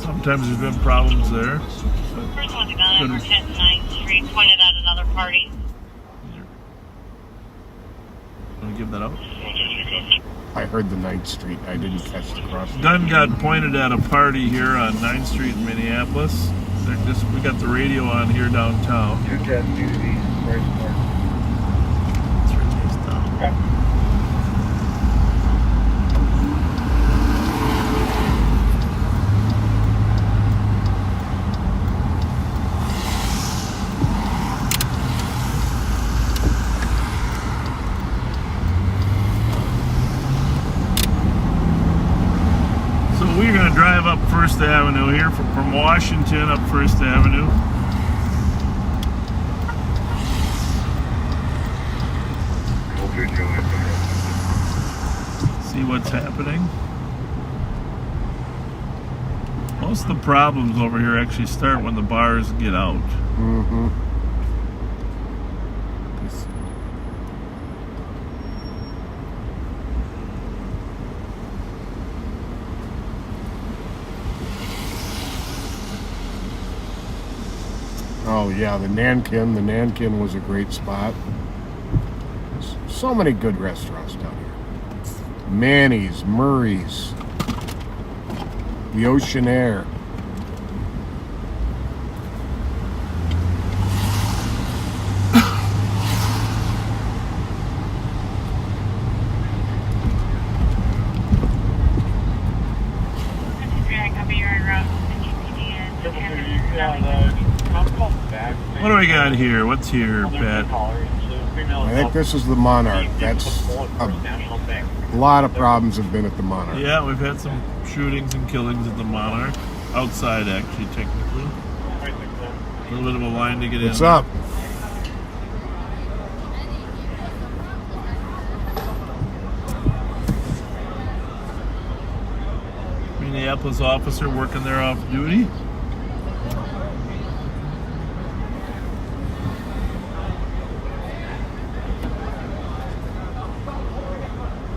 Sometimes there's been problems there. First one's a gun over 10th 9th Street, pointed at another party. Want to give that up? I heard the 9th Street. I didn't catch the cross. Gun got pointed at a party here on 9th Street in Minneapolis. We got the radio on here downtown. 210 UV, Bryce Park. That's right, it's down. Okay. We're going to drive up First Avenue here from Washington up First Avenue. See what's happening. Most of the problems over here actually start when the bars get out. Mm-hmm. Oh yeah, the Nankin. The Nankin was a great spot. So many good restaurants down here. Manny's, Murray's, the Ocean Air. What do we got here? What's here, Pat? I think this is the Monarch. That's a lot of problems have been at the Monarch. Yeah, we've had some shootings and killings at the Monarch. Outside, actually, technically. A little bit of a line to get in. What's up? Minneapolis officer working there off duty.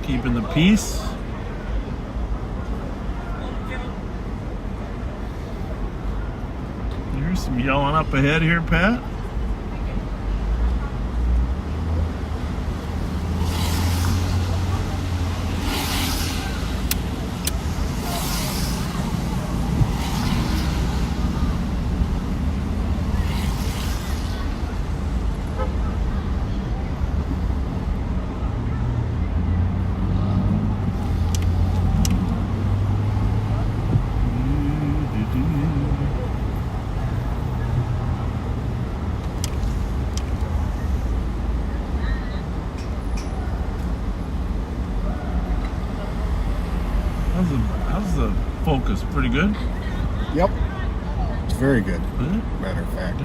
Keeping the peace. There's some yelling up ahead here, Pat. How's the focus? Pretty good? Yep. It's very good. Yeah. Matter of fact.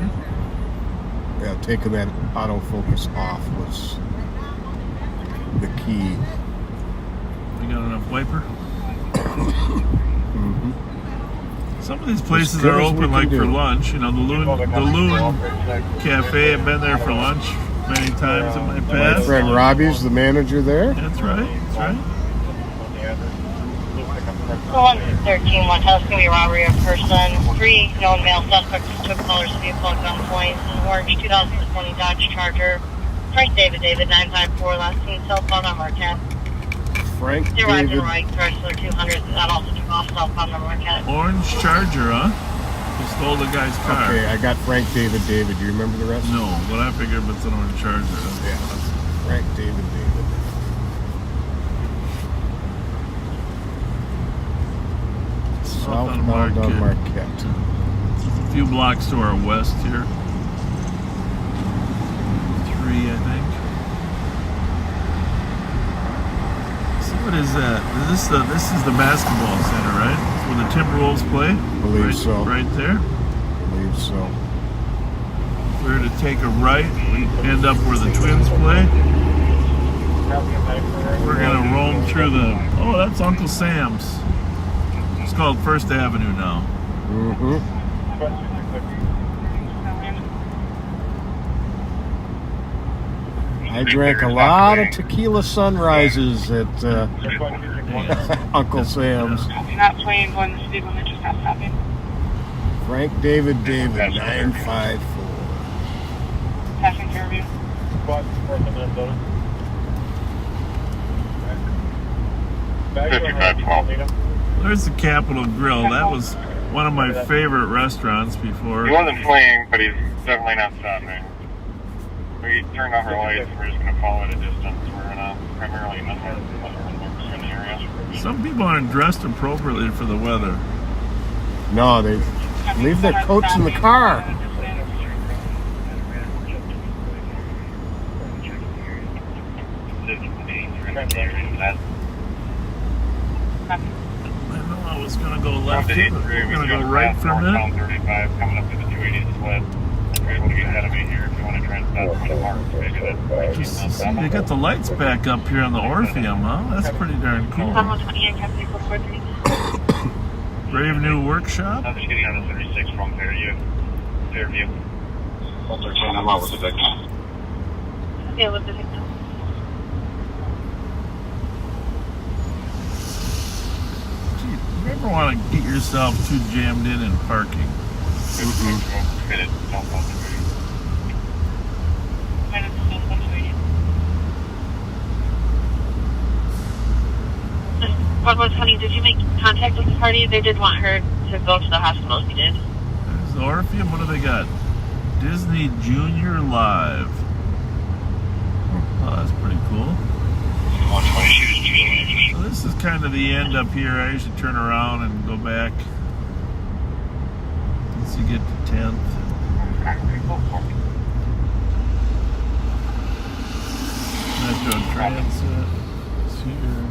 Yeah, taking that autofocus off was the key. We got enough wiper? Mm-hmm. Some of these places are open like for lunch. You know, the Loon Cafe, I've been there for lunch many times in my past. My friend Robbie's the manager there. That's right, that's right. 113, one house, going to be a robbery of person. 3 known male suspects took caller's vehicle at gunpoint. An orange 2020 Dodge Charger. Frank David, 954, last seen cell phone number 10. Frank They arrived in David. Wright, Chrysler 200, that also took off cell phone number 10. Orange Charger, huh? He stole the guy's car. Okay, I got Frank David. Do you remember the rest? No, but I figured if it's an orange Charger. Yeah, Frank David. Southbound on Marquette. A few blocks to our west here. 3, I think. So what is that? This is the basketball center, right? Where the Timberwolves play? Believe so. Right there. Believe so. If we were to take a right, we end up where the Twins play. We're gonna roam through the. Oh, that's Uncle Sam's. It's called First Avenue now. Mm-hmm. I drank a lot of tequila sunrises at Uncle Sam's. Not playing going the speed limit, just not stopping. Frank David 954. Passing care of you. There's the Capitol Grill. That was one of my favorite restaurants before. He wasn't fleeing, but he's definitely not stopping. We turned off our lights. We're just going to follow at a distance. We're in a primarily in the area. Some people aren't dressed appropriately for the weather. No, they leave their coats in the car. I know I was going to go left here, but we're going to go right for a minute. 35 coming up to the 280 split. You're able to get ahead of me here if you want to try and stop me tomorrow. See, they got the lights back up here on the Orpheum, huh? That's pretty darn cool. Brave New Workshop. I'm just getting on the 36 from Fairview. I'm out with the victim. Yeah, with the victim. Gee, you ever want to get yourself too jammed in parking? What was, honey, did you make contact with the party? They did want her to go to the hospital if you did. There's the Orpheum. What do they got? Disney Junior Live. Oh, that's pretty cool. So this is kind of the end up here. I usually turn around and go back once you get to 10th. Metro Transit is here.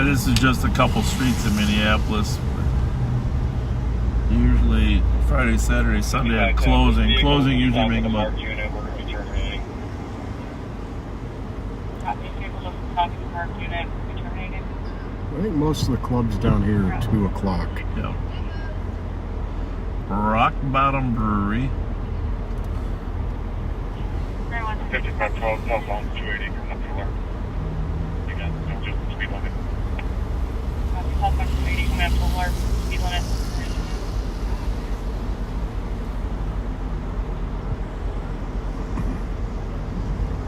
This is just a couple streets in Minneapolis. Usually Friday, Saturday, Sunday at closing. Closing usually make them up. I think most of the clubs down here are 2 o'clock. Yeah. Rock Bottom Brewery. 5512, southbound 280, coming up to Lark. Again, no, just the speed limit. Southbound 280 coming up to Lark, speed limit.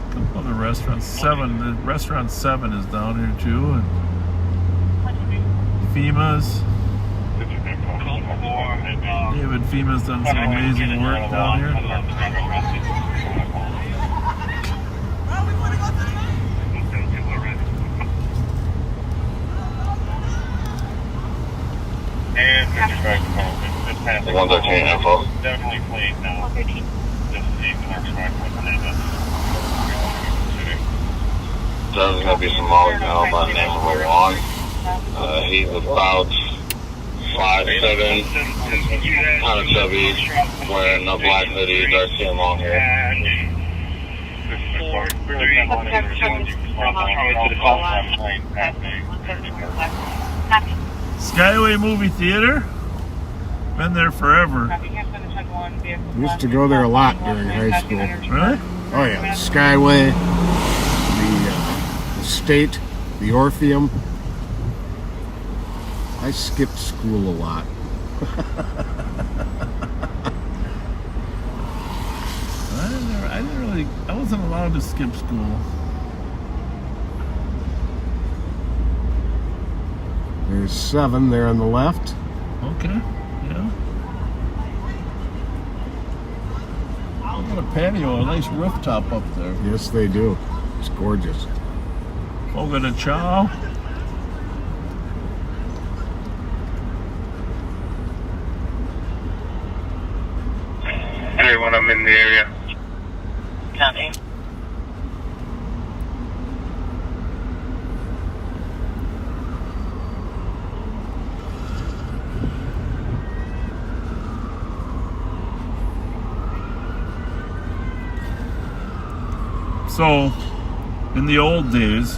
A couple other restaurants. The restaurant 7 is down here too. And FEMA's. David FEMA's done some amazing work down here. And 55 it's past 113 info. Definitely fleeing now. 113. Just the Marksback with the name of There's going to be some Molly now by the name of Long. He's about 5'7", kind of chubby, wearing a black hoodie, dark skin, long hair. Skyway Movie Theater. Been there forever. Used to go there a lot during high school. Really? Oh yeah, Skyway, the State, the Orpheum. I skipped school a lot. I wasn't allowed to skip school. There's 7 there on the left. Okay, yeah. have a patio, a nice rooftop up there. Yes, they do. It's gorgeous. Fogo de Chao. Hey, when I'm in the area. Copy. So, in the old days,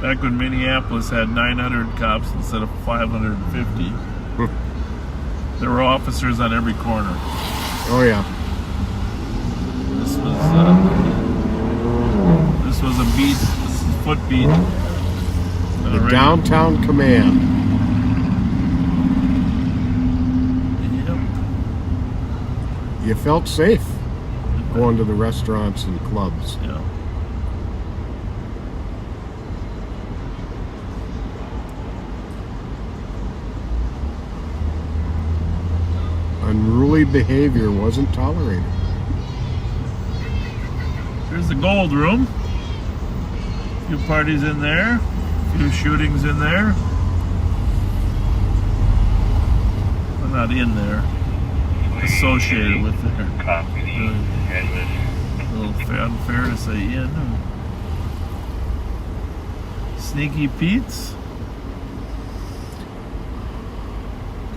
back when Minneapolis had 900 cops instead of 550, there were officers on every corner. Oh yeah. This was a beat, this is a foot beat. The downtown command. Yep. You felt safe going to the restaurants and clubs. Yeah. Unruly behavior wasn't tolerated. Here's the gold room. A few parties in there. A few shootings in there. Well, not in there. Associated with there. A little unfair to say in. Sneaky Pete's.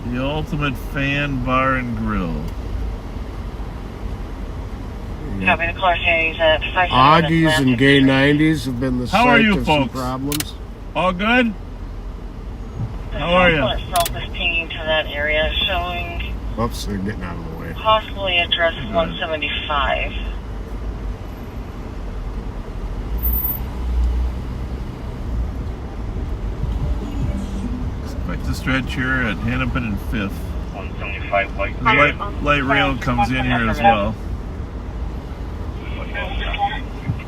The ultimate fan bar and grill. Copy, the car carries at 5. Augies and gay 90s have been the How are site you of some folks? problems. All good? How are you? The itself is pinging to that area, showing Oops, they're getting out of the way. possibly address 175. Expect to stretch here at Hennepin and 5th. 175 light. The light rail comes in here as well.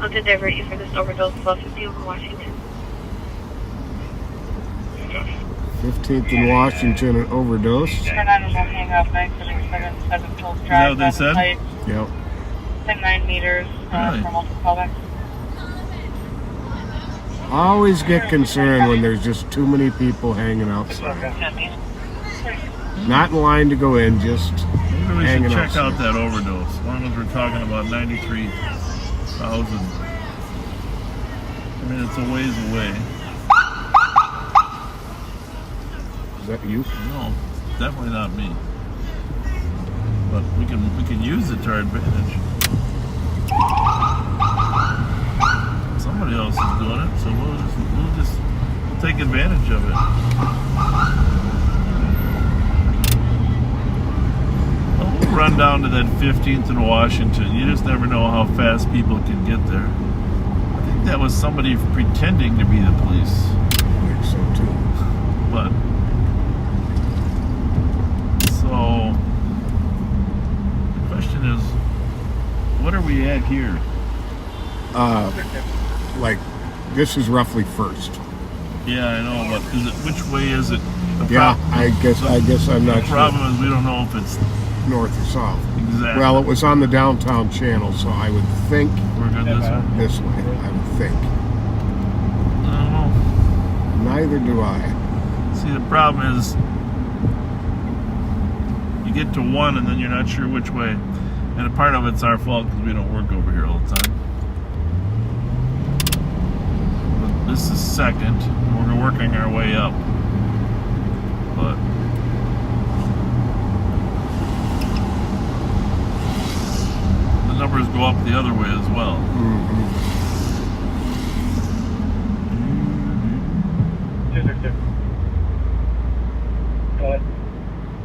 I'll divert you for this overdose above 50 over Washington. 15th and Washington, an overdose. Turn on and we'll hang up 977 Pills Is that Drive. what they said? Yep. 9 meters Really? for multiple callbacks. I always get concerned when there's just too many people hanging outside. Copy. Not in line to go in, just Maybe we should hanging check outside. out that overdose. As long as we're talking about 93,000. I mean, it's a ways away. Is that you? No, definitely not me. But we can use it to our advantage. Somebody else is doing it, so we'll just take advantage of it. Well, we'll run down to that 15th in Washington. You just never know how fast people can get there. I think that was somebody pretending to be the police. I think so too. But so the question is, what are we at here? Like, this is roughly first. Yeah, I know, but is it, which way is it? I guess I'm not The sure. problem is we don't know if it's North or south. exactly. Well, it was on the downtown channel, so I would think We're good this way. this way. I would think. I don't know. Neither do I. See, the problem is you get to one and then you're not sure which way. And a part of it's our fault because we don't work over here all the time. But this is second. We're working our way up. But the numbers go up the other way as well. Mm-hmm. 262.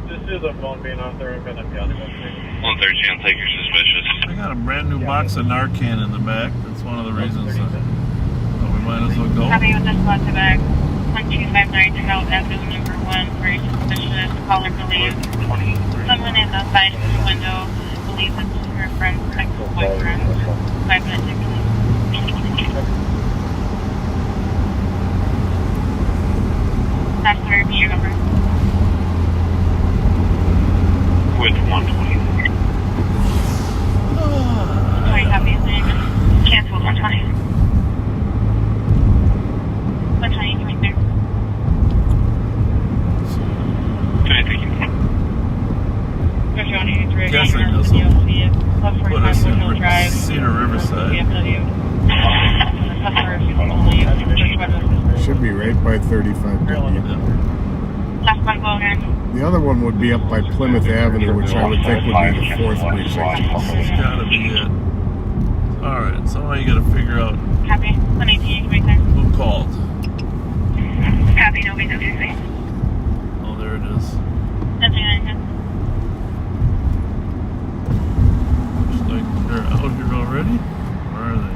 Just do the phone being off there. I'm going to be on the website. 113, take your suspicious. I got a brand new box of Narcan in the back. That's one of the reasons that we might as well go. Copy with this left to back. 1259 to out avenue number 1. Very suspicious. Caller believes someone is outside the window. Believes it's her friend's ex-boyfriend. 5 minutes ago. That's the repeat your number. With 120. Cedar Riverside. Should be right by 35W. Last one, go again. The other one would be up by Plymouth Avenue, which I would think would be the 4th precinct. This has got to be it. Alright, so now you got to figure out Copy. 118, right there. who called. Copy, no BWC. Oh, there it is. Looks like they're out here already. Where are they?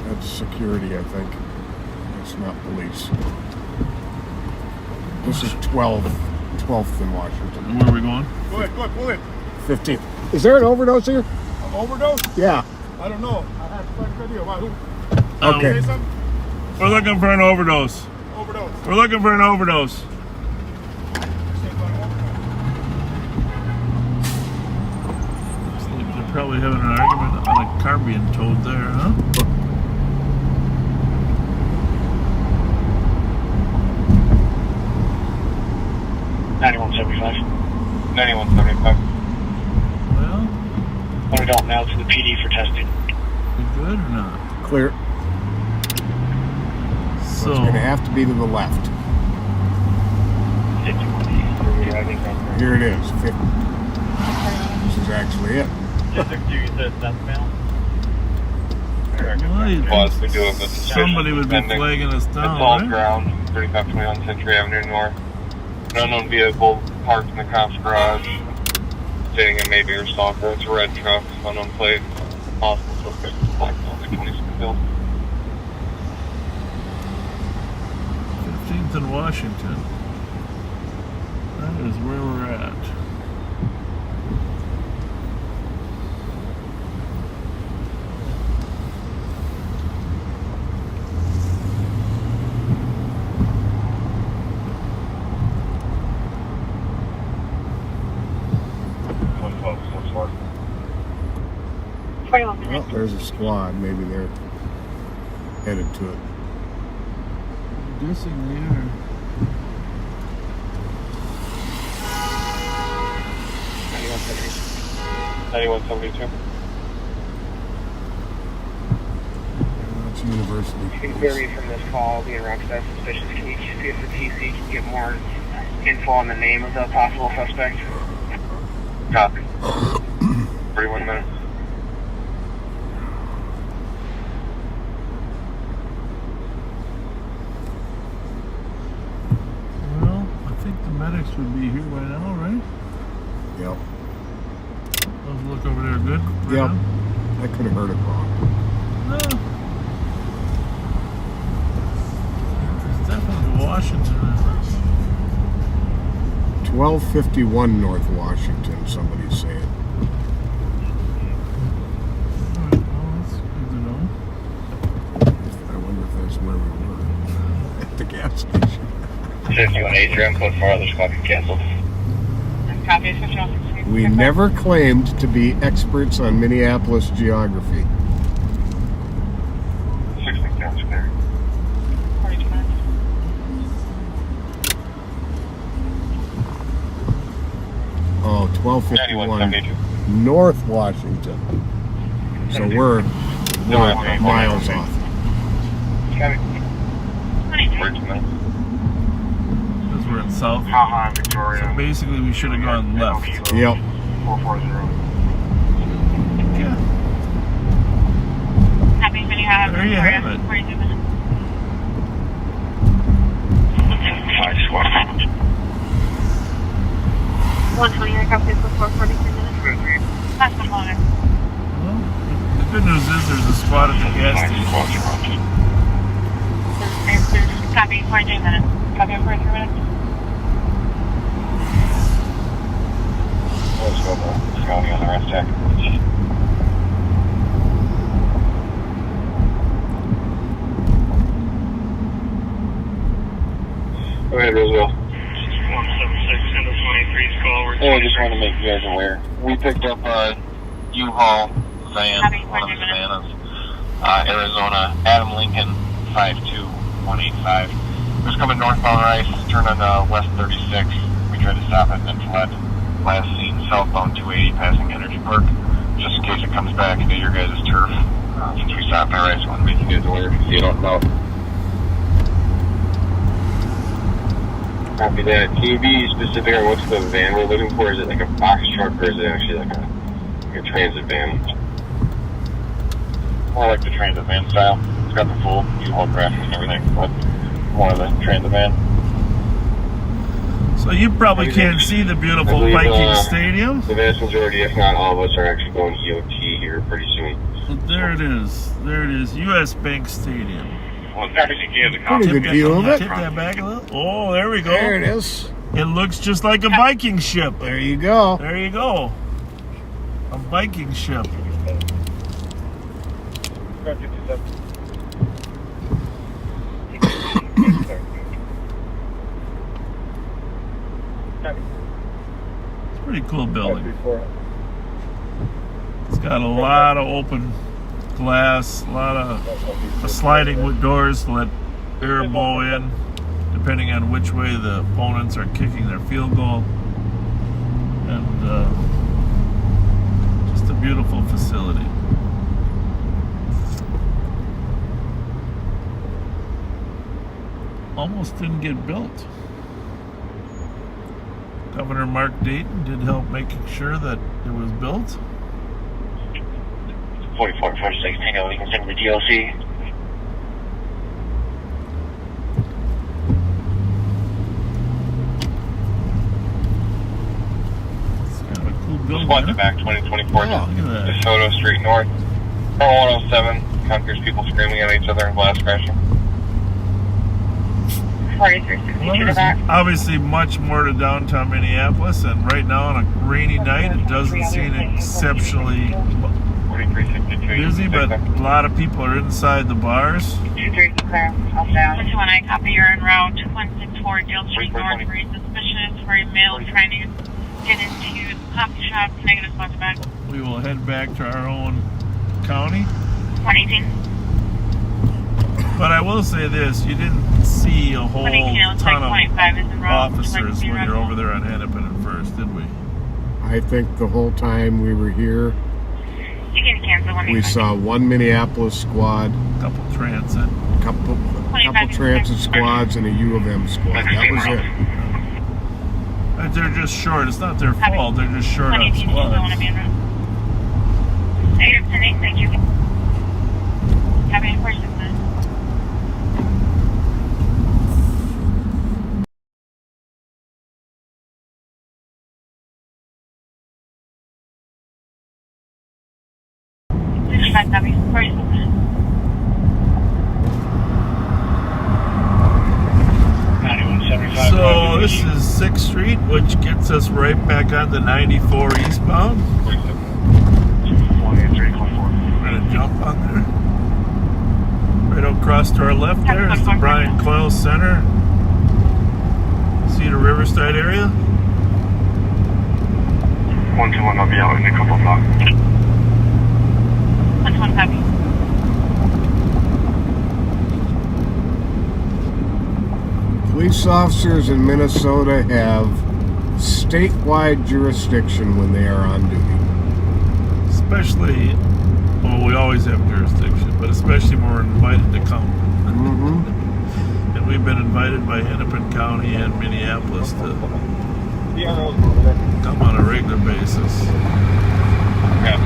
That's security, I think. It's not police. This is 12th in Washington. Where are we going? Go ahead, pull it. 15th. Is there an overdose here? Overdose? Yeah. I don't know. I have a video about who. Okay. We're looking for an overdose. Overdose. We're looking for an overdose. They're probably having an argument on a car being towed there, huh? 9175. 9175. Well, Put it out now to the PD for testing. we good or not? Clear. So it's going to have to be to the left. Here it is. 50. This is actually it. Well, We do it, but somebody would be pending. flagging us down, It's all right? ground, pretty comfortably on Century Avenue North. An unknown vehicle parked in the cop's garage, stating it may be her stalker. It's a red truck, unknown plate, possible suspect, black building, 20 Springfield. 15th in Washington. That is where we're at. Well, there's a squad. Maybe they're headed to it. I'm guessing they are. $91.72. It's University. Inquiry from this call being Rockstar suspicious. Can you see if the TC can get more info on the name of the possible suspect? Copy. 31 minutes. Well, I think the medics would be here by now, right? Yep. Let's look over there. Good? Right Yep. now? I could have heard it wrong. No. It's definitely Washington. 1251 North Washington, somebody's saying. Alright, well, that's good to know. I wonder if that's where we were. At the gas station. 51 Adrian, code 4, other squad canceled. Copy, 51. We never claimed to be experts on Minneapolis geography. 16 sounds clear. 42 minutes. Oh, 1251 91.72. North Washington. So we're miles off. Copy. 42 minutes. Because we're in South. Haha, Victoria. So basically, we should have gone left. Yep. 440. Yeah. Copy, Minneapolis. There you have it. 42 minutes. 5 squad. 129, copy, 443 minutes. Last one, longer. Well, the good news is there's a squad at the gas station. Copy, 42 minutes. Copy, 43 minutes. Let's go there. Scouting on the rest deck. Go ahead, Roosevelt. 176 into 23's call. Hey, I just want to make you guys aware. We picked up a U-Haul van, one of the Savannas, Arizona, Adam Lincoln, 52185. It was coming northbound Rice, turned on West 36. We tried to stop it and then fled. last seen southbound 280 passing Energy Park. Just in case it comes back into your guys' turf. Since we stopped there, I just want to make you guys aware if you see it out and about. Copy that. Can you be specific on what's the van we're looking for? Is it like a box truck or is it actually like a transit van? More like the transit van style. It's got the full U-Haul graphics and everything, but more of the transit van. So you probably can't see the beautiful Viking Stadium. The vast majority, if not all of us, are actually going to EOT here pretty soon. Well, there it is. There it is. U.S. Bank Stadium. Well, pretty good view of it. Tip that back a little. Oh, there we go. There it is. It looks just like a Viking ship. There you go. There you go. A Viking ship. Pretty cool building. It's got a lot of open glass, a lot of sliding with doors to let air blow in, depending on which way the opponents are kicking their field goal. And just a beautiful facility. Almost didn't get built. Governor Mark Dayton did help making sure that it was built. 4446 Tango, we can send the DLC. It's kind of a cool building. Squad to back 2024. Yeah, look at that. DeSoto Street North. 4107. Conquers people screaming at each other and glass crashing. 4362 Well, to the there's back. obviously much more to downtown Minneapolis, and right now on a rainy night, it doesn't seem exceptionally busy, but a lot of people are inside the bars. 23 clear. I'll down. 121, I copy. You're en route 164 Dale Street North. Very suspicious for a male trying to get into the coffee shop. Negative spot to back. We will head back to our own county. 118. But I will say this, you didn't see a whole ton of officers when you're over there on Hennepin and First, did we? I think the whole time we were here, You can cancel when we saw one Minneapolis squad, couple transit couple transit squads, and a U of M squad. That was it. They're just short. It's not their fault. They're just short on 118 still want to squads. be en route. Negative 10-8, thank you. Copy in 46. So this is 6th Street, which gets us right back on the 94 eastbound. We're gonna jump on there. Right across to our left there is the Brian Coyle Center. Cedar Riverside area. 121, I'll be out in a couple blocks. 121 copy. Police officers in Minnesota have statewide jurisdiction when they are on duty. Especially, well, we always have jurisdiction, but especially when we're invited to come. And we've been invited by Hennepin County and Minneapolis to come on a regular basis. Yeah.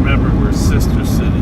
Remember, we're sister cities.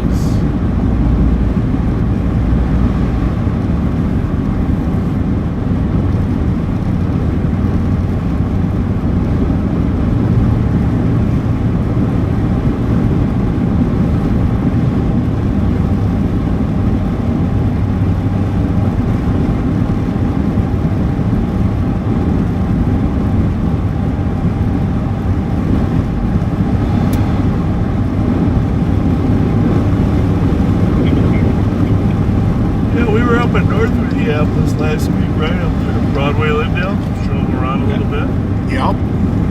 Minneapolis last week, right up there, Broadway, Lindale. Drove around a little bit. Yep.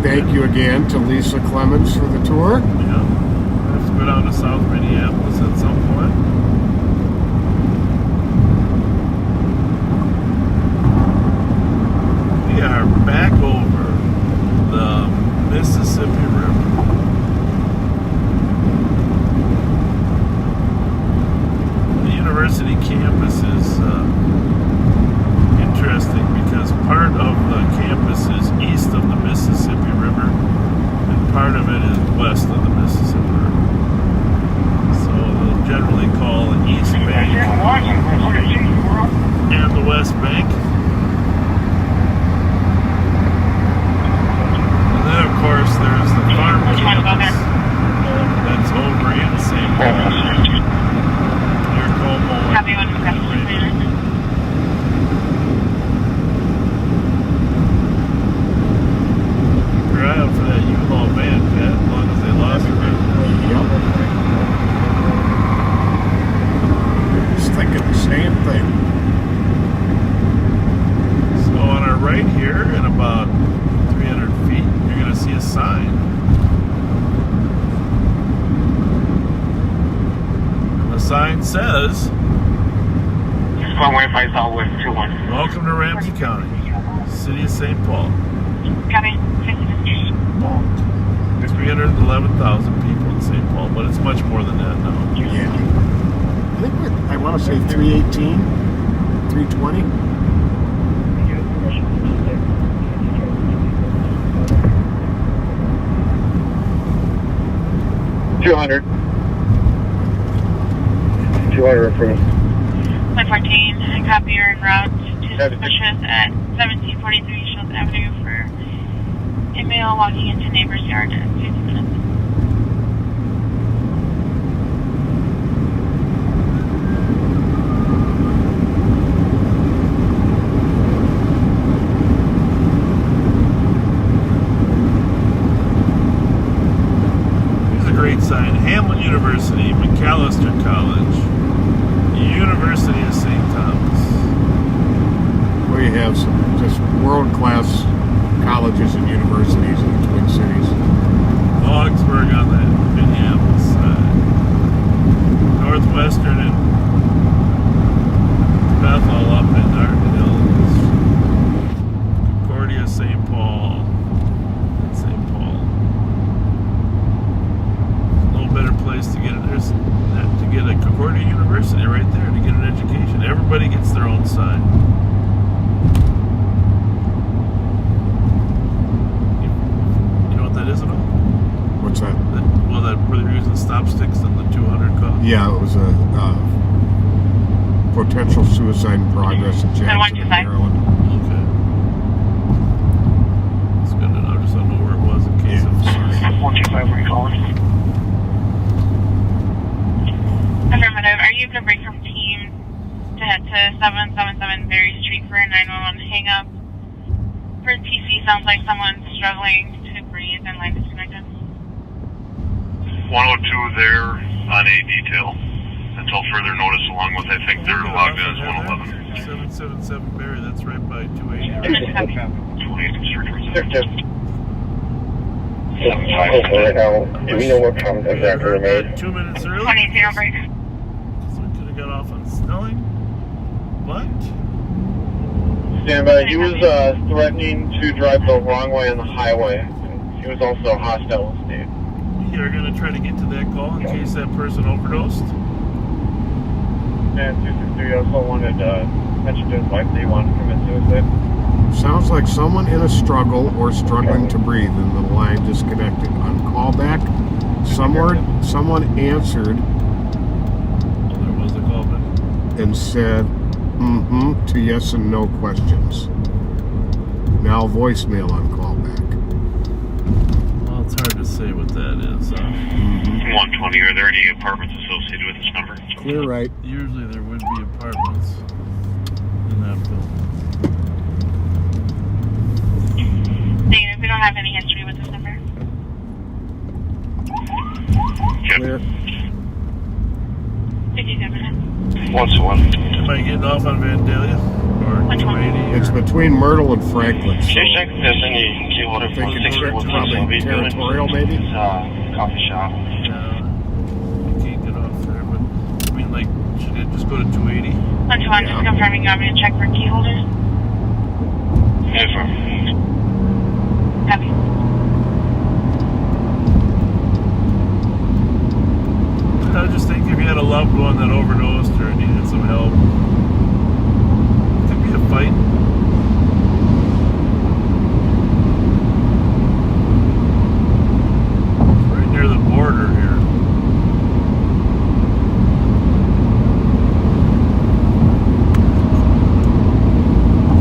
Thank you again to Lisa Clemens for the tour. Yeah. I have to go down to South Minneapolis at some point. we are back over the Mississippi River. The university campus is interesting because part of the campus is east of the Mississippi River and part of it is west of the Mississippi River. So they'll generally call the East Bank and the West Bank. And then of course there's the farm campus that's over in St. Paul. Near Como and Eye out for that U-Haul van, Pat, as long as they lost it. Yep. Just thinking the same thing. So on our right here, in about 300 feet, you're going to see a sign. And the sign says, Runway 5 Southwest 21. Welcome to Ramsey County, City of St. Paul. Copy. 311,000 people in St. Paul, but it's much more than that now. Yeah. I think I want to say 318, 320. $200 approved. 114, copy your en route to suspicious at 1743 Shields Avenue for a male walking into neighbor's yard in 50 minutes. Here's a great sign. Hamlin University, McAllister College, University of St. Thomas. We have some just world-class colleges and universities in the Twin Cities. Augsburg on the Minneapolis side. Northwestern and Bethel up in Arden Hills. Concordia, St. Paul. St. Paul. No better place to get it. There's to get a Concordia University right there to get an education. Everybody gets their own sign. What's that? Well, that where they're using stop sticks and the 200 cost. Yeah, it was a potential suicide in progress in Jackson, Maryland. Okay. It's good to know. Just don't know where it was in case of. 125, where you calling? Affirmative. Are you able to break from team to head to 777 Berry Street for a 911 hang up? For PC, sounds like someone's struggling to breathe and line disconnected. 102 there on a detail until further notice, along with I think they're logged in as 111. 777 Berry, that's right by 280. Right now, do we know what comments exactly were made? 2 minutes early. 20 break. So we could have got off on Snelling, but Stand by. He was threatening to drive the wrong way on the highway. He was also hostile in state. we are going to try to get to that call in case that person overdosed. And 263 also wanted mentioned to his wife that he wanted to commit suicide. Sounds like someone in a struggle or struggling to breathe and the line disconnected. On callback, someone answered There was a callback. and said to yes and no questions. Now voicemail on callback. Well, it's hard to say what that is. 120, are there any apartments associated with this number? Clear right. Usually there would be apartments in that building. Negative, we don't have any history with this number. Clear. 57 minutes. 1-1. Am I getting off on Vandalia? Or 280? It's between Myrtle and Franklin. So Check if there's any keyword I think it's probably territorial, maybe. Coffee shop. You can't get off there, but I mean, like, should it just go to 280? 121, just confirming you want me to check for key holders. Affirm. Copy. I just think if you had a loved one that overdosed or needed some help, it could be a fight. It's right near the border here.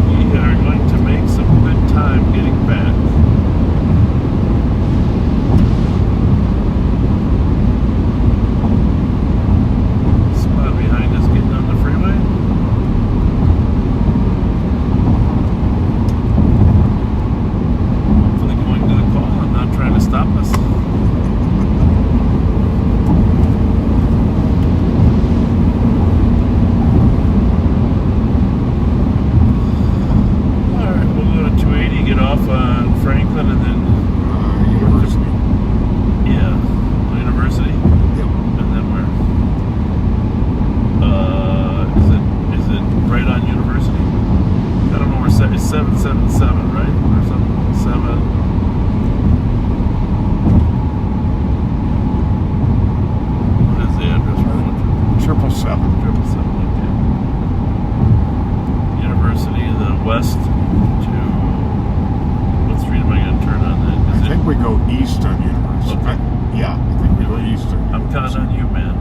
We are going to make some good time getting back. Spot behind us getting on the freeway. Hopefully going to the call and not trying to stop us. Alright, we'll go to 280, get off on Franklin and then University. yeah, University. Yep. And then where? Is it right on University? I don't know where it's 777, right? Or something. 7. What is the address? 777. 777, okay. University, the west to what street am I going to turn on then? I think we go east on University. Okay. Yeah, I think we go east on I'm counting on you, man.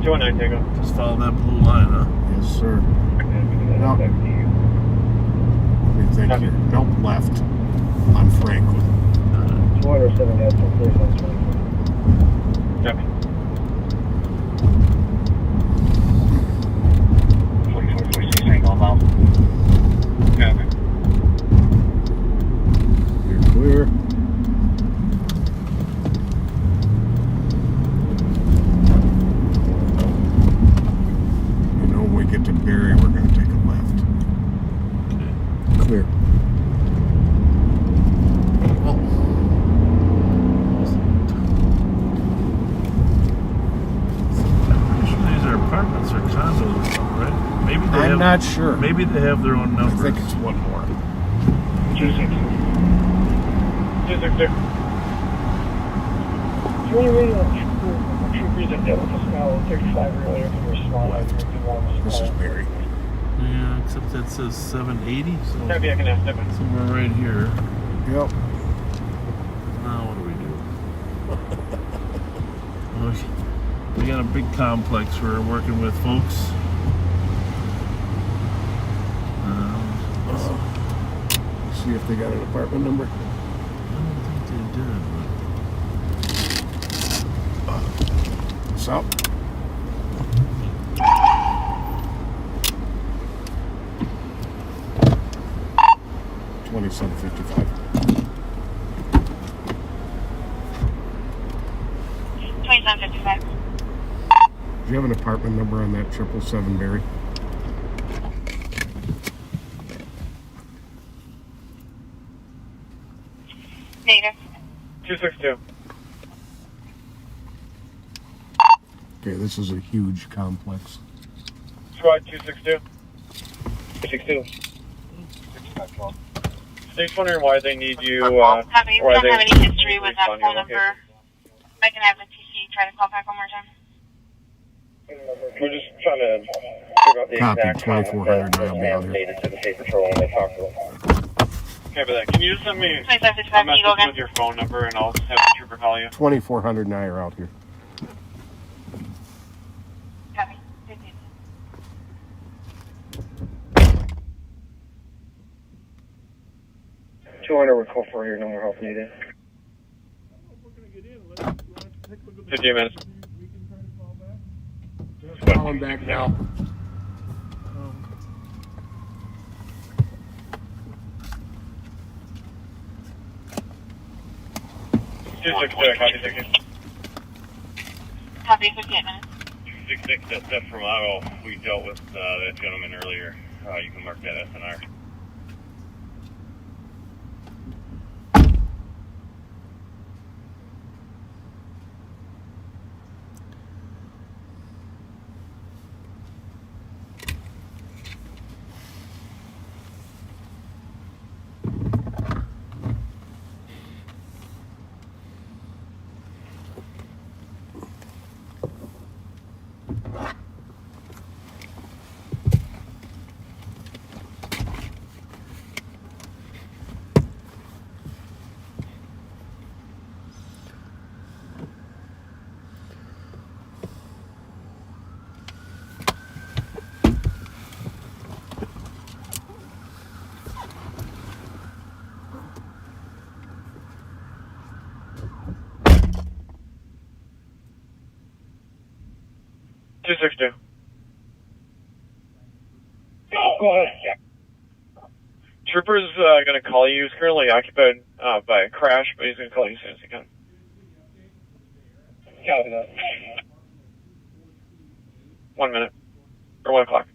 219 Tango. Just follow that blue line, huh? Yes, sir. No. We think here. Nope, left on Franklin. 207 at 324. Copy. 4446 Tango inbound. Copy. You're clear. You know, when we get to Barry, we're going to take a left. Clear. I'm pretty sure these are apartments or condos or something, right? Maybe they I'm have, not sure. Maybe they have their own I numbers. think it's one more. 262. 262. Do you want to read a true reason that was a smell 35 earlier because we're small? This is Barry. Yeah, except that says 780, so Copy, I can have it. somewhere right here. Yep. Now what do we do? Okay. We got a big complex we're working with, folks. See if they got an apartment number. I don't think they did. What's up? $27.55. 2755. Do you have an apartment number on that 777 Barry? Negative. 262. Okay, this is a huge complex. Squad 262. 262. They're just wondering why they need you, Copy. We why don't they have any history with that respond phone to your number. I can have the TC try to call back one more time. We're just trying to figure out the Copy, exact 2400 dial me out here. stated to the state patrol when they talk to them. Okay, but can you just send me a 2755, message Eagle again. with your phone number and I'll have the trooper call you? 2400 and I are out here. Copy. 200 with call for here, no more help needed. 15 minutes. Calling back now. Copy, 58 minutes. 266, that's from Auto. We dealt with that gentleman earlier. You can mark that SNR. 262. Go ahead. Trooper's going to call you. He's currently occupied by a crash, but he's going to call you as soon as he can. Copy that. 1 minute. Or 1 o'clock.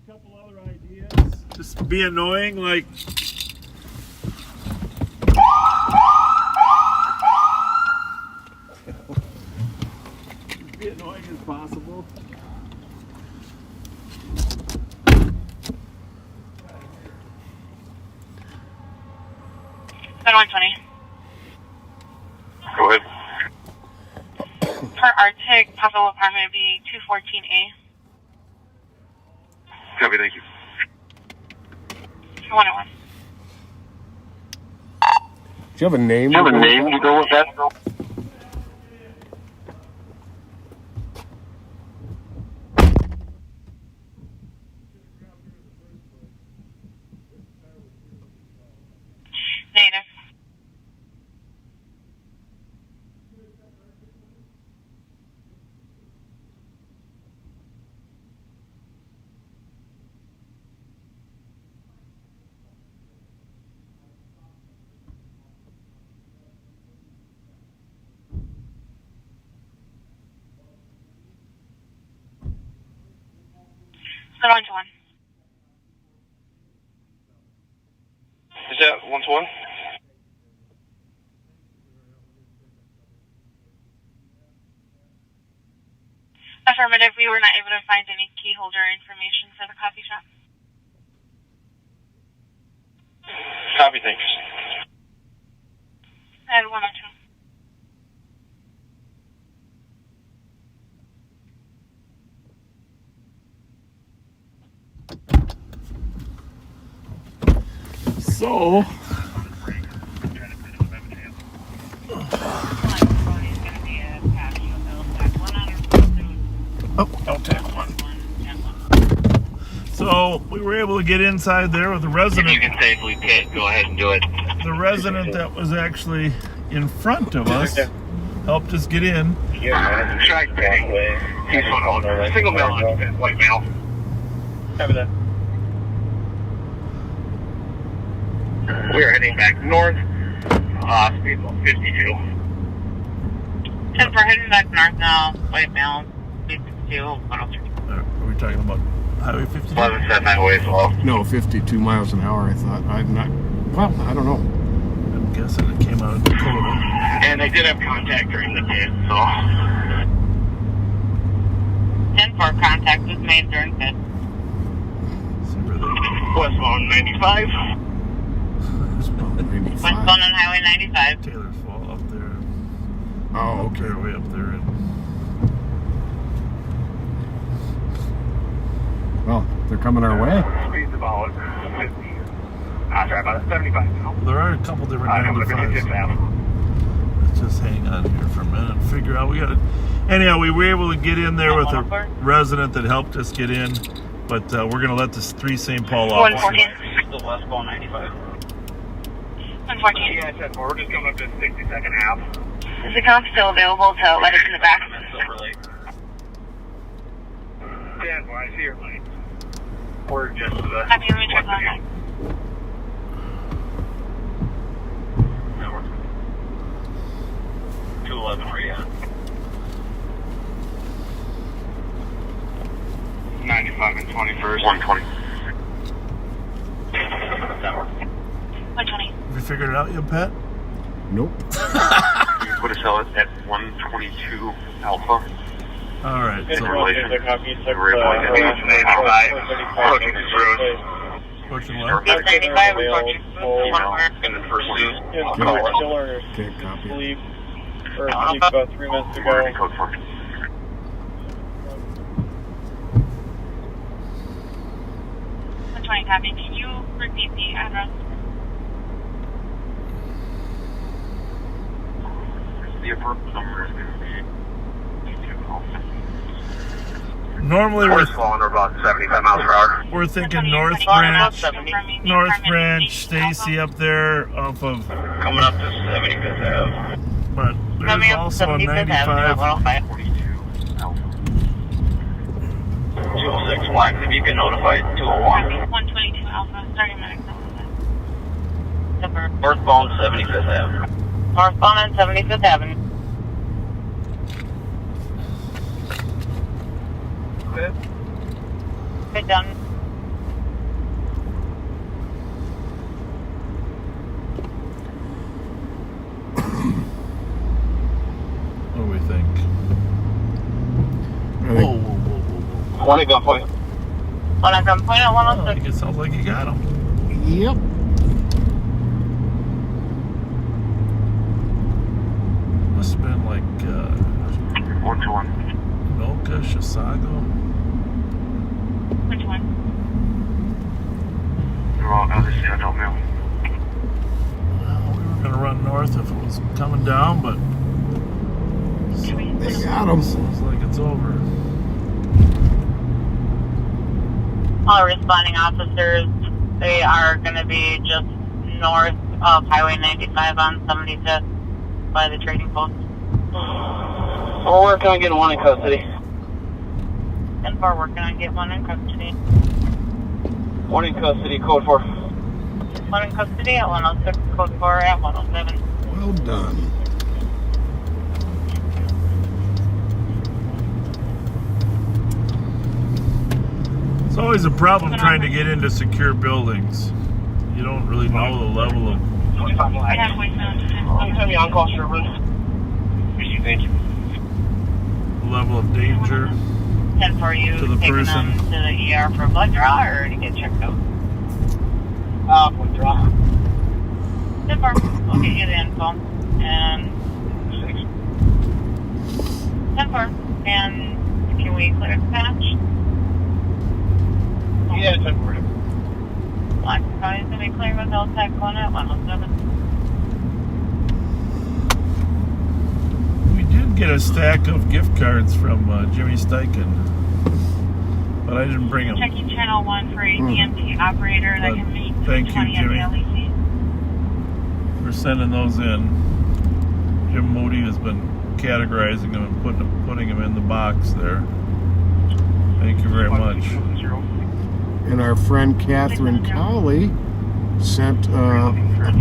Couple other ideas. Just be annoying, like be annoying as possible. At 120. Go ahead. For Arctic, possible apartment would be 214A. Copy, thank you. 101. Do you have a name? Do you have a name to go with that? Native. At 121. Is that 1-1? Affirmative, we were not able to find any key holder information for the coffee shop. Copy, thanks. At 102. So don't take one. So we were able to get inside there with the resident. If you can safely pit, go ahead and do it. The resident that was actually in front of us helped us get in. Track day. He's on single male occupant, white male. Copy that. We're heading back north. Speed level 52. 10 for heading back north now. White male. Speed 52. 103. Are we talking about Highway 52? 11 highway as well. No, 52 miles an hour. I thought. I'm not. Well, I don't know. I'm guessing it came out of Dakota. And they did have contact during the pit, so. 10-4 contact was made during pit. Westbound 95. Westbound on Highway 95. Taylor's Fall up there. Oh, okay. They're way up there. Well, they're coming our way. Speed's about 50. Sorry, about 75 now. There are a couple different 95s. Let's just hang on here for a minute and figure out. Anyhow, we were able to get in there with a resident that helped us get in, but we're going to let this 3 St. Paul officers. 114. The westbound 95. 114. Yeah, I said we're just coming up to 60-second half. Is the comp still available to let us in the back? Dan, I see your light. We're just to the. Happy to return contact. Network. 211, where you at? 95 and 21st. 120. Network. 120. Have you figured it out yet, Pat? Nope. You can put a cell at 122 Alpha. All right. Good So relation. The copy took pushing what? 895 approaching. In the first Killer Can't copy it. sleep or sleep about 3 minutes ago. code for. 120 copy. Can you repeat the address? The appropriate number is going to be 22 Alpha. Normally We're falling about 75 miles per hour. we're thinking North Branch, Stacy up there off of. Coming up to 75th Ave. But there's also a 95. 206 Black, if you can notify 201. 122 Alpha, starting medical. Northbound 75th Ave. Northbound on 75th Avenue. Okay. Okay, done. What do we think? I think One at gunpoint. One at gunpoint at I 106. think it sounds like you got him. Yep. Must have been like 121. Milka, Chisago. Which one? Well, obviously, I don't know. Well, we were gonna run north if it was coming down, but They got him. seems like it's over. All responding officers, they are going to be just north of Highway 95 on 75th by the trading post. We're working on getting one in custody. And we're working on getting one in custody. One in custody, code 4. One in custody at 106, code 4 at 107. Well done. It's always a problem trying to get into secure buildings. You don't really know the level of 25 I Black. have voicemail. Have me on call, server. Thank you. level of danger. 10 for you, To the taking person. them to the ER for blood draw or to get checked out? Blood draw. 10 for, we'll get you the info. And 10 for, and can we clear the patch? Yeah, 10 for. Black County's going to be clear with L-Tech going at 107. We did get a stack of gift cards from Jimmy Steichen, but I didn't bring them. Checking channel 1 for a DMT operator that can meet Thank you, 20 at Jimmy. the LEC. We're sending those in. Jim Moody has been categorizing them and putting them in the box there. Thank you very much. And our friend Catherine Cowley sent a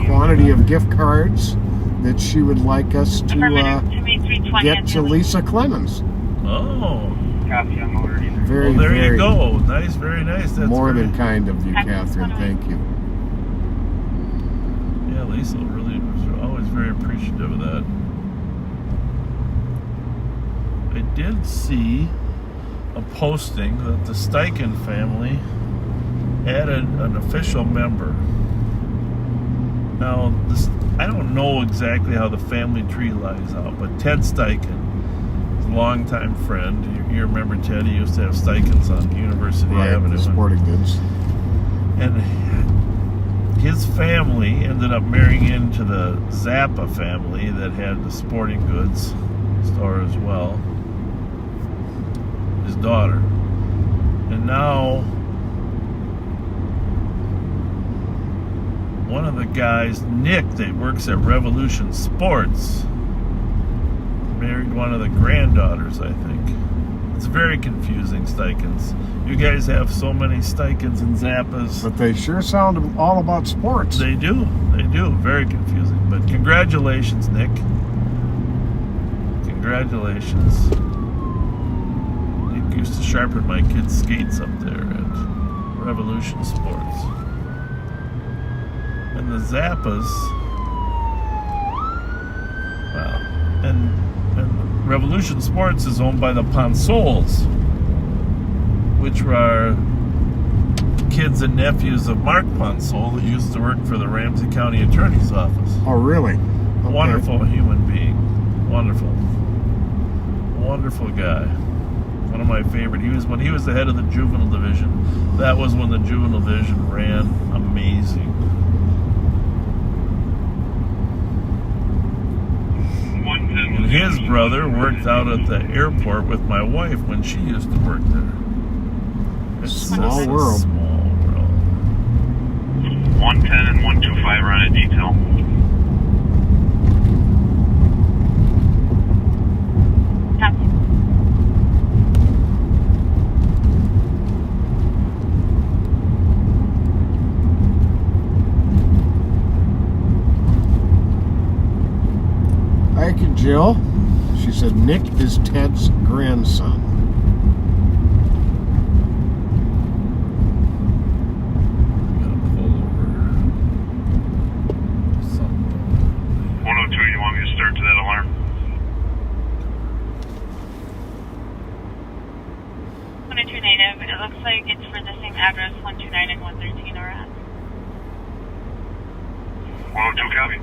quantity of gift cards that she would like us to get to Lisa Clemens. Oh. Very, Well, there very you go. Nice, very nice. That's more very, than kind of you, Catherine. Thank you. Yeah, Lisa really was always very appreciative of that. I did see a posting that the Steichen family added an official member. Now, this, I don't know exactly how the family tree lies out, but Ted Steichen is a longtime friend. You remember Ted? He used to have Steichens on University Avenue. The sporting goods. And his family ended up marrying into the Zappa family that had the sporting goods store as well. His daughter. And now one of the guys, Nick, that works at Revolution Sports, married one of the granddaughters, I think. It's very confusing, Steichens. You guys have so many Steichens and Zappas. But they sure sound all about sports. They do. They do. Very confusing. But congratulations, Nick. Congratulations. Nick used to sharpen my kids' skates up there at Revolution Sports. And the Zappas And Revolution Sports is owned by the Ponsols, which are kids and nephews of Mark Ponsol, that used to work for the Ramsey County Attorney's Office. Oh, really? Okay. Wonderful human being. Wonderful. Wonderful guy. One of my favorite. When he was the head of the juvenile division. That was when the juvenile division ran amazing. And his brother worked out at the airport with my wife when she used to work there. It's Small world. Small world. 110 and 125 are on a detail. Thank you, Jill. She said Nick is Ted's grandson. Gotta pull over. 102, you want me to start to that alarm? Native. It looks like it's for the same address 129 and 113 are at. 102, copy.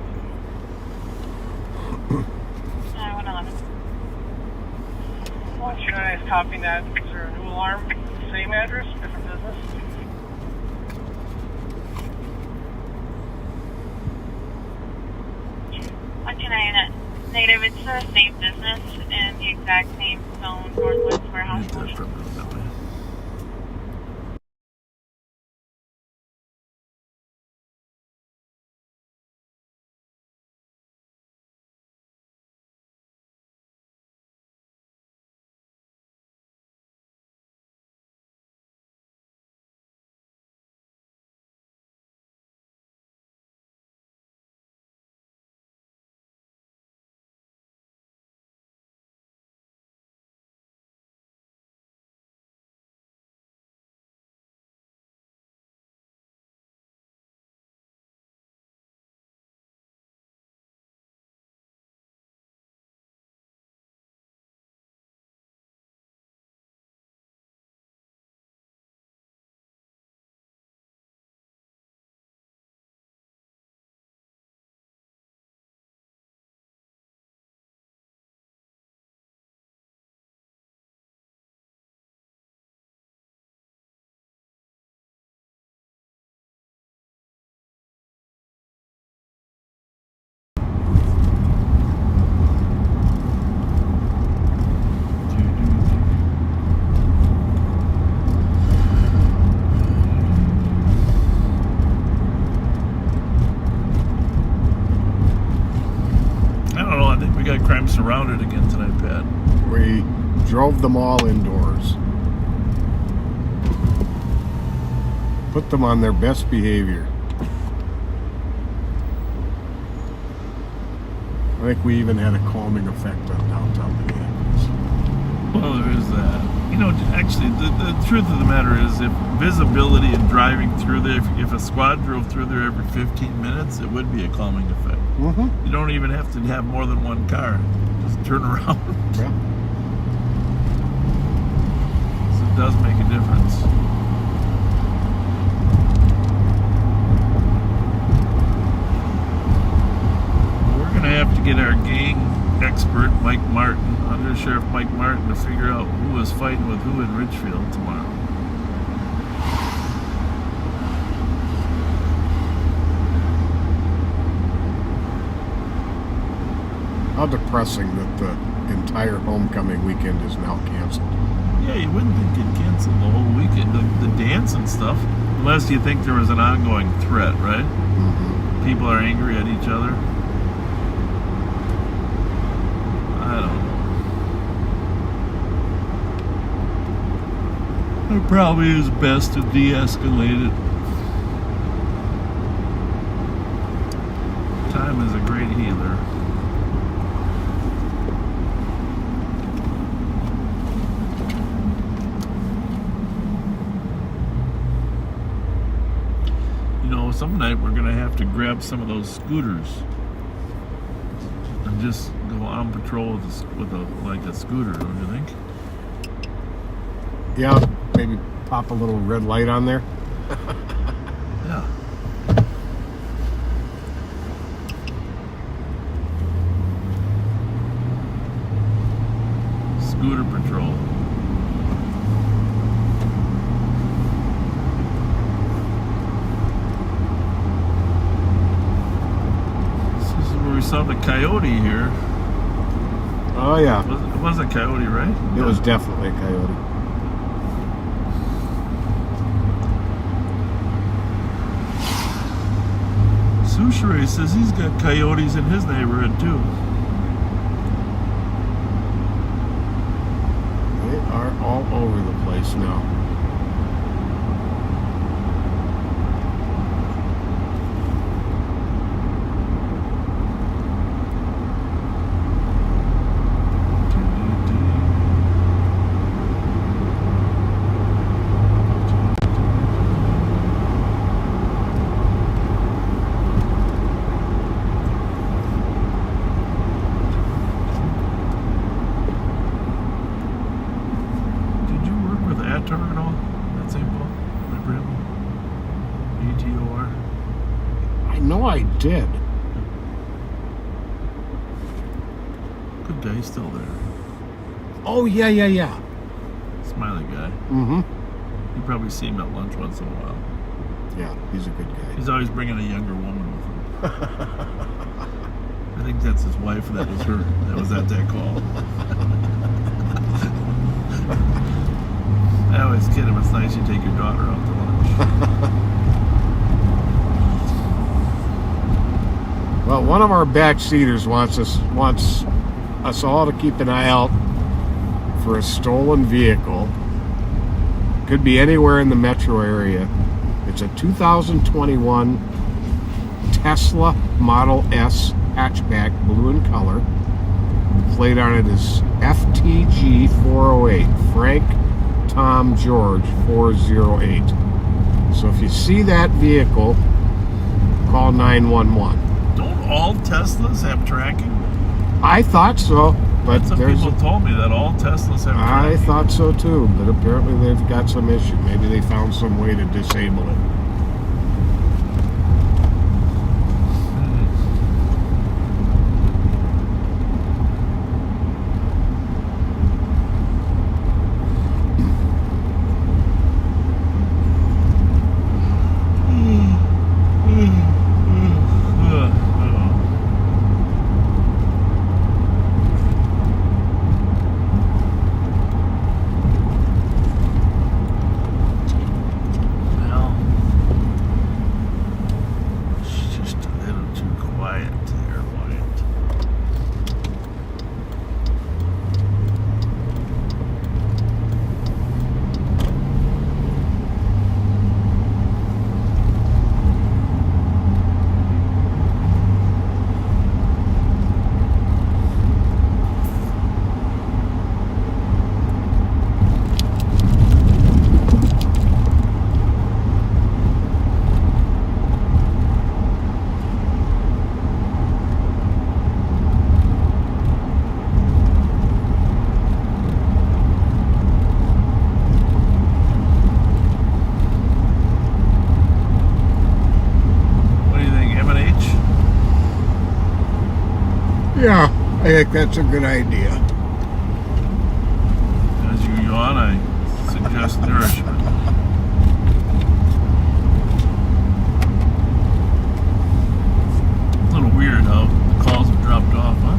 111. 129 is copying that. Is there a new alarm? Same address, different business? Native, it's the same business and the exact same zone, Northwest Warehouse. Crime surrounded again tonight, Pat. We drove them all indoors. Put them on their best behavior. I think we even had a calming effect on downtown Minneapolis. Well, there is that. You know, actually, the truth of the matter is, if visibility and driving through there, if a squad drove through there every 15 minutes, it would be a calming effect. Mm-hmm. You don't even have to have more than one car. Just turn around. Yeah. So it does make a difference. We're going to have to get our gang expert, Mike Martin, Under Sheriff Mike Martin, to figure out who is fighting with who in Richfield tomorrow. How depressing that the entire homecoming weekend is now canceled. Yeah, you wouldn't think it'd cancel the whole weekend. The dance and stuff, unless you think there was an ongoing threat, right? Mm-hmm. People are angry at each other. I don't know. It probably is best to de-escalate it. Time is a great healer. You know, some night we're going to have to grab some of those scooters and You just go on patrol with a scooter, don't you think? Yeah, maybe pop a little red light on there. Yeah. Scooter patrol. This is where we saw the coyote here. Oh, yeah. It was a coyote, right? It was definitely a coyote. Sushere says he's got coyotes in his neighborhood, too. They are all over the place now. I did. Good guy, he's still there. Oh, yeah. Smiley guy. Mm-hmm. You probably see him at lunch once in a while. Yeah, he's a good guy. He's always bringing a younger woman with him. I think that's his wife. That was her. That was at that call. I always kid him. It's nice you take your daughter out to lunch. Well, one of our backseaters wants us all to keep an eye out for a stolen vehicle. Could be anywhere in the metro area. It's a 2021 Tesla Model S hatchback, blue in color. Plate on it is FTG 408, Frank Tom George 408. So if you see that vehicle, call 911. Don't all Teslas have tracking? I thought so, but some people told me that all Teslas have tracking. I thought so too, but apparently they've got some issue. Maybe they found some way to disable it. Yeah, I think that's a good idea. As you yawn, I suggest nourishment. A little weird how the calls have dropped off, huh?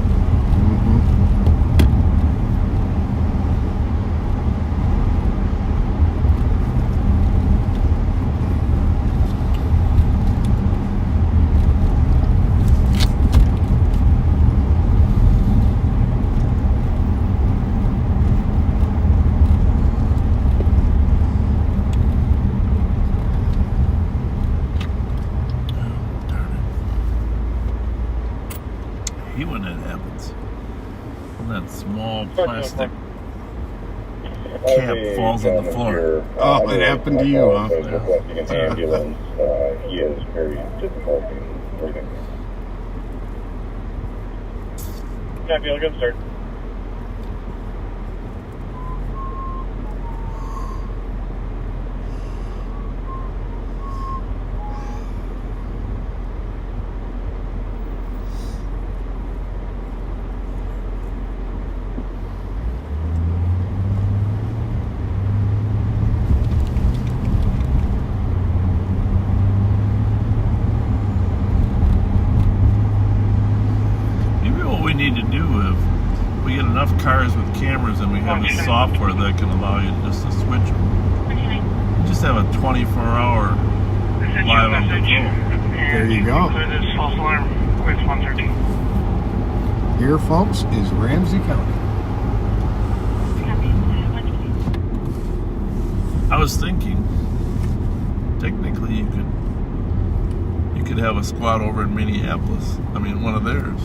When that happens, when that small plastic cap falls on the floor. Oh, it happened to you, huh? Requesting an ambulance. He is very difficult in breathing. Copy, I'll get started. Need to do if we get enough cars with cameras and we have the software that can allow you just to switch them. Just have a 24-hour live on the phone. There you go. This false alarm with 113. Here, folks, is Ramsey County. I was thinking, technically, you could have a squad over in Minneapolis. I mean, one of theirs.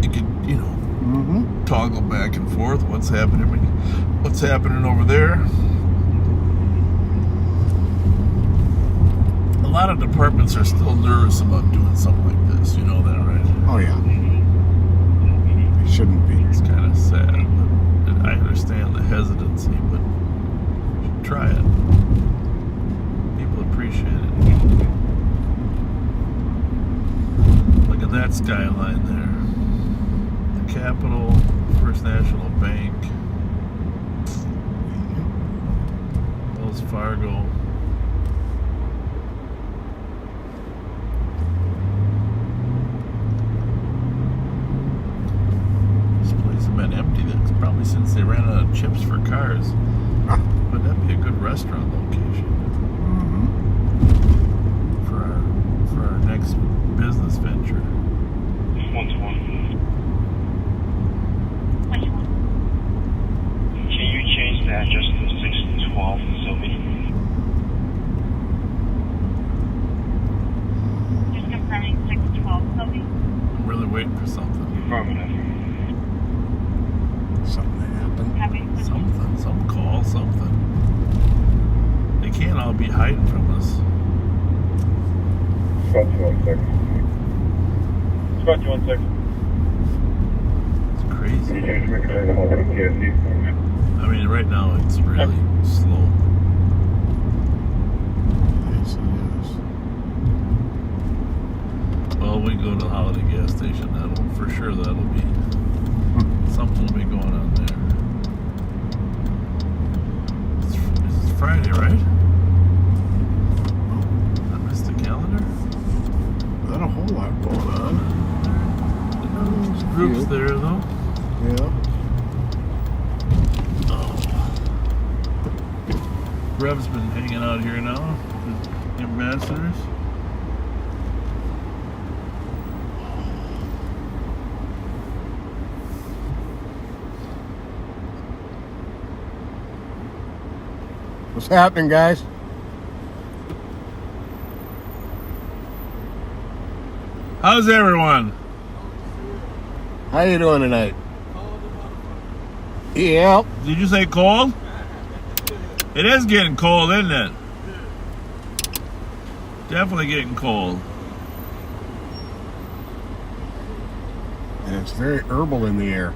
You could, toggle back and forth. What's happening over there? A lot of departments are still nervous about doing something like this. You know that, right? Oh yeah. It shouldn't be. It's kind of sad, but I understand the hesitancy. But you should try it. People appreciate it. Look at that skyline there. Capital, First National Bank, Wells Fargo. This place has been empty. That's probably since they ran out of chips for cars. But that'd be a good restaurant location for our next business venture. 1-1. Address to 612 Sylvie. Just confirming 612 Sylvie. I'm really waiting for something. Affirmative. Something to happen. Some call, something. They can't all be hiding from us. Squad 216. Squad 216. It's crazy. You can return them over to PSC. I mean, right now it's really slow. Yes, it is. Well, we go to the Holiday gas station. That'll be something will be going on there. It's Friday, right? I missed the calendar. Not a whole lot going on. There's groups there, though. Yeah. Rev's been hanging out here now, the ambassadors. What's happening, guys? How's everyone? How you doing tonight? Yep. Did you say cold? It is getting cold, isn't it? Definitely getting cold. And it's very herbal in the air.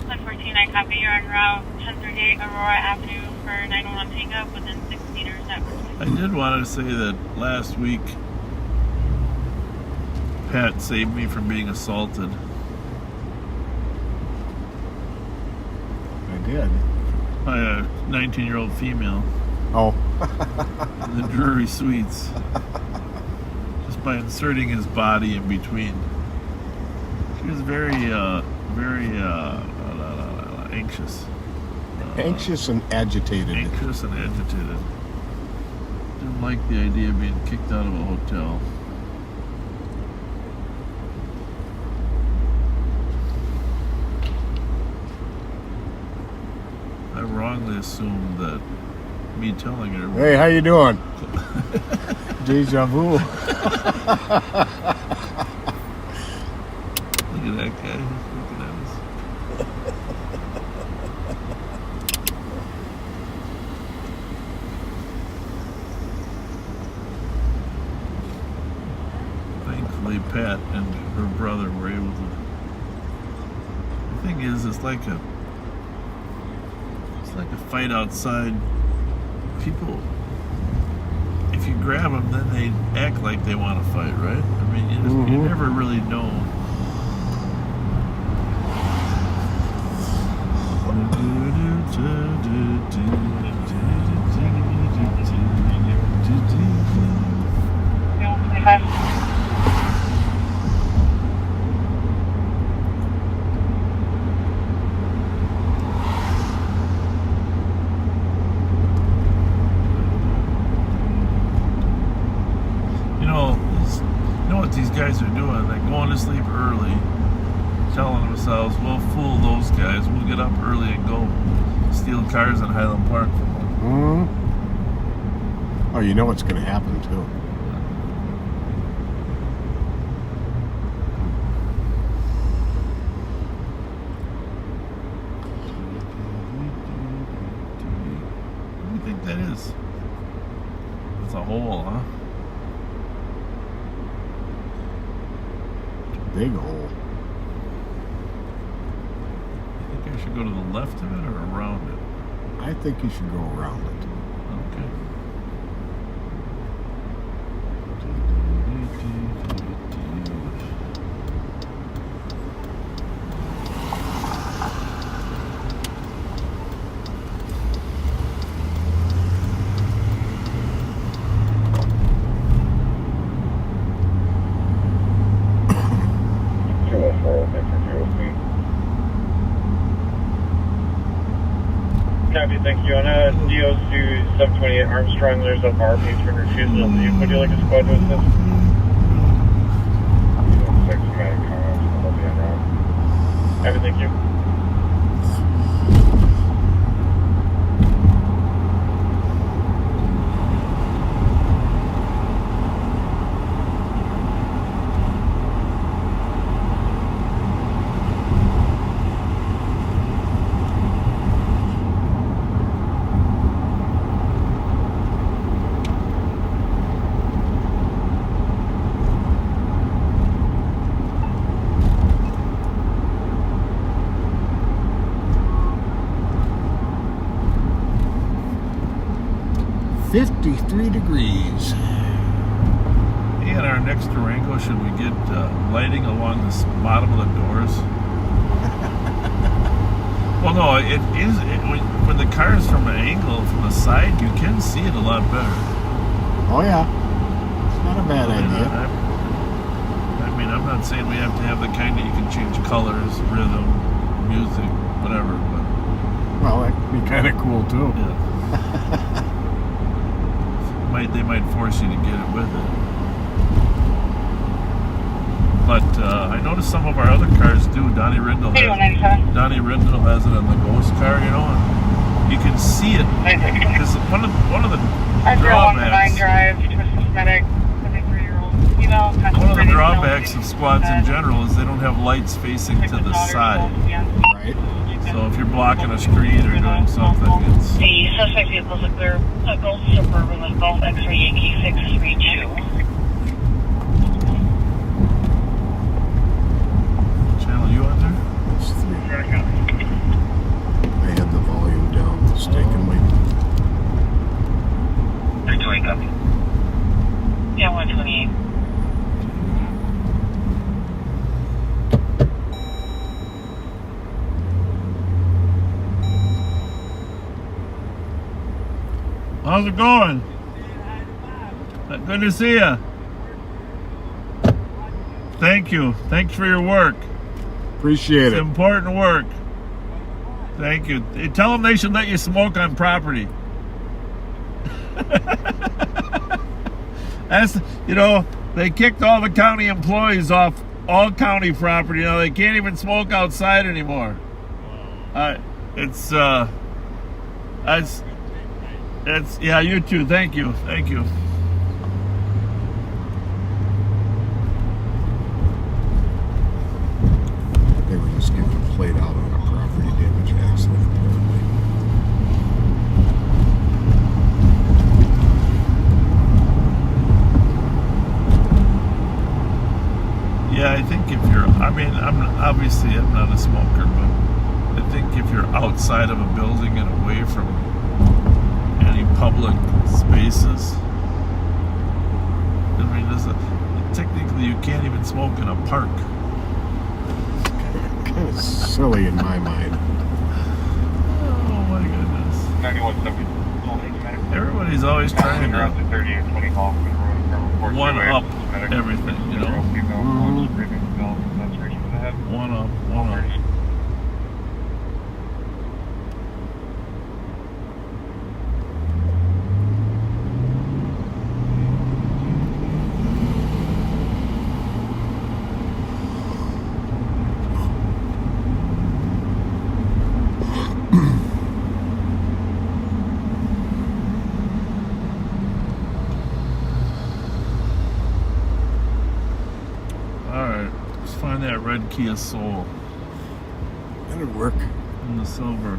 114, I copy. You're on route 1038 Aurora Avenue for 911 hang-up within 6 meters at I did want to say that last week Pat saved me from being assaulted. I did. By a 19-year-old female. Oh. In the Drury Suites. Just by inserting his body in between. She was very anxious. Anxious and agitated. Anxious and agitated. Didn't like the idea of being kicked out of a hotel. I wrongly assumed that me telling her... Hey, how you doing? Deja vu. Look at that guy. He's looking at us. Thankfully, Fortunately, Pat and her brother were able to. The thing is, it's like a fight outside. People, if you grab them, then they act like they want to fight, right? I mean, you never really know. These guys are doing, they're going to sleep early, telling themselves, we'll fool those guys, we'll get up early and go steal cars in Highland Park from them. Oh, you know what's going to happen too. What do you think that is? It's a hole, huh? Big hole. You think I should go to the left of it or around it? I think you should go around it. Okay. Copy, thank you. On a DOS to 728 Armstrong, there's a bar patron refusal to leave. Would you like a squad to assist? 6 medic comments, will be en route. Copy, thank you. $53. Hey, at our next Durango, should we get lighting along the bottom of the doors? Well, no, it is. When the car is from an angle, from the side, you can see it a lot better. Oh, yeah. It's not a bad idea. I mean, I'm not saying we have to have the kind that you can change colors, rhythm, music, whatever, but... Well, that could be kind of cool, too. Yeah. They might force you to get it with it. But I noticed some of our other cars do. Donnie Rindle has it on the Ghost car, you know, and you can see it. Because one of the drawbacks of squads in general is they don't have lights facing to the side. Right. So if you're blocking a street or doing something, it's... The suspect vehicle is a clear Gold Suburban with Golf X-ray Yankee 632. Channel, you on there? It's 3. I had the volume down mistakenly. 328 copy. Yeah, 128. How's it going? Good to see you. Thank you. Thanks for your work. Appreciate it. It's important work. Thank you. Hey, tell them they should let you smoke on property. That's, you know, they kicked all the county employees off all county property. You know, they can't even smoke outside anymore. It's yeah, you too. Thank you. Thank you. They were just getting a plate out on a property damage accident, apparently. obviously I'm not a smoker, but I think if you're outside of a building and away from any public spaces, I mean, technically you can't even smoke in a park. Kind of silly in my mind. Oh my goodness. 9170. Everybody's always trying to Around the 30 and 20 call from the road. one up everything, you know? One up, one up. Find that red Kia Soul. That'd work. And the silver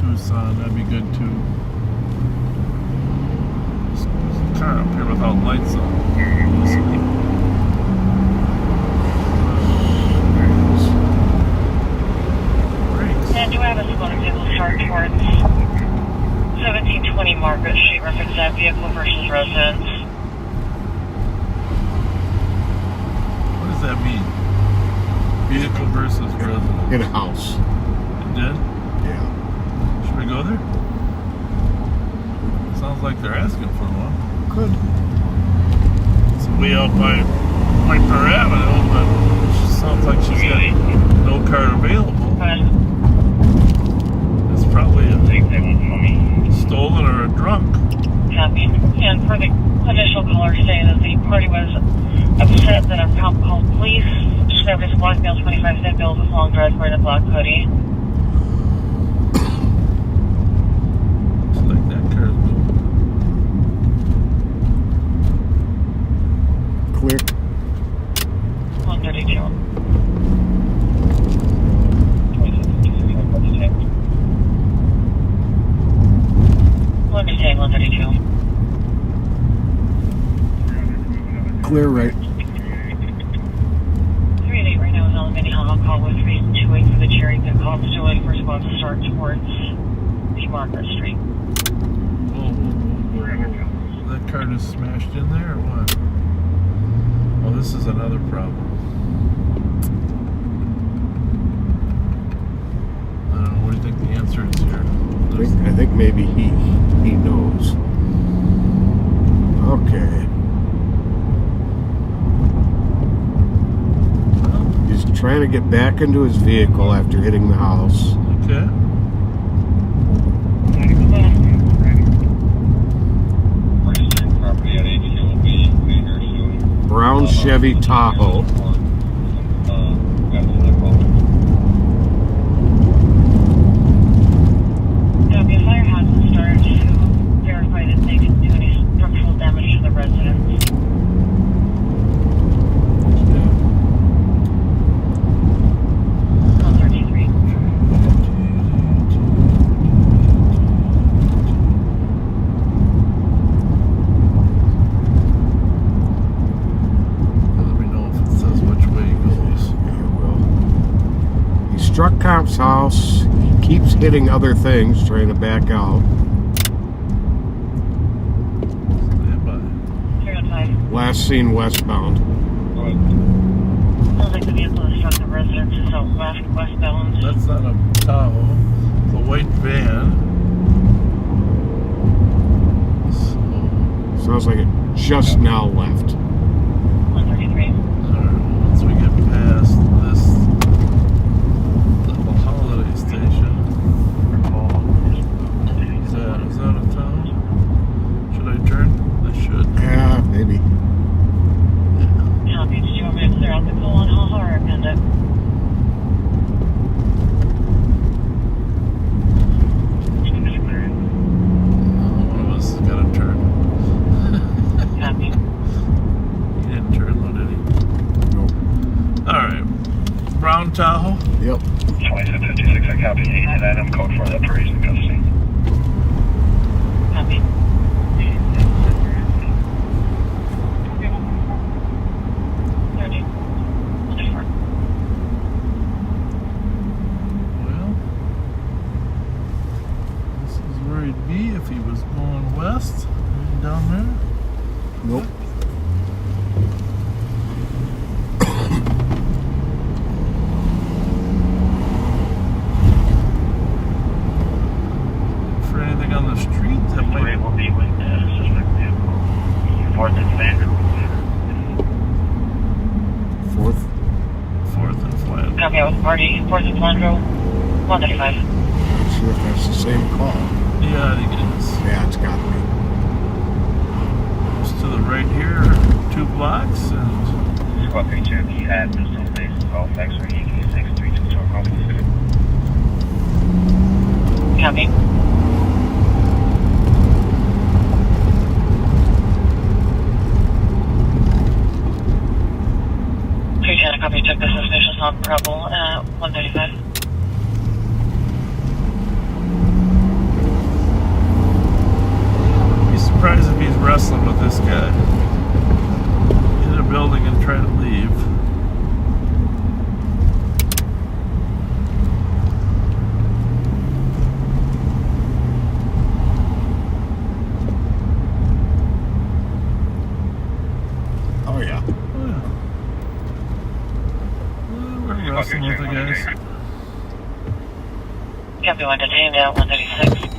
Tucson, that'd be good too. This car up here without lights on. And do have a smaller vehicle start towards 1720 Margaret Street, reference that vehicle versus residence. What does that mean? Vehicle versus resident. In a house. It did? Yeah. Should we go there? Sounds like they're asking for one. Could. It's way out by Per Avenue, but she sounds like she's got no car available. It's probably a stolen or a drunk. Copy. And for the initial caller saying that the party was upset that a cop called police. Service block mail 25 cent bills with long drive for the black hoodie. Looks like that car's moving. Clear. 132. Understand 132. Clear right. I'll call with 328 for the Cherry Pit call to waiting for response to start towards the Margaret Street. Whoa. That car just smashed in there or what? Oh, this is another problem. I don't know, what do you think the answer is here? I think maybe he knows. Okay. Trying to get back into his vehicle after hitting the house. Okay. Brown Chevy Tahoe. The fire has been started to verify that they didn't do any structural damage to the residence. Struck cop's house. He keeps hitting other things, trying to back out. Last seen westbound. Sounds like the vehicle has struck the residence out westbound. That's not a Tahoe. It's a white van. So, sounds like it just now left. 133. Alright, once we get past this holiday station. Is that a town? Should I turn? I should. Yeah, maybe. Copy. Did you want me to clear out the colon hall or append it? One of us has got to turn. Copy. He didn't turn though, did he? Nope. Alright. Brown Tahoe? Yep. 2756, I copy. 8 item code for the parties in custody. Copy. west? Down there? Nope. For anything on the street that might... will be with the suspect vehicle. 4th and Flanders. 4th and Flanders. Copy, I was party. 4th and Flanders. 135. Not sure if that's the same call. Yeah, I think it is. Yeah, it's got to be. Just to the right here, 2 blocks, and... Squad 3 Cherokee at Bristol Base, Halifax, or EK6322 Halifax. Copy. Copy, check the suspicious on Bravo at 135. Be surprised if he's wrestling with this guy. In a building and try to leave. Oh, yeah. We're wrestling with the guys. Copy, 1 detained at 136.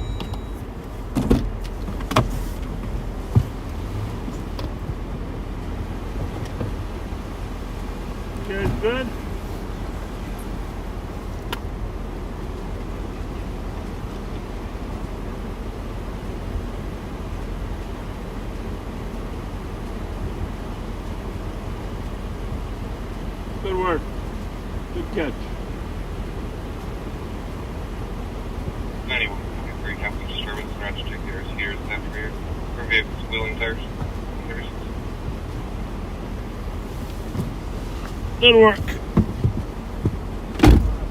You guys good? Good work. Good catch. 91, 3 capital disturbance, and ratchet take here is after here. For vehicles, wheeling tires. Good work.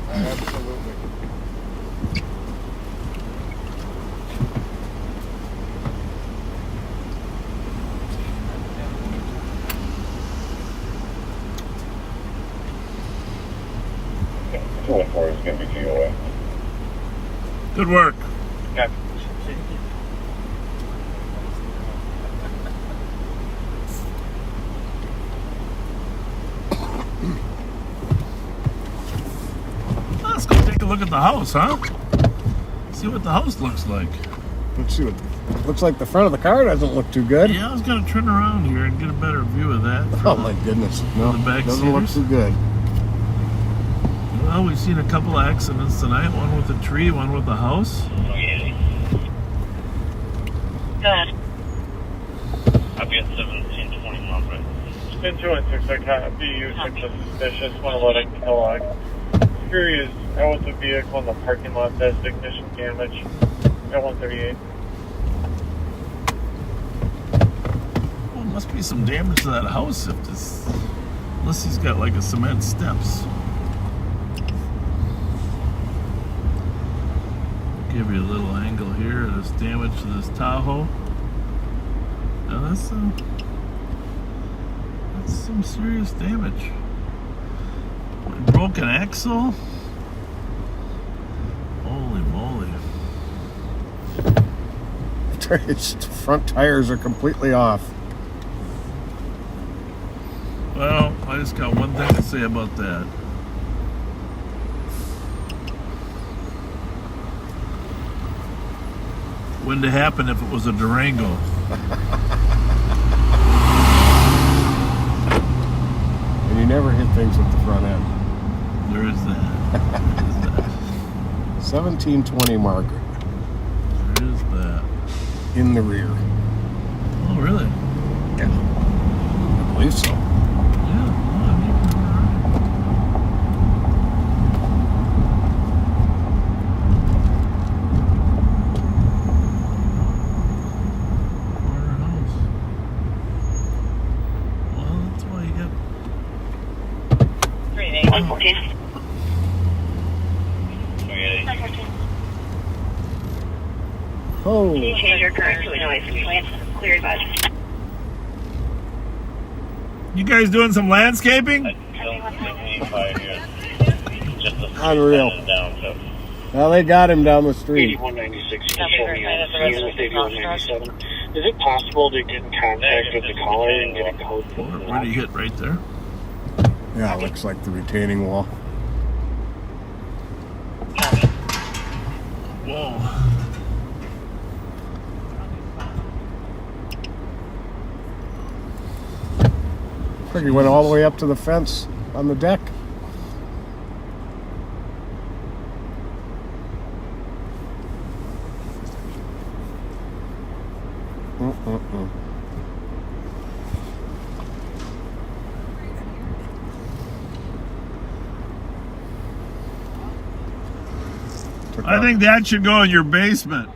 Absolutely. Yeah, 214 is going to be GOA. Good work. Yeah. Let's go take a look at the house, huh? See what the house looks like. Let's see what... Looks like the front of the car doesn't look too good. Yeah, I was going to turn around here and get a better view of that. Oh, my goodness. No, the back doesn't look seaters. too good. Well, we've seen a couple of accidents tonight. One with a tree, one with a house. Go ahead. I'll be at 1720 miles right. Spin 216, I copy you, check the suspicious, 111 Kellogg. Curious out with the vehicle in the parking lot that has ignition damage at 138. Well, must be some damage to that house if this... Unless he's got like a cement steps. Give you a little angle here. There's damage to this Tahoe. Now that's some serious damage. Broken axle. Holy moly. Its front tires are completely off. Well, I just got one thing to say about that. Wouldn't have happened if it was a Durango. And you never hit things with the front end. There is that. 1720 marker. There is that. In the rear. Oh, really? Yeah. I believe so. Oh. Can you change your current to a noise complaint? Clear advice. You guys doing some landscaping? Unreal. Well, they got him down the street. 8196, show me on unit 8197. Is it possible to get in contact with the caller and get a code for the Where did he hit? Right there? Yeah, it looks like the retaining wall. Whoa. I think he went all the way up to the fence on the deck. I think that should go in your basement.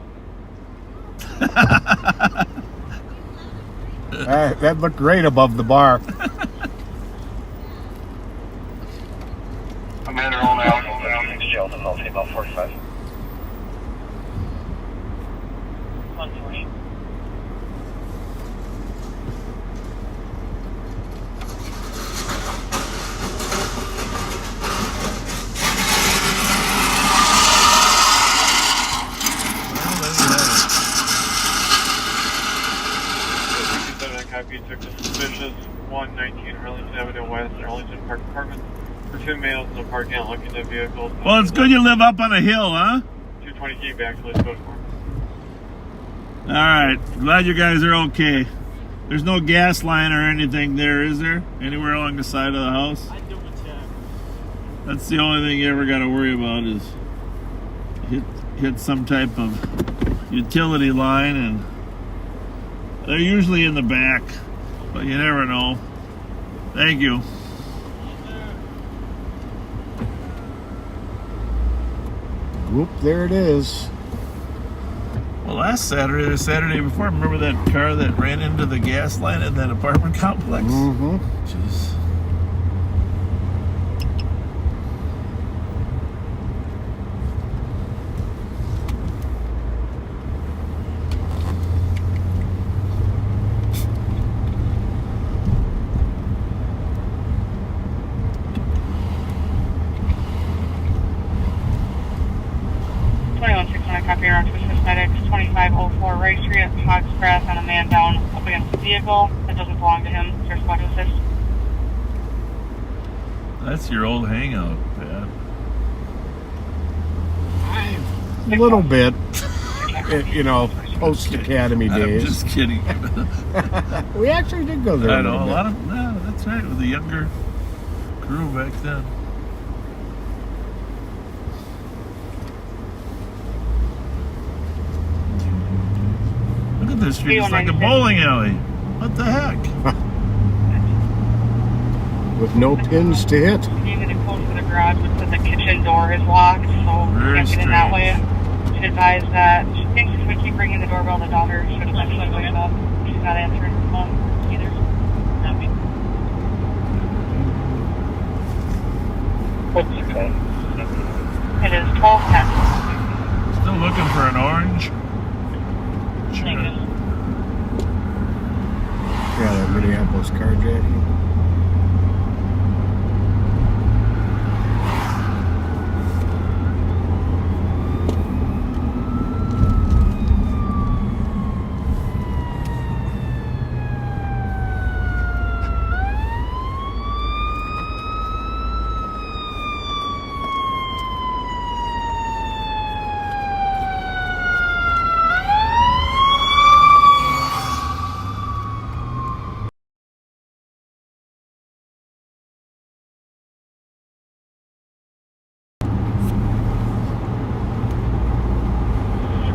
That looked great above the bar. Commander on Alpha, Sheldon, I'll take about 45. 120. Copy, took the suspicious 119 Arlington Avenue West and Arlington Park Apartments for 2 males in the parking lot looking at vehicles. Well, it's good you live up on a hill, huh? 220 key back to the code form. All right. Glad you guys are okay. There's no gas line or anything there, is there? Anywhere along the side of the house? I do a check. That's the only thing you ever got to worry about is hit some type of utility line, and they're usually in the back, but you never know. Thank you. Whoop, there it is. Well, last Saturday, the Saturday before, remember that car that ran into the gas line at that apartment complex? Mm-hmm. Jeez. Medics 2504 Ray Street at Hogs Grass on a man down up against the vehicle that doesn't belong to him. Is there squad to assist? That's your old hangout, Pat. A little bit. You know, post-academy days. I'm just kidding. We actually did go there. I know, a lot of, yeah, that's right, with the younger crew back then. Look at this street, it's like a bowling alley. What the heck? With no pins to hit. Gave it a code for the garage, but said the kitchen door is locked, so we can't get in that way. She advised that she thinks if we keep ringing the doorbell, the daughter should eventually wake up. She's not answering her phone either. What's the code? It is 1210. Still looking for an orange? Yeah, that Minneapolis carjacking.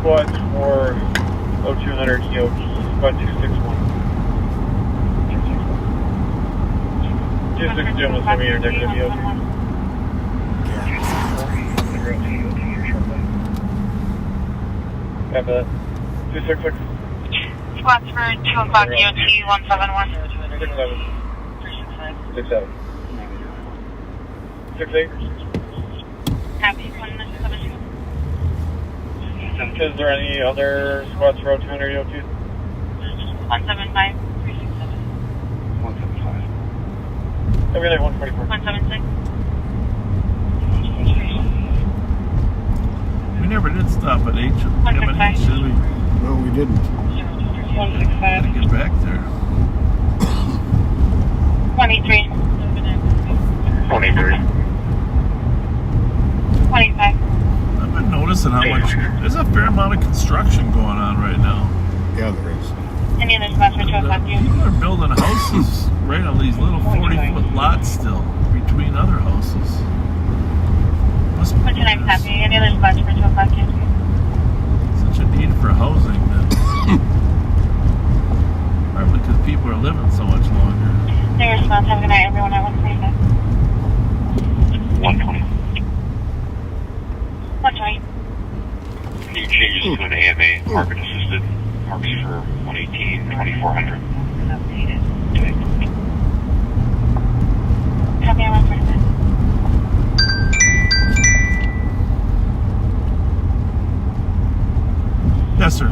Squad 4, 0200 EOP, squad 261. 261, was semi or negative EOP. Copy that. 266. Squad for 2 o'clock EOT 171. 67. 68. Happy 172. Is there any other squads for 0200 EOT? 175. 367. 175. Every night 144. 176. We never did stop at H. Did we? No, we didn't. 165. Gotta get back there. 23. 23. 25. I've been noticing how much. There's a fair amount of construction going on right now. Yeah, there is. Any other spots for 205 you? People are building houses right on these little 40-foot lots still between other houses. Must be 29 copy. Any other spots for 205 you? such a need for housing that probably because people are living so much longer. No response. Have a good night, everyone. At 125. 120. 120. Can you change this to an AMA, market assisted? Marks for 118, 2400. Copy on 125. Yes, sir.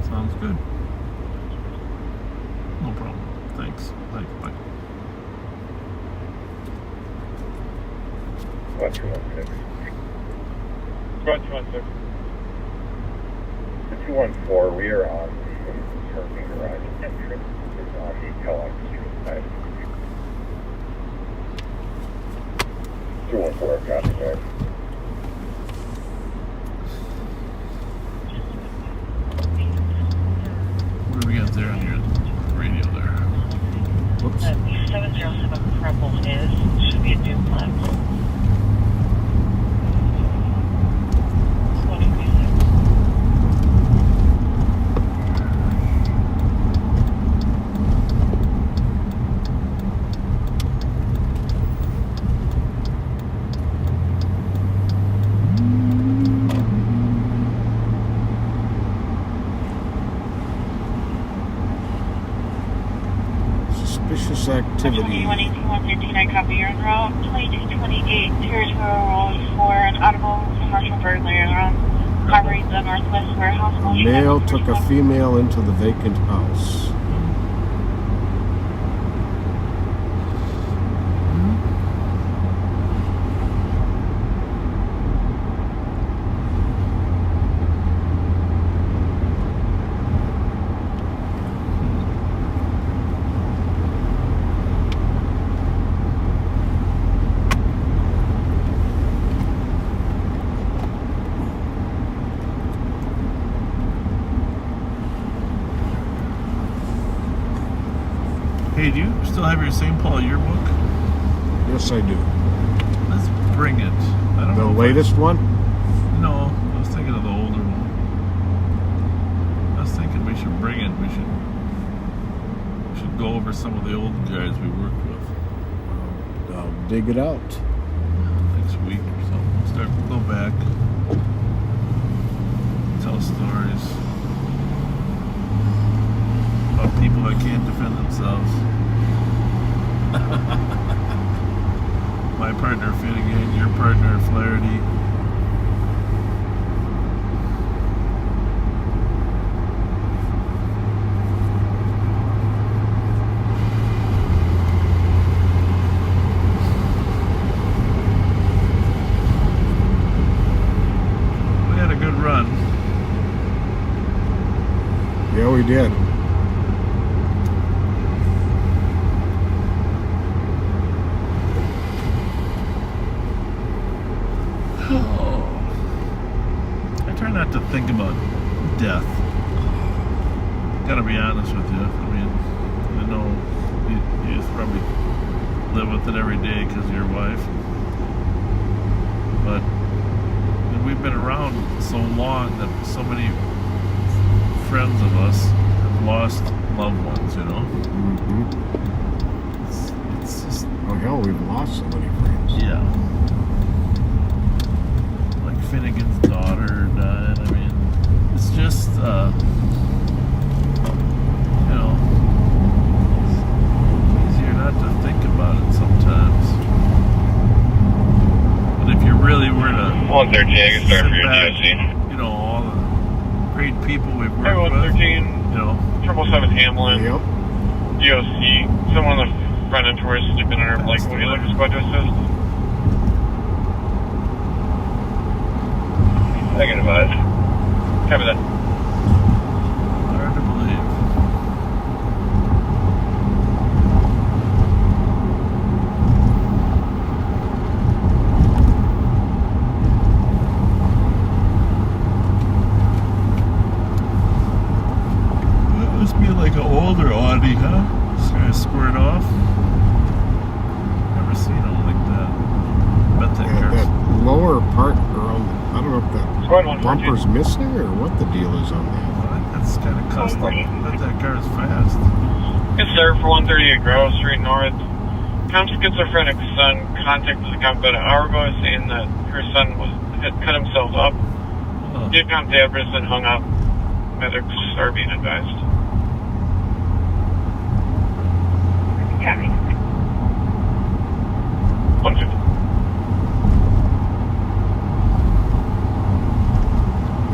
Sounds good. No problem. Thanks. Bye. Bye. Squad 216. Squad 216. The 214, we are on the parking garage entrance. It's on the Kellogg Street side. 214, copy that. What do we got there on your radio there? Whoops. 707 Crumble is, should be a duplex. Suspicious activity. 118, 113, I copy your route. 2228, territorial road for an audible commercial burglary around covering the Northwest Warehouse. A male took a female into the vacant house. Hey, do you still have your St. Paul yearbook? Yes, I do. Let's bring it. I don't The know. latest one? No, I was thinking of the older one. I was thinking we should bring it. We should go over some of the old guys we worked with. I'll dig it out. Next week or something. Go back. Tell stories about people that can't defend themselves. My partner Finnegan, your partner Flaherty. We had a good run. Yeah, we did. I try not to think about death. Gotta be honest with you. I mean, I know you just probably live with it every day because of your wife. But we've been around so long that so many friends of us have lost loved ones, you know? Mm-hmm. It's just... Oh, hell, we've lost so many friends. Yeah. Like Finnegan's daughter died. I mean, it's just, you know, it's easier not to think about it sometimes. But if you really were to 113, I can start for your back, GSC. you know, all the great people we've Hey, worked with, 113. you know, 777 Hamlin. Yep. DOC. Someone on the front end towards sleeping under a blanket. Would you like a squad to assist? Negative advise. Copy that. Hard to believe. That must be like an older Audi, huh? It's gonna squirt off. Never seen them like that. Bet that Yeah, car's that lower part around, I don't know if that Squad 114. bumper's missing or what the deal is on that. That's kind of custom. Bet that car's fast. Yes, sir, for 138 Grove Street North. Tom's schizophrenic son contacted the cop about an hour ago saying that her son had cut himself up. Gave Tom's address and hung up. Medics are being advised. Copy. 150.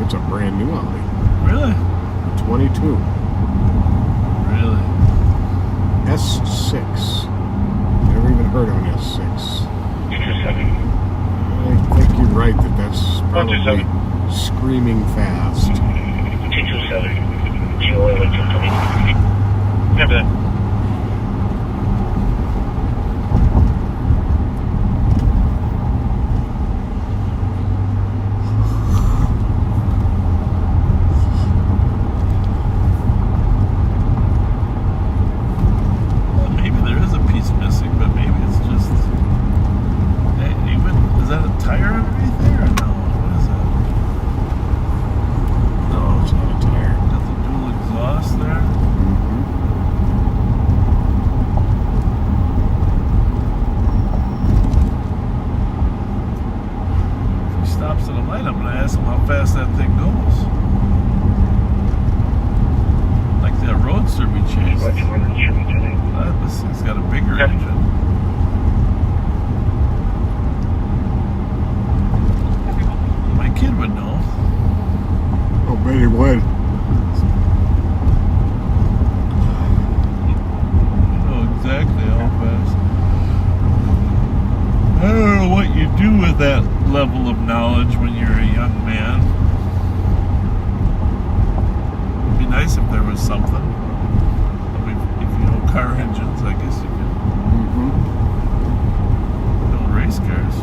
It's a brand new Audi. Really? 22. Really? S6. Never even heard of an S6. 227. I think you're right that that's probably 127. screaming fast. 227. GOA 120. Copy that. Maybe there is a piece missing, but maybe it's just. Hey, even is that a tire underneath there? Or no? What is that? No, It's not a tire. got the dual exhaust there. If he stops at a light, I'm gonna ask him how fast that thing goes. Like that Roadster we chased. This thing's got a bigger engine. My kid would know. Oh, bet he would. Know exactly how fast. I don't know what you do with that level of knowledge when you're a young man. It'd be nice if there was something. I mean, if you know car engines, I guess you could build race cars.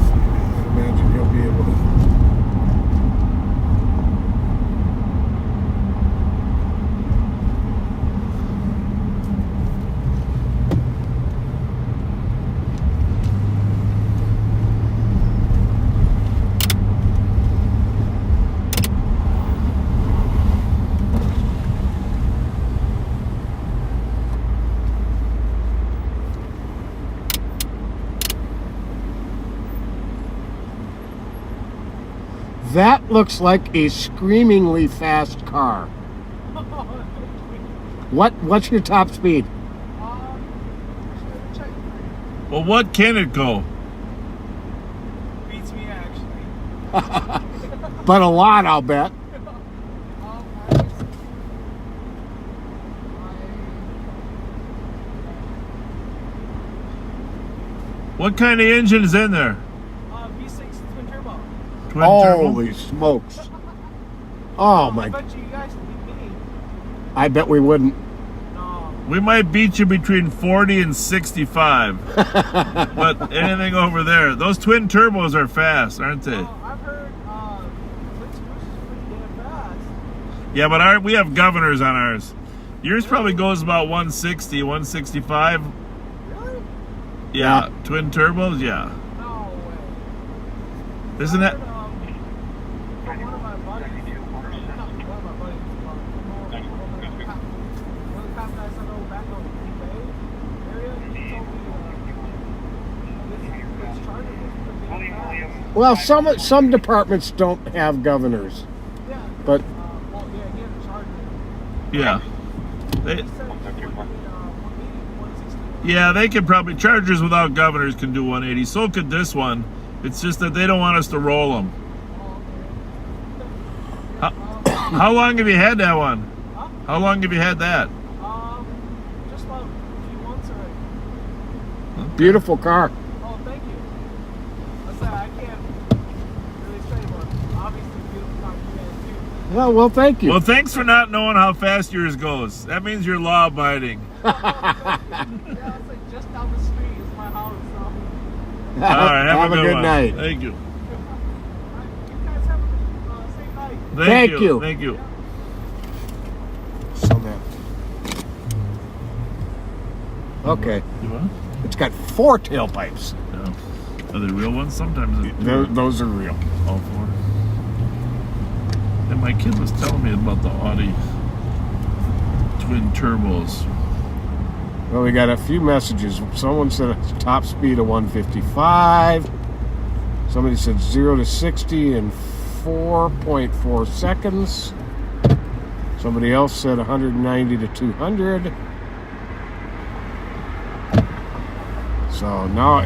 I imagine he'll be able to. That looks like a screamingly fast car. What's your top speed? Well, what can it go? Beats me actually. But a lot, I'll bet. What kind of engine is in there? V6 twin turbo. Twin turbo? Holy smokes. Oh my. I bet you guys can beat me. I bet we wouldn't. We might beat you between 40 and 65. But anything over there, those twin turbos are fast, aren't they? I've heard Fletcher is pretty damn fast. Yeah, but we have governors on ours. Yours probably goes about 160, 165. Really? Yeah, twin turbos, yeah. No way. Isn't that? One of my buddies, one of the cop guys I know back on the Bay area, he told me this Charger was pretty damn fast. Well, some departments don't have governors. Yeah. But Well, yeah, he had a Charger. Yeah. They could probably, Chargers without governors can do 180. So could this one. It's just that they don't want us to roll them. How long have you had that one? Huh? How long have you had that? Just about a few months already. Beautiful car. Oh, thank you. I can't really say, but obviously beautiful car for you too. Well, thank you. Well, thanks for not knowing how fast yours goes. That means you're law-abiding. Yeah, it's like just down the street is my house, so. All right, have a good one. night. Thank you. You guys have a safe night. Thank you. Thank you. So that. Okay. You what? It's got 4 tailpipes. Yeah. Are they real ones? Sometimes it's Those are real. all 4. And my kid was telling me about the Audi twin turbos. Well, we got a few messages. Someone said a top speed of 155. Somebody said 0 to 60 in 4.4 seconds. Somebody else said 190 to 200. So now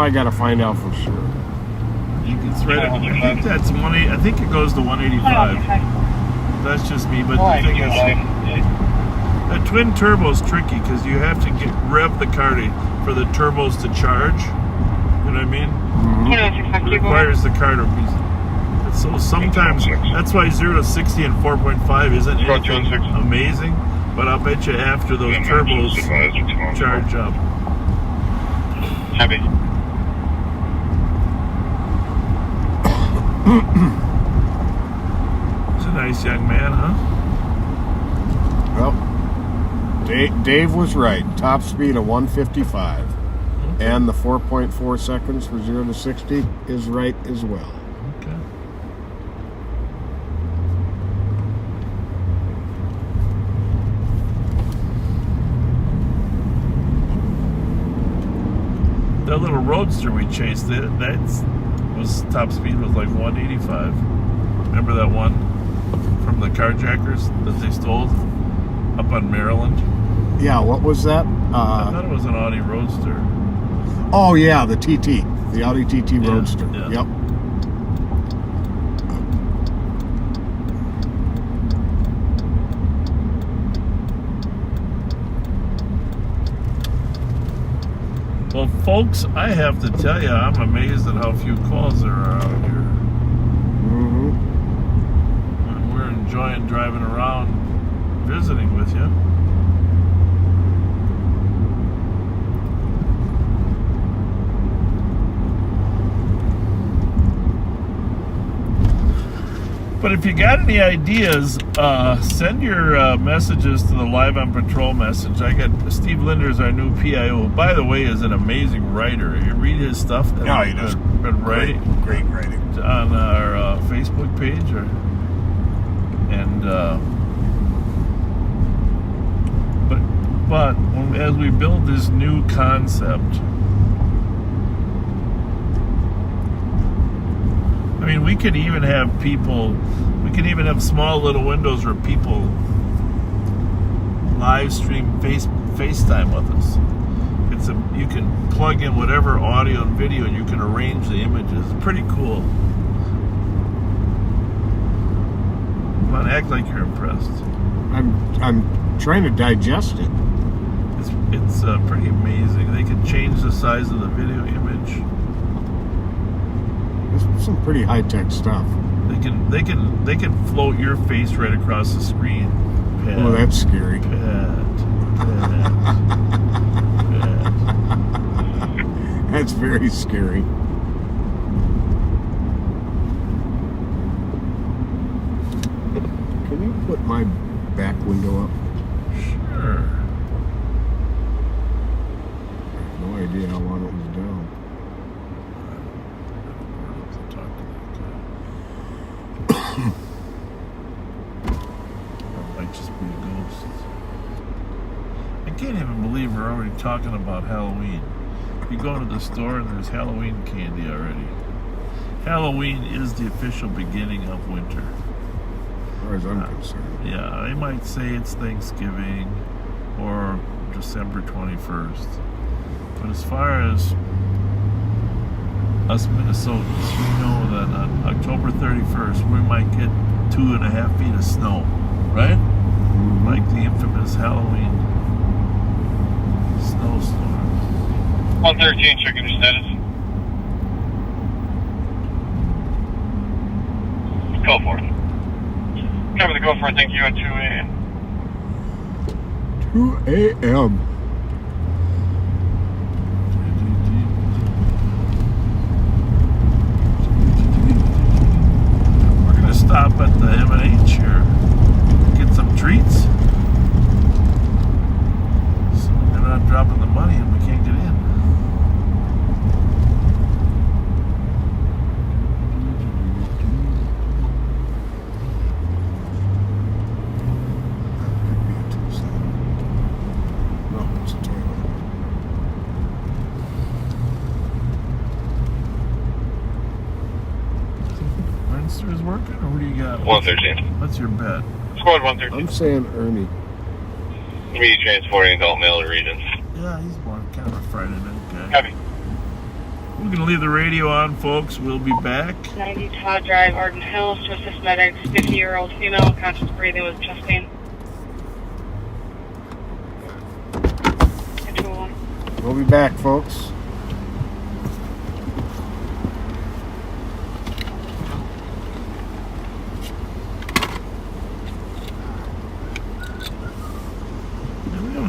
I got to find out for sure. I think it's right. I think that's 180. I think it goes to 185. That's just me, but the thing is, a twin turbo is tricky because you have to rev the car for the turbos to charge. You know what I mean? It requires the car to be. So sometimes that's why 0 to 60 and 4.5 isn't anything amazing. But I'll bet you after those turbos charge up. Heavy. He's a nice young man, huh? Well, Dave was right. Top speed of 155. Okay. And the 4.4 seconds for 0 to 60 is right as well. Okay. That little roadster we chased, was top speed was like 185. Remember that one from the carjackers that they stole up on Maryland? Yeah, what was that? I thought it was an Audi Roadster. Oh yeah, the TT, the Audi TT Roadster. Yeah. Yep. Well, folks, I have to tell you, I'm amazed at how few calls there are out here. Mm-hmm. And we're enjoying driving around, visiting with you. But if you got any ideas, send your messages to the Live on Patrol message. I got Steve Linder's our new PIO, who, by the way, is an amazing writer. You read his stuff? No, he does. Great writing. On our Facebook page. But as we build this new concept, I mean, we could even have small little windows where people live stream FaceTime with us. You can plug in whatever audio and video and you can arrange the images. It's pretty cool. Come on, act like you're impressed. I'm trying to digest it. It's pretty amazing. They can change the size of the video image. It's some pretty high-tech stuff. They can float your face right across the screen. Pat, oh, that's scary. Pat. That's very scary. Can you put my back window up? Sure. I have no idea how long it was down. That might just be a ghost. I can't even believe we're already talking about Halloween. You go to the store and there's Halloween candy already. Halloween is the official beginning of winter. As far as I'm concerned. Yeah, they might say it's Thanksgiving or December 21st. But as far as us Minnesotans, we know that on October 31st, we might get 2.5 feet of snow, right? Like the infamous Halloween snowstorm. 113, checking your status. Go for it. Cover the go for it, thank you, at 2 a.m. 2 a.m. We're gonna stop at the M&H here, get some treats. So they're not dropping the money and we can't get in. Is working, or what do you got? 113. What's your bet? Squad 113. I'm saying Ernie. Me transporting adult male to Regents. Yeah, he's more kind of a Friday night guy. Copy. We're going to leave the radio on, folks. We'll be back. 90 Todd Drive, Arden Hills, to assist medics. 50-year-old female, conscious breathing with chest pain. We'll be back, folks.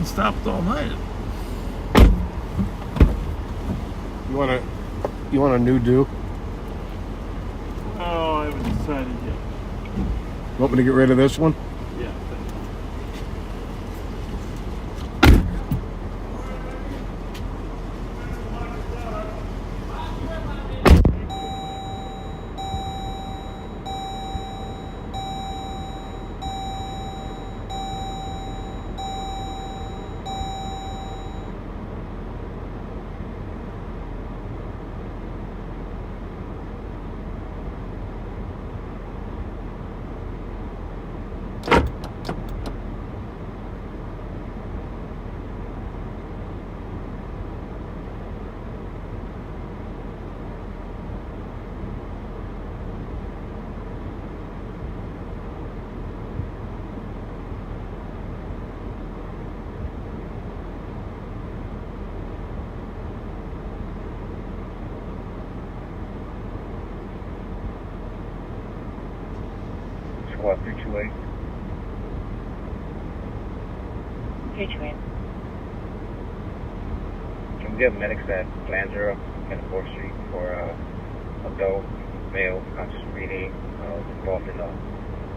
Stopped all night. You want a new do? Oh, I haven't decided yet. Want me to get rid of this one? Yeah. Squad 328. 328. Can we get medics at Plan 0 and 4th Street for adult male conscious breathing involved in a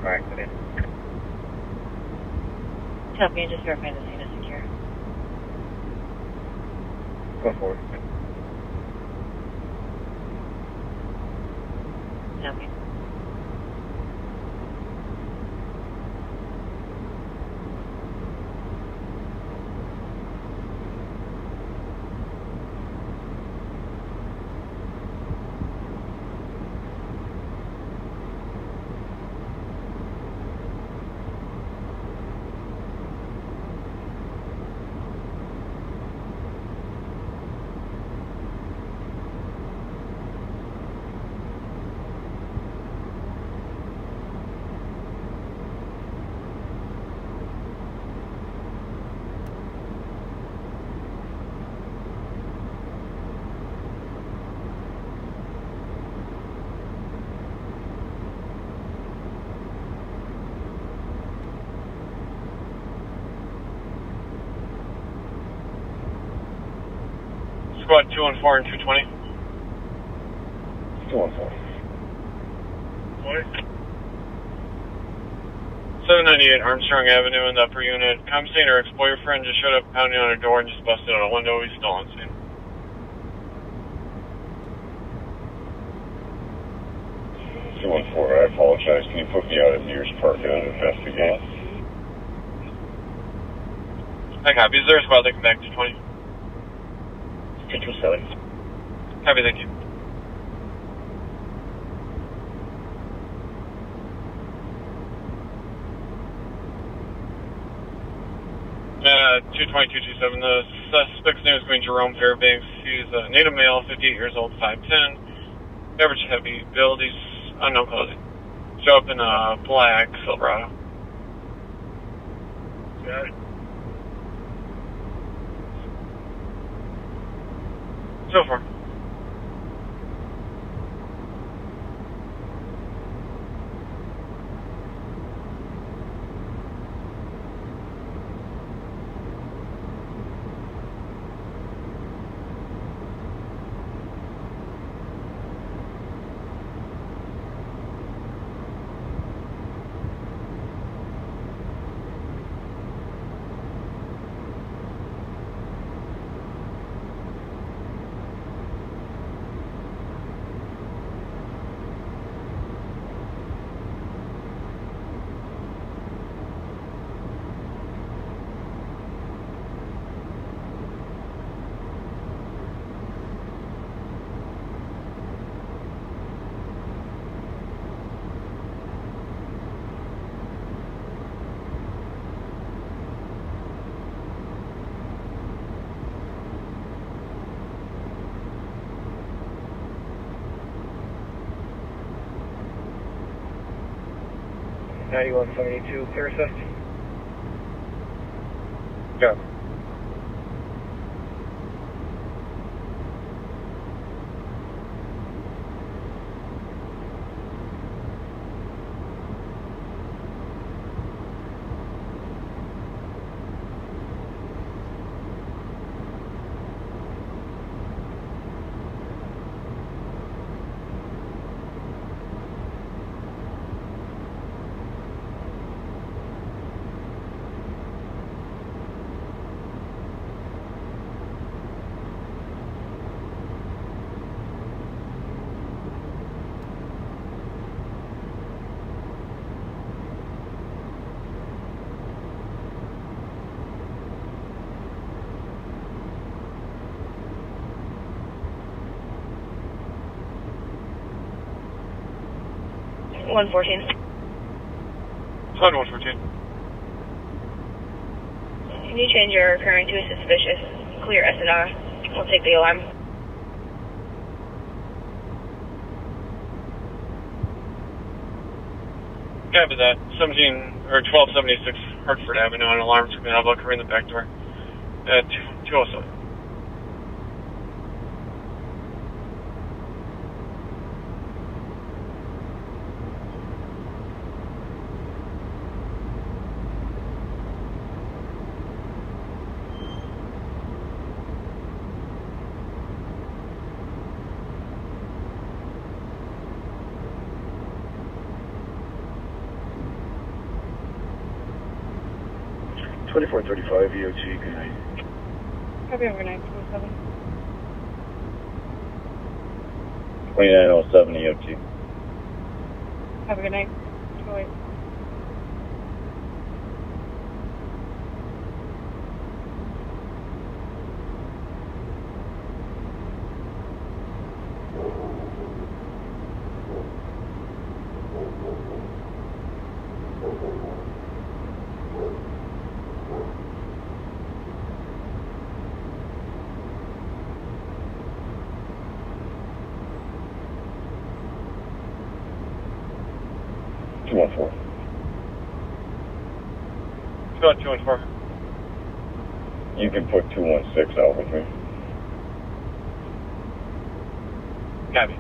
car accident? Copy, and just verify the scene is secure. Go for it. Copy. Squad 214 and 220. 214. 798 Armstrong Avenue in the upper unit. Compensating her ex-boyfriend just showed up pounding on her door and just busted out a window. He's still on scene. I apologize. Can you put me out at Mears Park and investigate? I copy. Is there a squad looking back to 20? 227. Copy, thank you. Uh, 220-227. The suspect's name is going Jerome Fairbanks. He's a native male, 58 years old, 5'10". Average heavy build. He's unknown clothing. Show up in a black Silverado. Got it. So far. $91.72, clear assist. Yeah. One 14. 114. Can you change your occurring to a suspicious? Clear SNR. We'll take the alarm. Copy that. 1276 Hartford Avenue, an alarm's coming out of in the back door at 207. $24.35 EOT, good night. Copy overnight, 27. 2907 EOT. Have a good night. 28. About 214. You can put 216 out with me. Copy.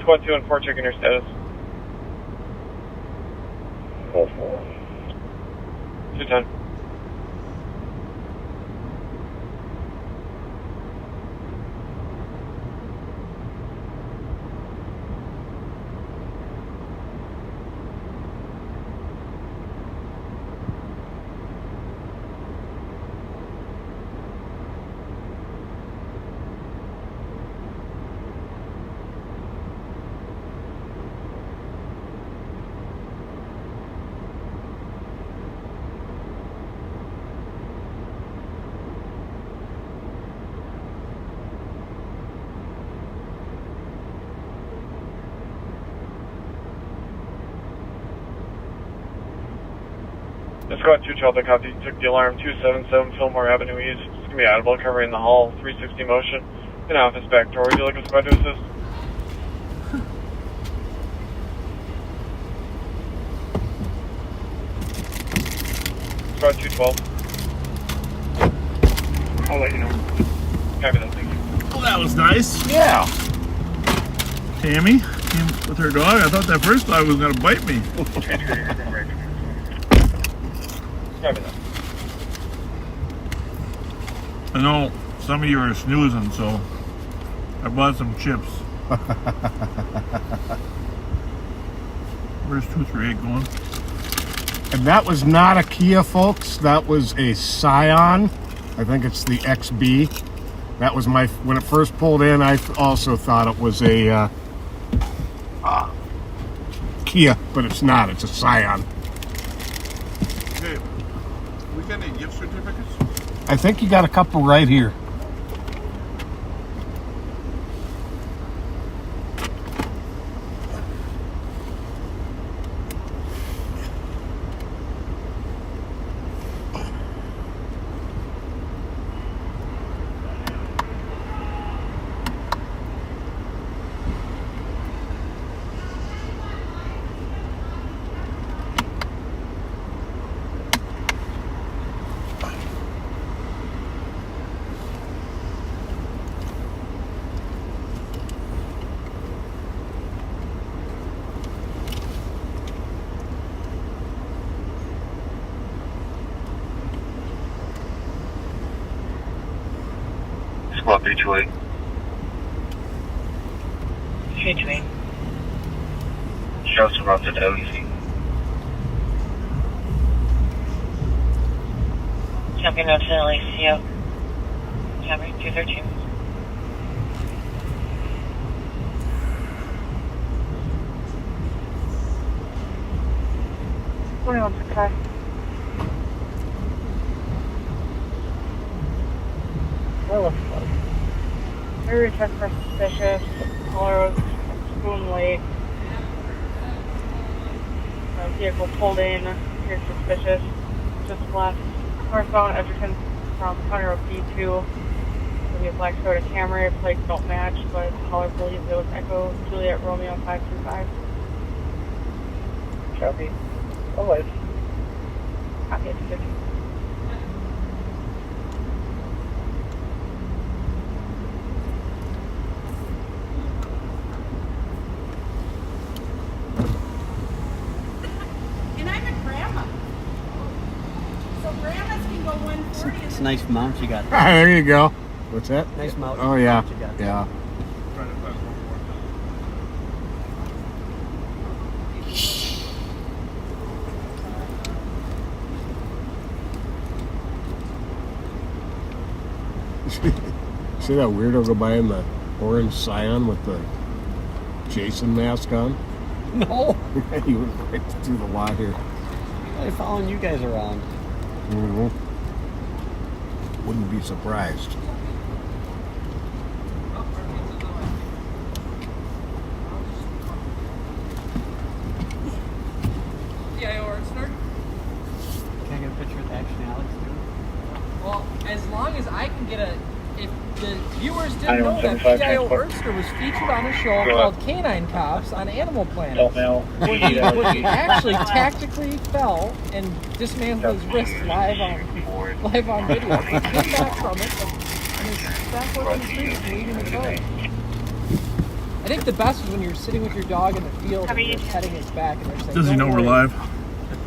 Squad 2 and 4 checking your status. 4-4. 210. Squad 2 Charlie copy. Took the alarm 277 Fillmore Avenue East. It's going to be audible covering the hall. 360 motion. In office back door. Would you like a squad to assist? Squad 212. I'll let you know. Copy that, thank you. Well, that was nice. Yeah. Tammy came with her dog. I thought that first dog was going to bite me. I know some of you are snoozing, so I bought some chips. Where's 238 going? And that was not a Kia, folks. That was a Scion. I think it's the XB. That was my, when it first pulled in, I also thought it was a Kia, but it's not. It's a Scion. Hey, we got any gift certificates? I think you got a couple right here. Squad 328. 328. Shows erupted OEC. Champion notes in LACO. Champion 213. Success. Area check for suspicious. Color of Spoon Lake. Vehicle pulled in. Here suspicious. Just left. Northbound Edgerton from corner of B2. There'll be a black Toyota Camry. Plates don't match, but caller believes it was Echo Juliet Romeo 525. Copy. Alright. Copy at 50. And I'm a grandma. So grandmas can go 140. It's a nice mount you got. Ah, there you go. What's that? Nice mount. Oh, yeah. You got. Yeah. See that weirdo go by in the orange Scion with the Jason mask on? No. He went right through the lot here. They're following you guys around. Mm-hmm. Wouldn't be surprised. Can I get a picture with Action Alex too? Well, as long as I can get a... If the viewers didn't know that PIO Erster was featured on a show called Canine Cops on Animal Planet, where he actually tactically fell and dismantled his wrist live on video. He came back from it and is back working the streets and leading the show. I think the best is when you're sitting with your dog in the field and you're petting his back and they're saying, Does he know we're live?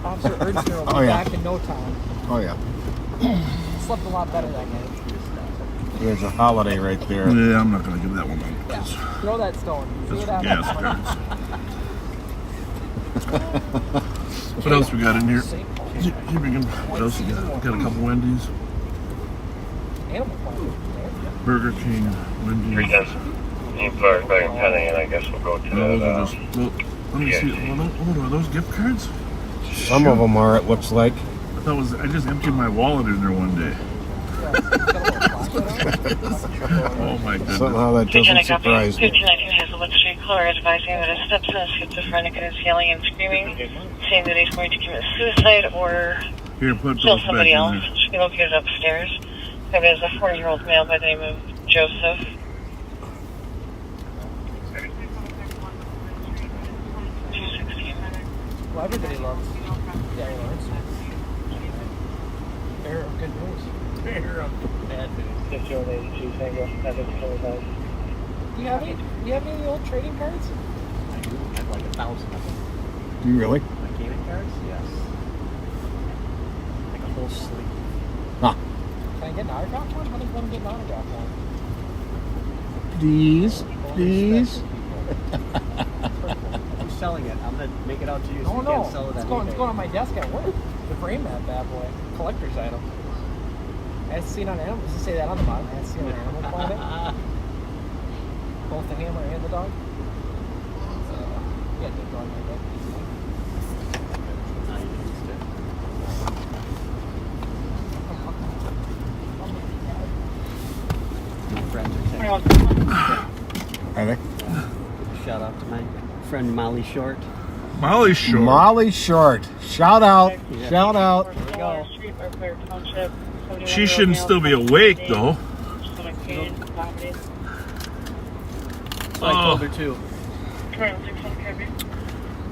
Officer Erdner will be back in no time. Oh, yeah. Slept a lot better that night. There's a holiday right there. Yeah, I'm not going to give that one up. Yeah. Throw that stone. See Just what for happens. gas cards. What else we got in here? What else we got? We got a couple Wendy's. Animal Planet. Burger King, Wendy's. You park back in Penny, and I guess we'll go to Those are just, well, let me see. Are those gift cards? Some of them are, it looks like. I just emptied my wallet in there one day. Oh my goodness. Somehow that doesn't surprise me. 219 Hazelwood Street, caller advising that a stepson is schizophrenic and is yelling and screaming, saying that he's going to commit suicide or Here, put kill those somebody back else. in there. Should be located upstairs. That is a 40-year-old male by the name of Joseph. Well, everybody loves Daddy Lawrence. Bearer of good news. Bearer of bad news. 5182 Tango. That is totally fine. Do you have any of the old trading cards? I do. I have like 1,000 of them. Do you really? My gaming cards? Yes. Like a whole sleeve. Huh. Can I get an autograph one? How do you want to get an autograph one? Please. Please. Who's selling it? I'm going to make it out to you so Oh you no, can't sell it it's on going eBay. on my desk at work. To frame that bad boy. Collector's item. I had seen on Animal. Does it say that on the bottom? I had seen on Animal Planet. Both the hammer and the dog. Yeah, they're going like that. Friends are saying. Are they? Shout out to my friend Molly Short. Molly Short. Molly Short. Shout out. Yeah. Shout out. She shouldn't still be awake, though. I told her too.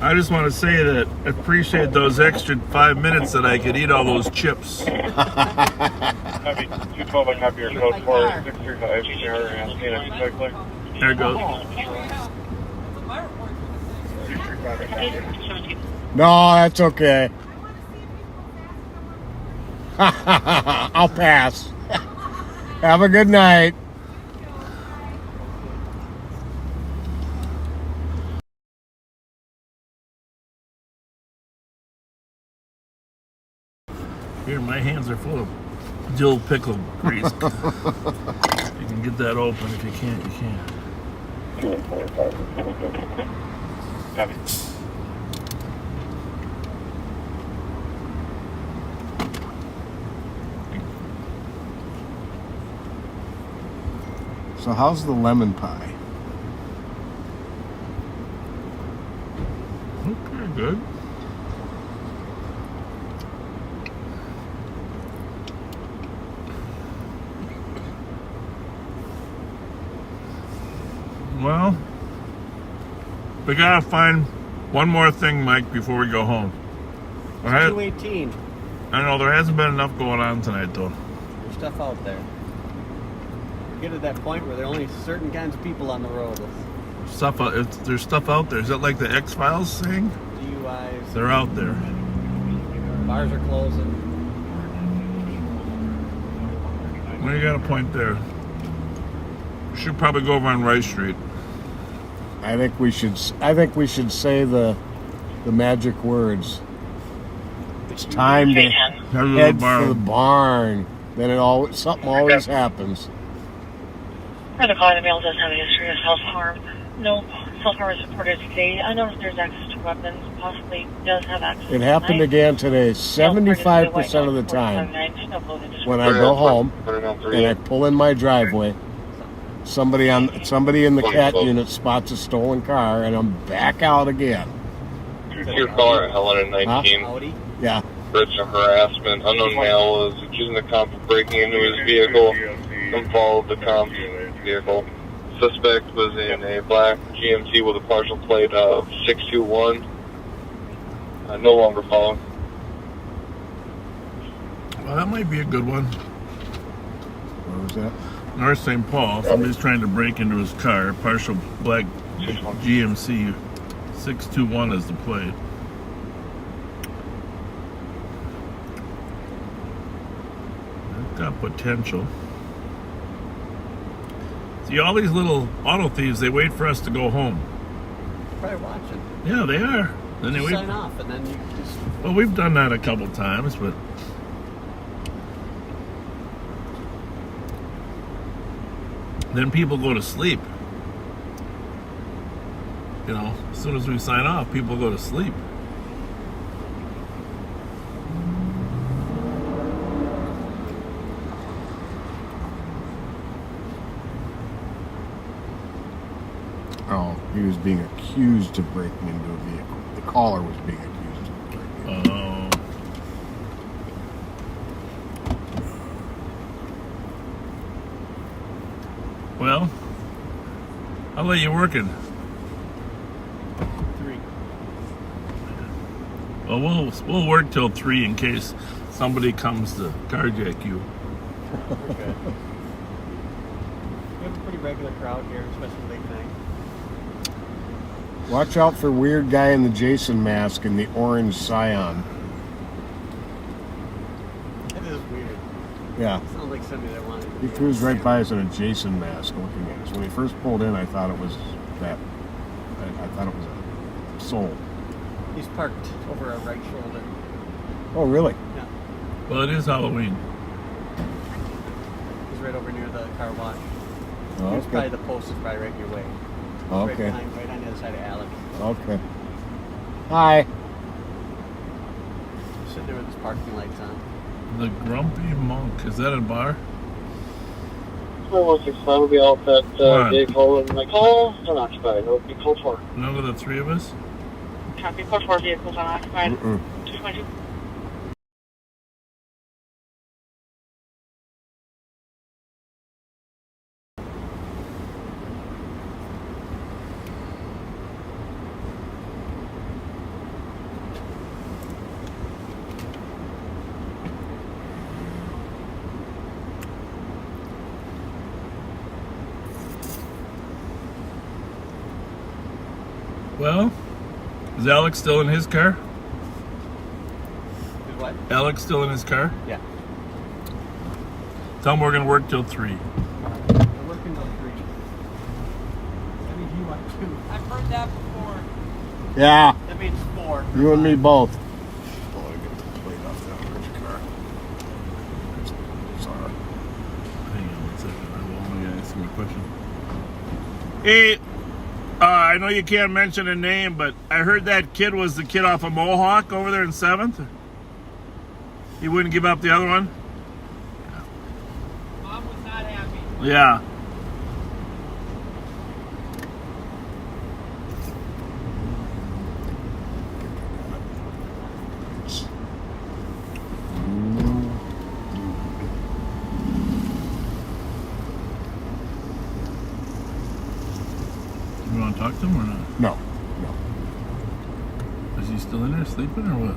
I just want to say that I appreciate those extra 5 minutes that I could eat all those chips. Copy 212, I copy your code 4635. You're asking if it's quickly. There it goes. No, that's okay. I'll pass. Have a good night. Here, my hands are full of dill pickle grease. You can get that open. If you can't, you can't. Copy. So how's the lemon pie? Okay, good. Well, we gotta find one more thing, Mike, before we go home. All right? 218. I know there hasn't been enough going on tonight, though. There's stuff out there. You get to that point where there are only certain kinds of people on the road. Stuff out. There's stuff out there. Is that like the X-Files thing? DUIs. They're out there. Bars are closing. Well, you got a point there. We should probably go over on Rice Street. I think we should say the magic words. It's time to head for the barn. Then something always happens. For the caller, the male does have a history of self-harm. No self-harm is reported today. I know there's access to weapons. Possibly does have access. It happened again today. 75% of the time, when I go home and I pull in my driveway, somebody in the cat unit spots a stolen car, and I'm back out again. Your caller at Helen at 19. Huh? Yeah. Threats of harassment. Unknown male is accusing the cop of breaking into his vehicle and followed the comp's vehicle. Suspect was in a black GMC with a partial plate of 621. No longer followed. Well, that might be a good one. What was that? North St. Paul. Somebody's trying to break into his car. Partial black GMC 621 is the plate. It's got potential. See, all these little auto thieves, they wait for us to go home. Probably watching. Yeah, they are. Then they Just wait. sign off, and then you just... Well, we've done that a couple times, but then people go to sleep. You know, as soon as we sign off, people go to sleep. Oh, he was being accused of breaking into a vehicle. The caller was being accused of breaking into a vehicle. Well, I'll let you work it. 3. Well, we'll work till 3 in case somebody comes to carjack you. We're good. We have a pretty regular crowd here, especially late night. Watch out for weird guy in the Jason mask and the orange Scion. That is weird. Yeah. Sounds like somebody that wanted to He be cruised right by us in a Jason mask looking at us. When he first pulled in, I thought it was that. I thought it was a soul. He's parked over our right shoulder. Oh, really? Yeah. Well, it is Halloween. He's right over near the car wash. Oh, He's okay. probably the post is probably right in your way. He's Okay. Right behind, right on the other side of Alec. Okay. Hi. Sitting there with his parking lights on. The Grumpy Monk. Is that a bar? 4165 will be out that Come on. vehicle in my call. Unoccupied. It'll be code 4. None of the 3 of us? Copy, code 4 vehicles unoccupied. Mm-mm. 222. Well, is Alex still in his car? Is what? Alex still in his car? Yeah. Tell him we're going to work till 3. We're working till 3. That means you want 2. I've heard that before. Yeah. That means 4. You and me both. Hang on 1 second. I will ask him a question. Hey, I know you can't mention a name, but I heard that kid was the kid off of Mohawk over there in 7th. He wouldn't give up the other one? Mom was not happy. Yeah. You want to talk to him or not? No. Is he still in there sleeping or what?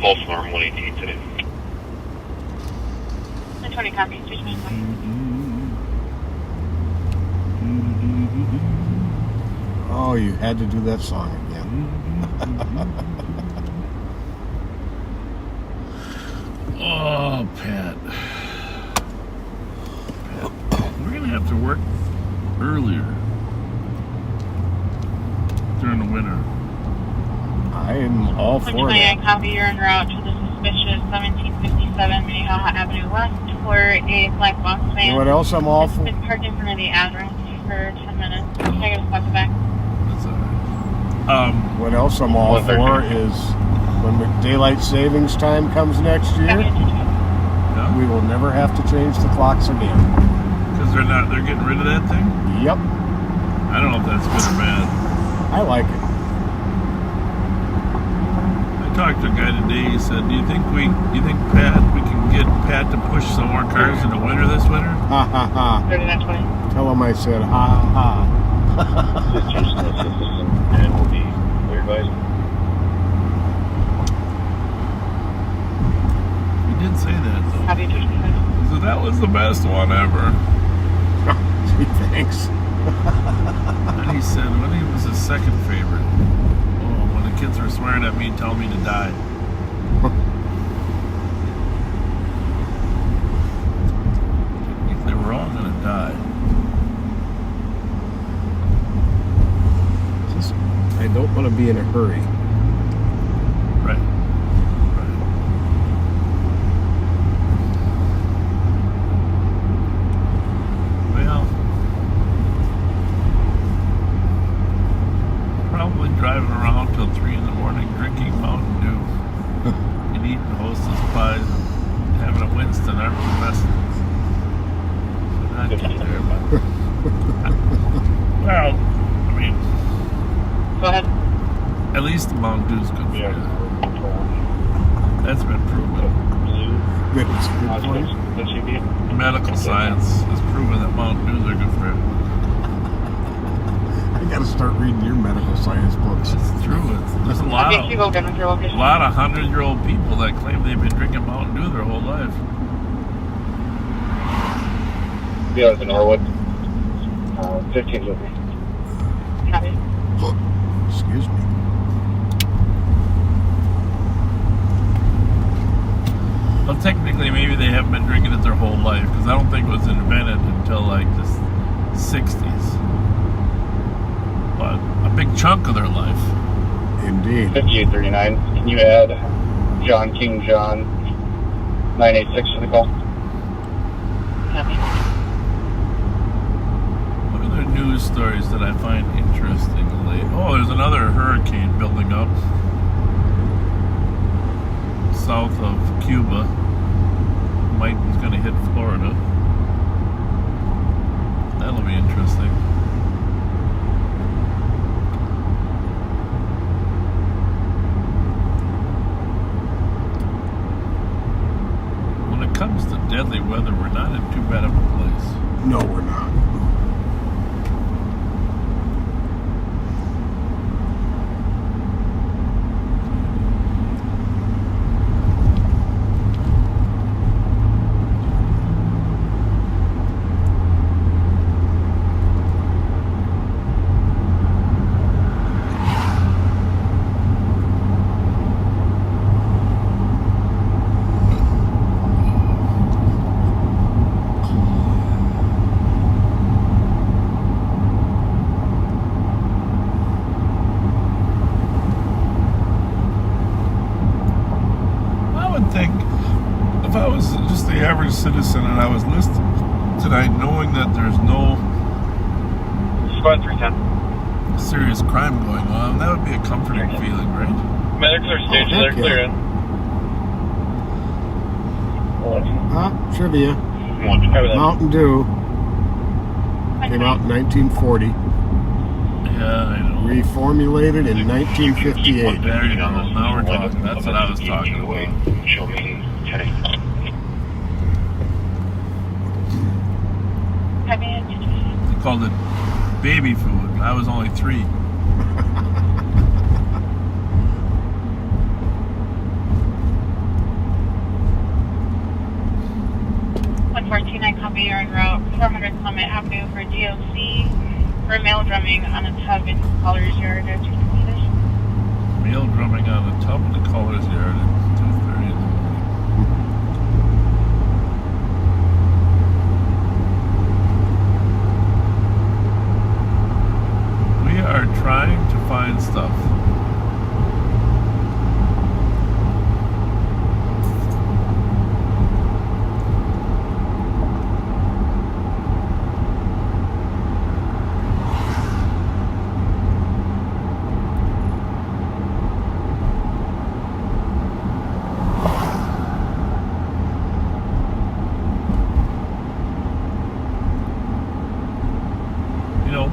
False alarm 118 today. 120 copy. 225. Oh, you had to do that song again. Oh, Pat. We're going to have to work earlier during the winter. I am all for 129 that. copy. You're en route to the suspicious 1757 Minneapolis Avenue West for a black box You van. know what else I'm all It's for? been parked in front of the address for 10 minutes. Can I get a spot back? That's all right. What else I'm all for is when daylight savings time comes next year, we will never have to change the clocks again. Because they're getting rid of that thing? Yep. I don't know if that's good or bad. I like it. I talked to a guy today. He said, "Do you think we can get Pat to push some more cars in the winter this winter?" Ha ha ha. 3920. Tell him I said ha ha And we'll be advised. He did say that, though. Happy 55. He said, that was the best one ever. Gee, thanks. And he said, when he was his second favorite. Oh, when the kids were swearing at me and telling me to die. If they were all going to die. I don't want to be in a hurry. Right. Well, probably driving around till 3 in the morning drinking Mountain Dew and eating Hostess pies and having a Winston aren't the best. I'd get there, but well, I mean, go ahead. At least the Mountain Dew's good for you. That's been proven. It's good for you. Medical science has proven that Mountain Dews are good for you. I got to start reading your medical science books. It's true. There's a lot of 100-year-old people that claim they've been drinking Mountain Dew their whole life. Be out of the Norwood. 15 with me. Happy. Excuse me. Well, technically, maybe they haven't been drinking it their whole life, because I don't think it was invented until like the 60s. But a big chunk of their life. Indeed. 5839. Can you add John King John 986 to the call? Happy. What are the news stories that I find interesting lately? Oh, there's another hurricane building up south of Cuba. Is going to hit Florida. That'll be interesting. When it comes to deadly weather, we're not in too bad of a place. No, we're not. Citizen and I was listening tonight knowing that there's no Squad 310 serious crime going on, that would be a comforting feeling, right? Medics are staged, they're cleared in. Trivia. Mountain Dew came out in 1940. Yeah, I know. Reformulated in 1958. There you go. Now we're talking. That's what I was talking about. Show me today. They called it baby food. I was only 3. 114, I copy your en route 400 Summit Avenue for DOC for mail drumming on a tub in Colliers Yard at 2:30. Mail drumming on a tub in the Colliers Yard at 2:30 in the morning. We are trying to find stuff.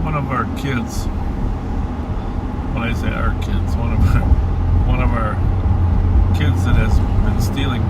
One of our kids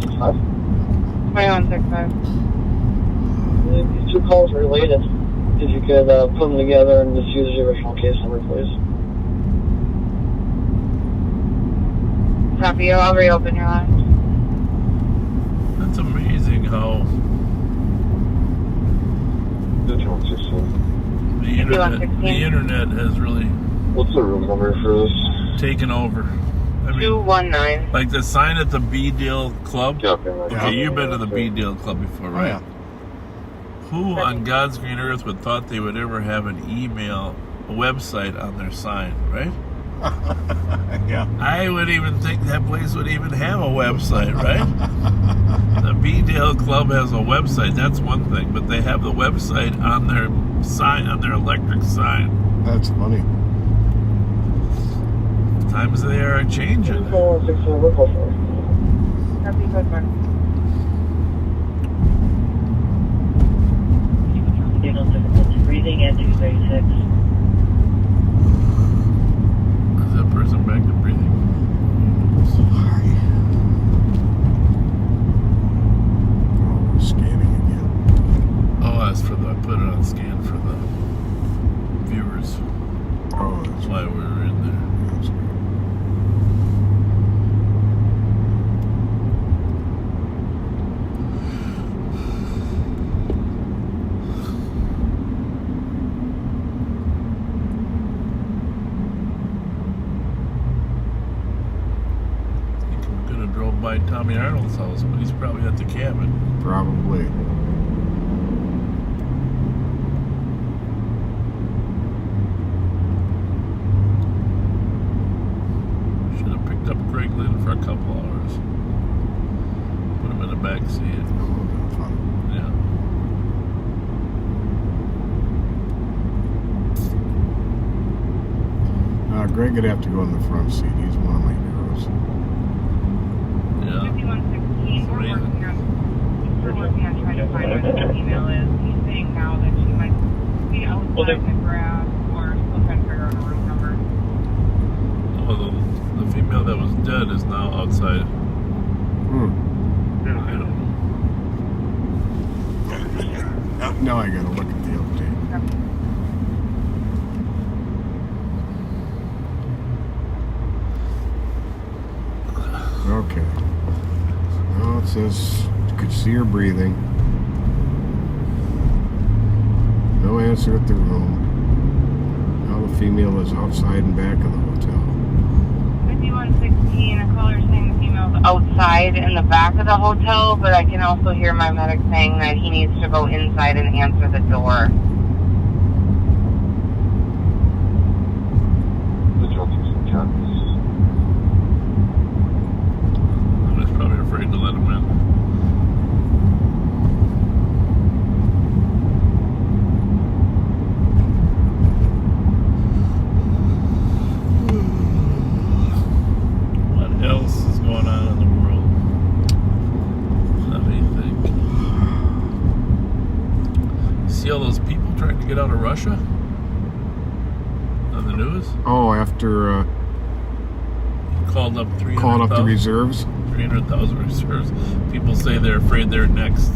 2165. 2165. These two calls are related. If you could put them together and just use the original case number, please. Copy you. I'll reopen your line. That's amazing how the internet has really. What's the room number for this? Taken over. I mean, 219. like the sign at the B Deal Club. Yeah, Okay, you've been to the B Deal Club before, right? Oh, yeah. Who on God's green earth would thought they would ever have a website on their sign, right? Yeah. I would even think that place would even have a website, right? The B Deal Club has a website. That's one thing, but they have the website on their sign, on their electric sign. That's funny. Times they are changing. 2164, call for. Copy, good one. Difficulty breathing at 236. Is that person back to breathing? Oh, we're scanning again. Oh, that's for the. I put it on scan for the viewers. Oh, that's why we were in there. That's right. By Tommy Arnold's house, but he's probably at the cabin. Probably. Should have picked up Greg Lynn for a couple hours. Put him in the back seat. Yeah. Greg would have to go in the front seat. He's one of my heroes. Yeah. 5116, we're working on trying to find where the email is. He's saying now that she might be outside the garage or still trying to figure out a room number. Oh, the female that was dead is now outside. I don't know. Now I gotta look at the update. Okay. Now it says you could see her breathing. No answer at the room. Now the female is outside and back of the hotel. 5116, a caller saying the female's outside in the back of the hotel, but I can also hear my medic saying that he needs to go inside and answer the door. I was probably afraid to let him in. What else is going on in the world? Let me think. See all those people trying to get out of Russia? On the news? Oh, after Called up 300,000. called up the reserves. 300,000 reserves. People say they're afraid they're next.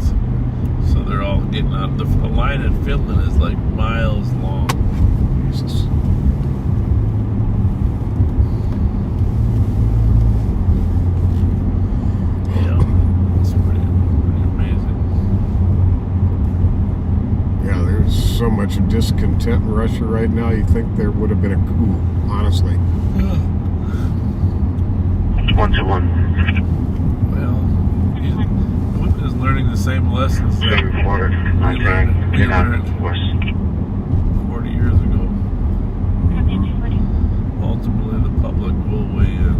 So they're all getting out. The line in Finland is like miles long. Jesus. Yeah. It's pretty amazing. Yeah, there's so much discontent in Russia right now. You think there would have been a coup, honestly. One to one. Well, Putin is learning the same lessons that we learned 40 years ago. Ultimately, the public will weigh in.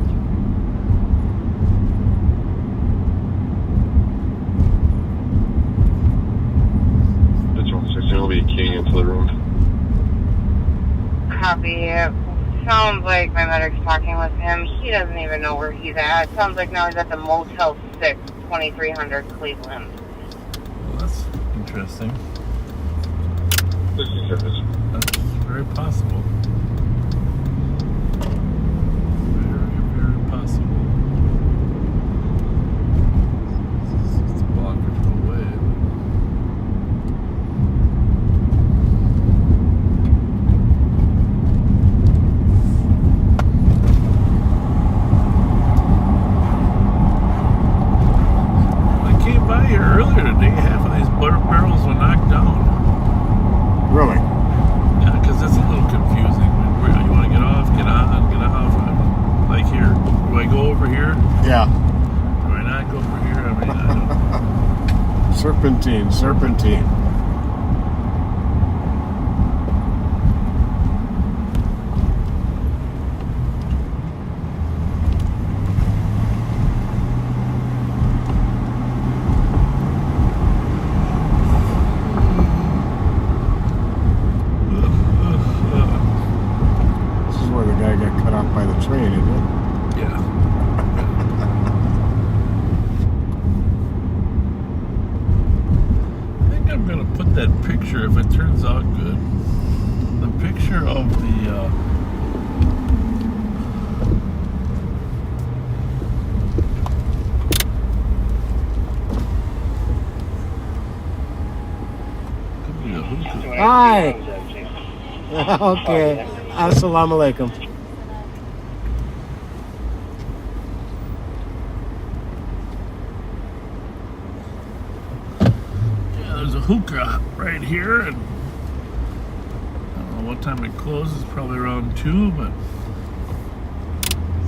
That's 116. Will be keying into the room. Copy. Sounds like my medic's talking with him. He doesn't even know where he's at. Sounds like now he's at the Motel 6, 2300 Cleveland. Well, that's interesting. This is service. That's very possible. Very, very possible. back over here. I mean, I don't... Serpentine, serpentine. This is where the guy got cut off by the train, isn't it? Yeah. I'm gonna put that picture, if it turns out good, the picture of the Hi. Okay. Assalamu alaikum. there's a hookah right here, and I don't know what time it closes, probably around 2, but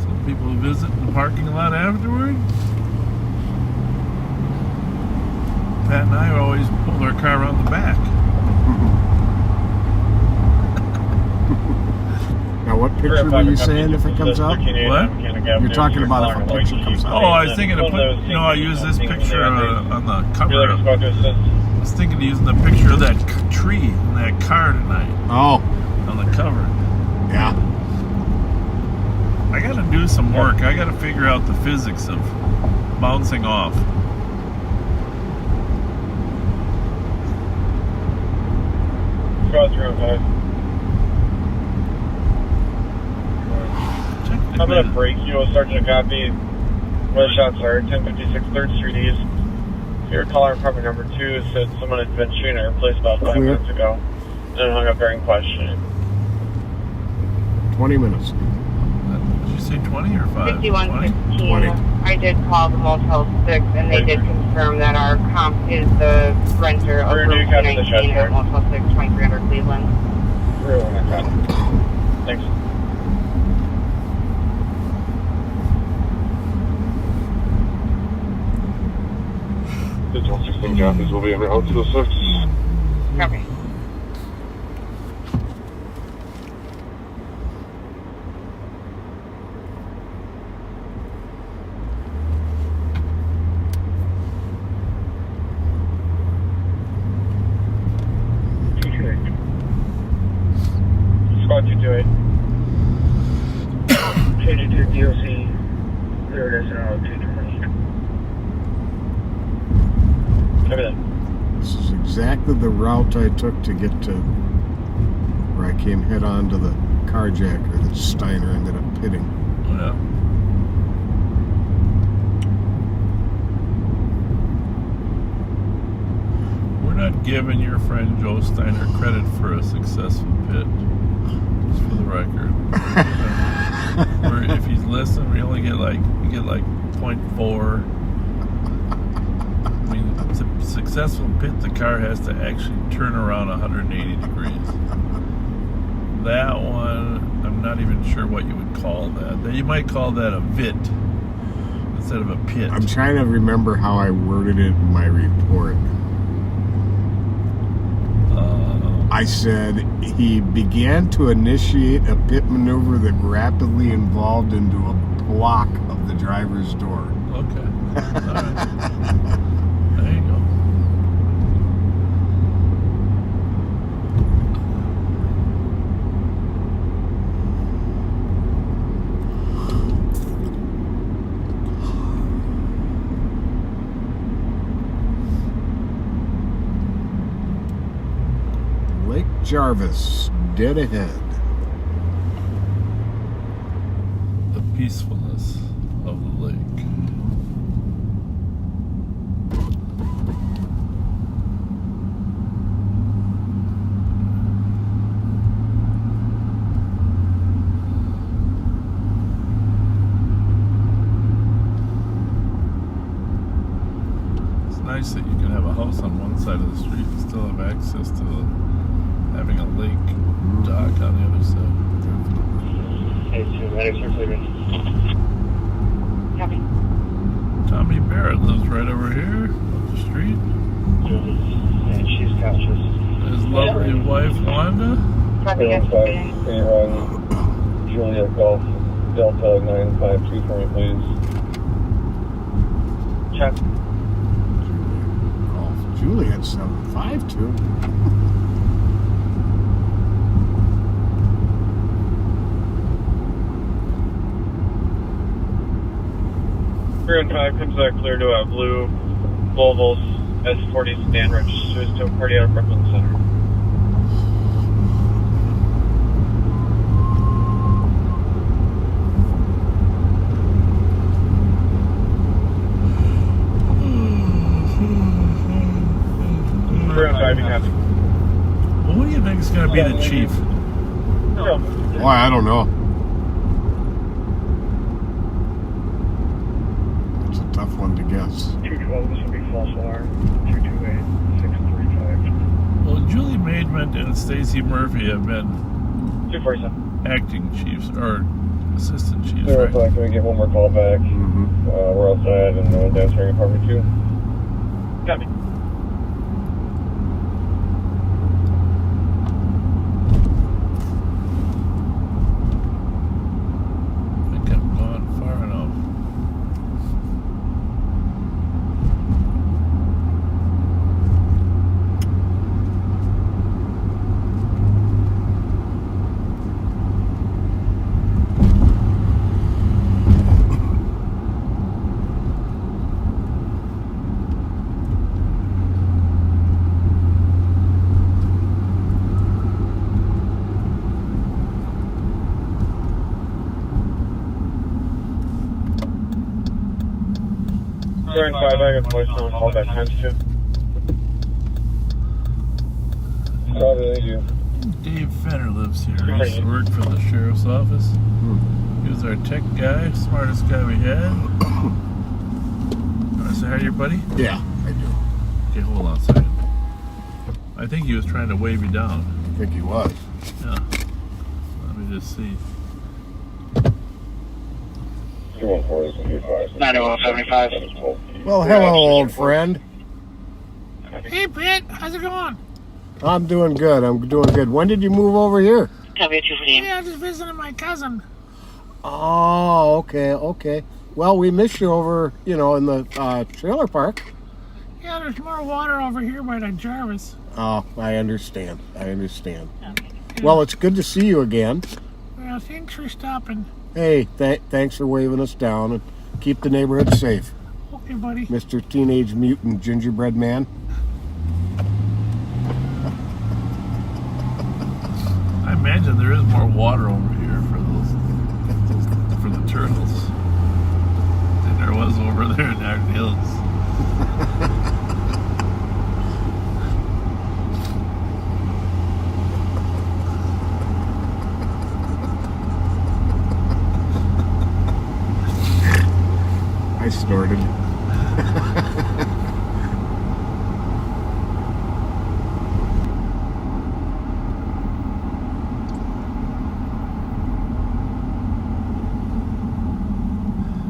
some people visit in the parking lot afterward. Pat and I always pull our car around the back. Now, what picture were you saying if it comes up? What? You're talking about if a picture comes up. Oh, I was thinking to put, I use this picture on the cover. I was thinking of using the picture of that tree in that car tonight. Oh. On the cover. Yeah. I gotta do some work. I gotta figure out the physics of bouncing off. I'm gonna break you, Sergeant copy. What shots are 1056 3rd Street East. Your caller apartment number 2 said someone had been shooting at her place about 5 minutes ago and hung up during questioning. 20 minutes. Did you say 20 or 5? 5115. 20. I did call the Motel 6 and they did confirm that our comp is the renter of room 219 at Motel 6, 2300 Cleveland. Thanks. Digital 16 copies will be en route to the 6. Copy. Squad 228. Changing to DOC, there it is now, 220. Copy that. This is exactly the route I took to get to where I came head on to the carjacker that Steiner ended up hitting. Yeah. We're not giving your friend Joe Steiner credit for a successful pit. Just for the record. If he's listening, we only get like 0.4. I mean, to successful pit, the car has to actually turn around 180 degrees. That one, I'm not even sure what you would call that. You might call that a VIT instead of a pit. I'm trying to remember how I worded it in my report. I said he began to initiate a pit maneuver that rapidly evolved into a block of the driver's door. Okay. All right. There you go. Lake Jarvis, dead ahead. The peacefulness of the lake. It's nice that you can have a house on one side of the street and still have access to having a lake dock on the other side. Hey, medics are clearing. Copy. Tommy Bear and she's conscious. His lovely wife, Wanda. 315, Juliet Golf Delta 952 for me, please. Check. Golf Juliet 752. 315 comes back clear to a blue Volvo's S40 sedan registered to a party out of Brooklyn Center. Well, what do you think is going to be the chief? Why, I don't know. It's a tough one to guess. 212, this will be false alarm. 228-635. Well, Julie Maidment and Stacy Murphy have been 247. acting chiefs, or assistant chiefs, Zero right? o'clock, can we get one more call back? We're outside and no one's answering apartment 2. Copy. I got voicemail and call back times 2. Copy, thank you. Dave Fenner lives here. He's worked for the sheriff's office. He was our tech guy, smartest guy we had. Want to say hi to your buddy? Yeah, I do. Okay, hold on a second. I think he was trying to wave you down. I think he was. Yeah. Let me just see. 9175. Well, hello, old friend. Hey, Pitt, how's it going? I'm doing good. When did you move over here? Yeah, I'm just visiting my cousin. Oh, okay. Well, we miss you over, in the trailer park. Yeah, there's more water over here by the Jarvis. Oh, I understand. Well, it's good to see you again. Well, thanks for stopping. Hey, thanks for waving us down, and keep the neighborhood safe. Okay, buddy. Mr. Teenage Mutant Gingerbread Man. I imagine there is more water over here for the turtles than there was over there in Iron Hills. I snorted.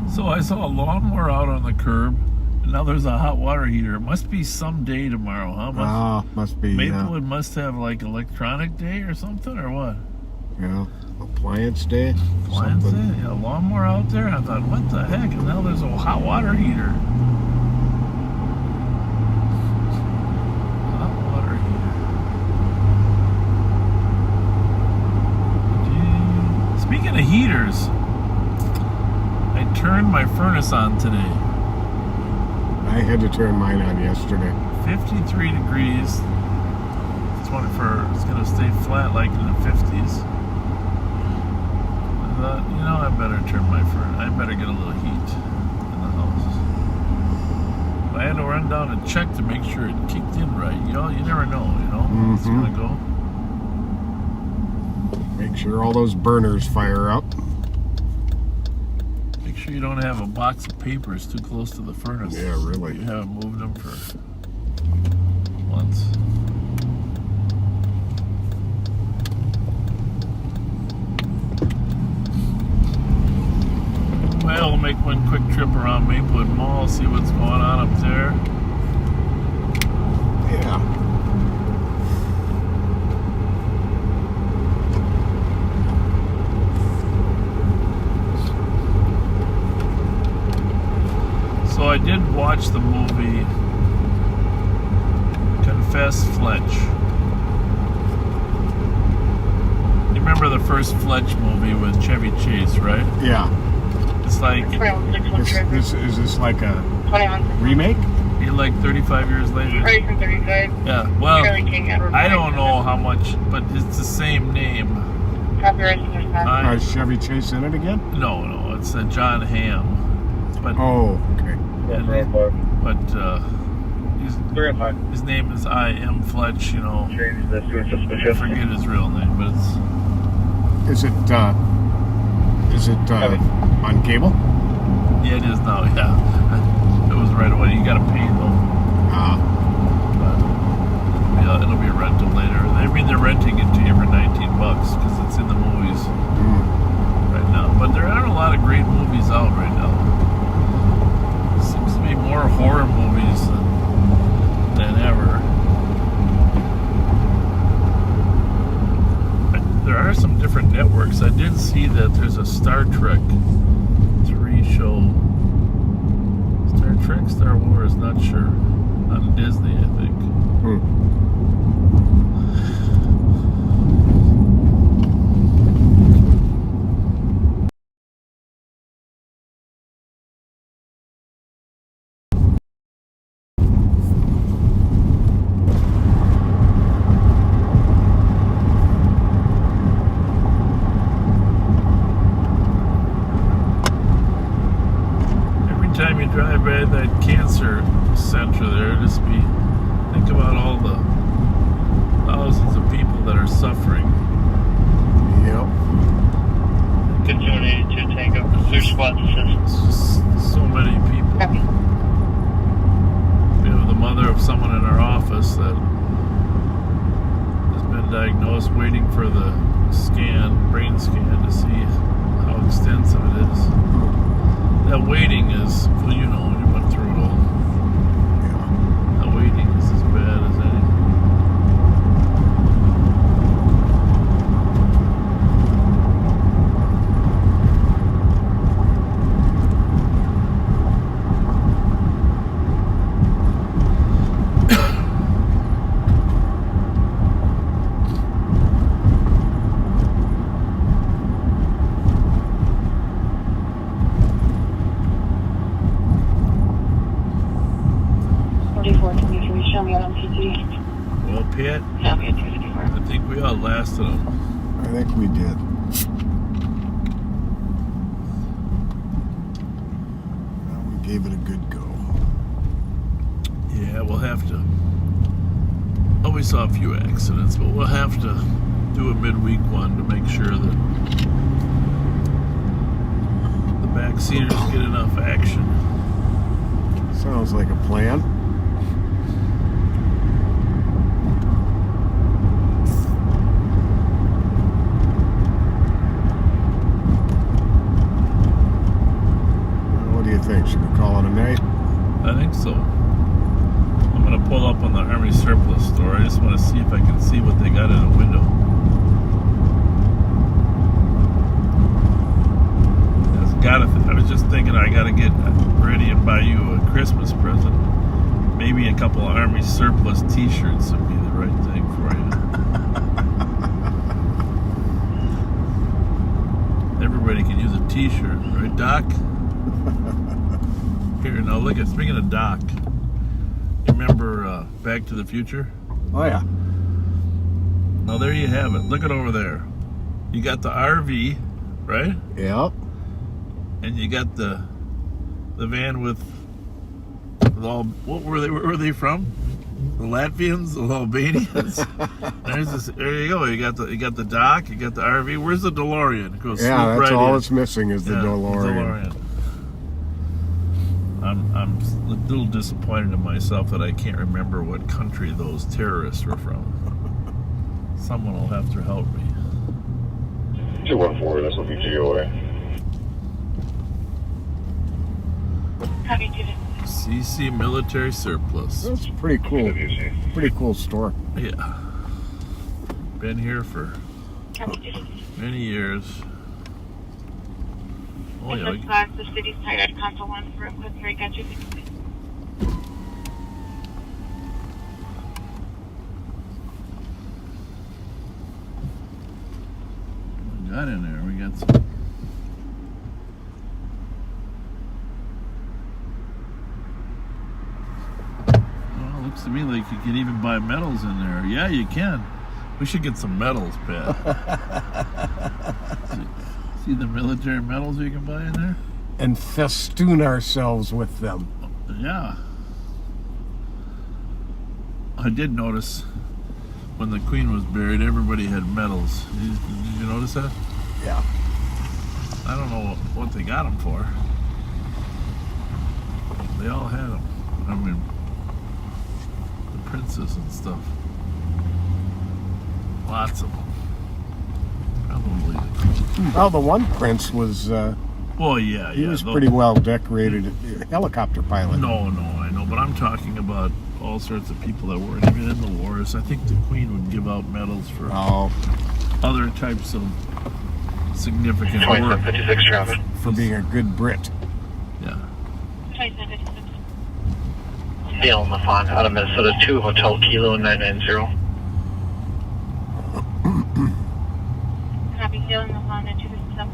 So I saw a lawnmower out on the curb, and now there's a hot water heater. It must be some day tomorrow, huh? Must be. Maplewood must have like electronic day or something, or what? Yeah, appliance day. Appliance day? Yeah, a lawnmower out there. I thought, what the heck? And now there's a hot water heater. Hot water heater. Speaking of heaters, I turned my furnace on today. I had to turn mine on yesterday. 53 degrees. It's going to stay flat like in the 50s. I thought, I better turn my furnace. I better get a little heat in the house. But I had to run down and check to make sure it kicked in right. You never know, how it's going to go. Make sure all those burners fire up. Make sure you don't have a box of papers too close to the furnace. Yeah, really. You haven't moved them for months. Well, we'll make one quick trip around Maplewood Mall, see what's going on up there. So I did watch the movie Confess Fletch. You remember the first Fletch movie with Chevy Chase, right? Yeah. It's like... Is this like a remake? You're like 35 years later. Right from 35. Yeah, well, Charlie King, Edward I don't know how much, but it's the same name. Copyright is not. Is Chevy Chase in it again? No, it's John Hamm. But, oh, okay. His name is I. M. Fletch, you know. Change this to I suspicious. forget his real name, but it's... Is it on cable? Yeah, it is now, yeah. It was right away. You gotta pay, though. But, yeah, it'll be rented later. I mean, they're renting it to you for $19 because it's in the movies right now. But there aren't a lot of great movies out right now. There seems to be more horror movies than ever. There are some different networks. I did see that there's a Star Trek 3 show. Star Trek, Star Wars, not sure. On Disney, I think. Time you drive by that cancer center there, just think about all the thousands of people that are suffering. Yep. Good 282 Tango, Clear Squad assist. It's just so many people. We have the mother of someone in our office that has been diagnosed, waiting for the brain scan to see how extensive it is. That waiting is, well, you know, you went through it all. Yeah. That waiting is as bad as anything. Well, Pat, I think we outlasted them. I think we did. Well, we gave it a good go. Yeah, we'll have to. Oh, we saw a few accidents, but we'll have to do a midweek one to make sure that the backseaters get enough action. Sounds like a plan. What do you think? Should we call it a night? I think so. I'm going to pull up on the Army surplus store. I just want to see if I can see what they got in a window. I was just thinking I got to get ready and buy you a Christmas present. Maybe a couple of Army surplus t-shirts would be the right thing for you. Everybody can use a t-shirt, right, Doc? Here, now look at, speaking of Doc, you remember Back to the Future? Oh, yeah. Now, there you have it. Look at over there. You got the RV, right? Yep. And you got the van with all, what were they from? The Latvians, the Albanians. There you go. You got the dock, you got the RV. Where's the DeLorean? It goes that's right all in. it's missing is the DeLorean. I'm a little disappointed in myself that I can't remember what country those terrorists were from. Someone will have to help me. 214, this will be GOA. CC Military Surplus. That's pretty cool. Pretty cool store. Yeah. Been here for many years. Oh, yeah. The city's tired console on for a quick break at you. We got in there. We got some. Well, looks to me like you can even buy medals in there. Yeah, you can. We should get some medals, Pat. See the military medals you can buy in there? And festoon ourselves with them. Yeah. I did notice when the Queen was buried, everybody had medals. Did you notice that? Yeah. I don't know what they got them for. They all had them. I mean, the princes and stuff. Lots of them. Probably. Well, the one prince was. Well, yeah, he was pretty well decorated helicopter pilot. No, I know, but I'm talking about all sorts of people that weren't even in the wars. I think the Queen would give out medals for other types of significant work. 56 traffic. For being a good Brit. Yeah. Dale Lafont out of Minnesota 2, Hotel Kilo 990. Copy, Dale Lafont at 257.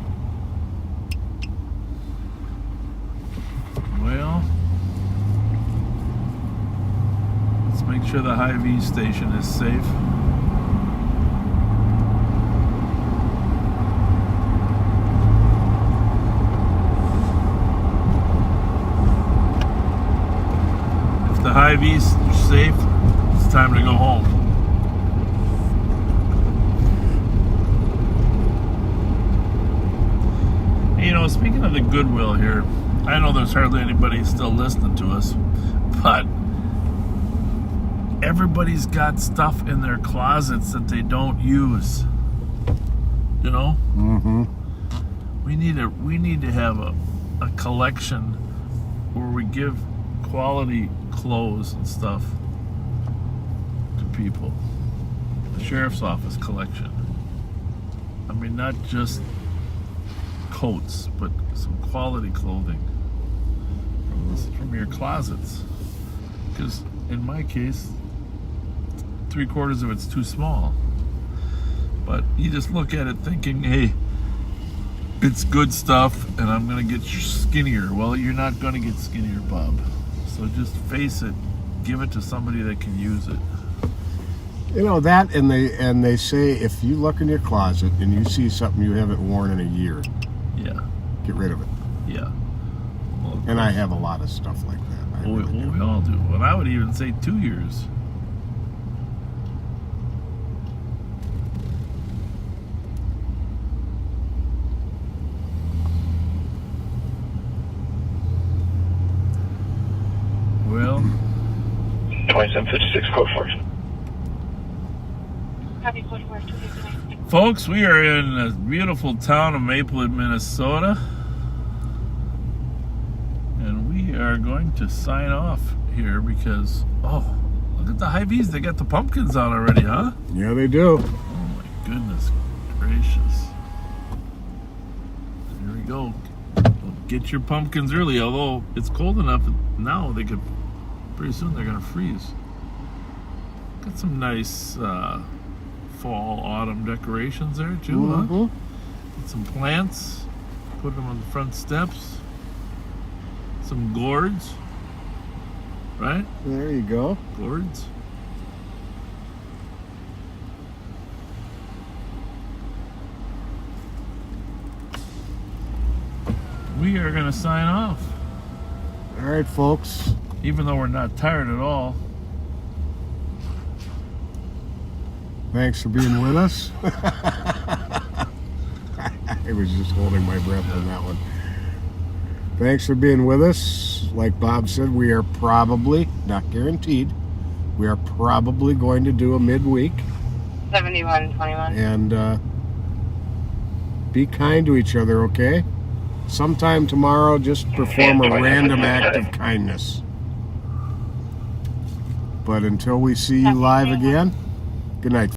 Well, let's make sure the Hy-Vee station is safe. If the Hy-Vee's safe, it's time to go home. You know, speaking of the Goodwill here, I know there's hardly anybody still listening to us, but everybody's got stuff in their closets that they don't use. You know? Mm-hmm. We need to have a collection where we give quality clothes and stuff to people. The sheriff's office collection. I mean, not just coats, but some quality clothing from your closets. Because in my case, 3/4 of it's too small. But you just look at it thinking, hey, it's good stuff and I'm gonna get skinnier. Well, you're not gonna get skinnier, Bob. So just face it, give it to somebody that can use it. You know that, and they say if you look in your closet and you see something you haven't worn in a year, yeah, get rid of it. Yeah. Well, and I have a lot of stuff like that. We all do. And I would even say 2 years. Well, 2756 code 4. Copy, code 4. Folks, we are in the beautiful town of Maplewood, Minnesota. And we are going to sign off here because, oh, look at the Hy-Vees. They got the pumpkins out already, huh? Yeah, they do. Oh, my goodness gracious. Here we go. Get your pumpkins early, although it's cold enough now they could, pretty soon they're going to freeze. Got some nice fall, autumn decorations there too, huh? Get some plants, put them on the front steps. Some gourds, right? There you go. Gourds. We are going to sign off. All right, folks. Even though we're not tired at all. Thanks for being with us. I was just holding my breath on that one. Thanks for being with us. Like Bob said, we are probably, not guaranteed, we are probably going to do a midweek. 7121. And be kind to each other, okay? Sometime tomorrow, just perform a random act of kindness. But until we see you live again, good night.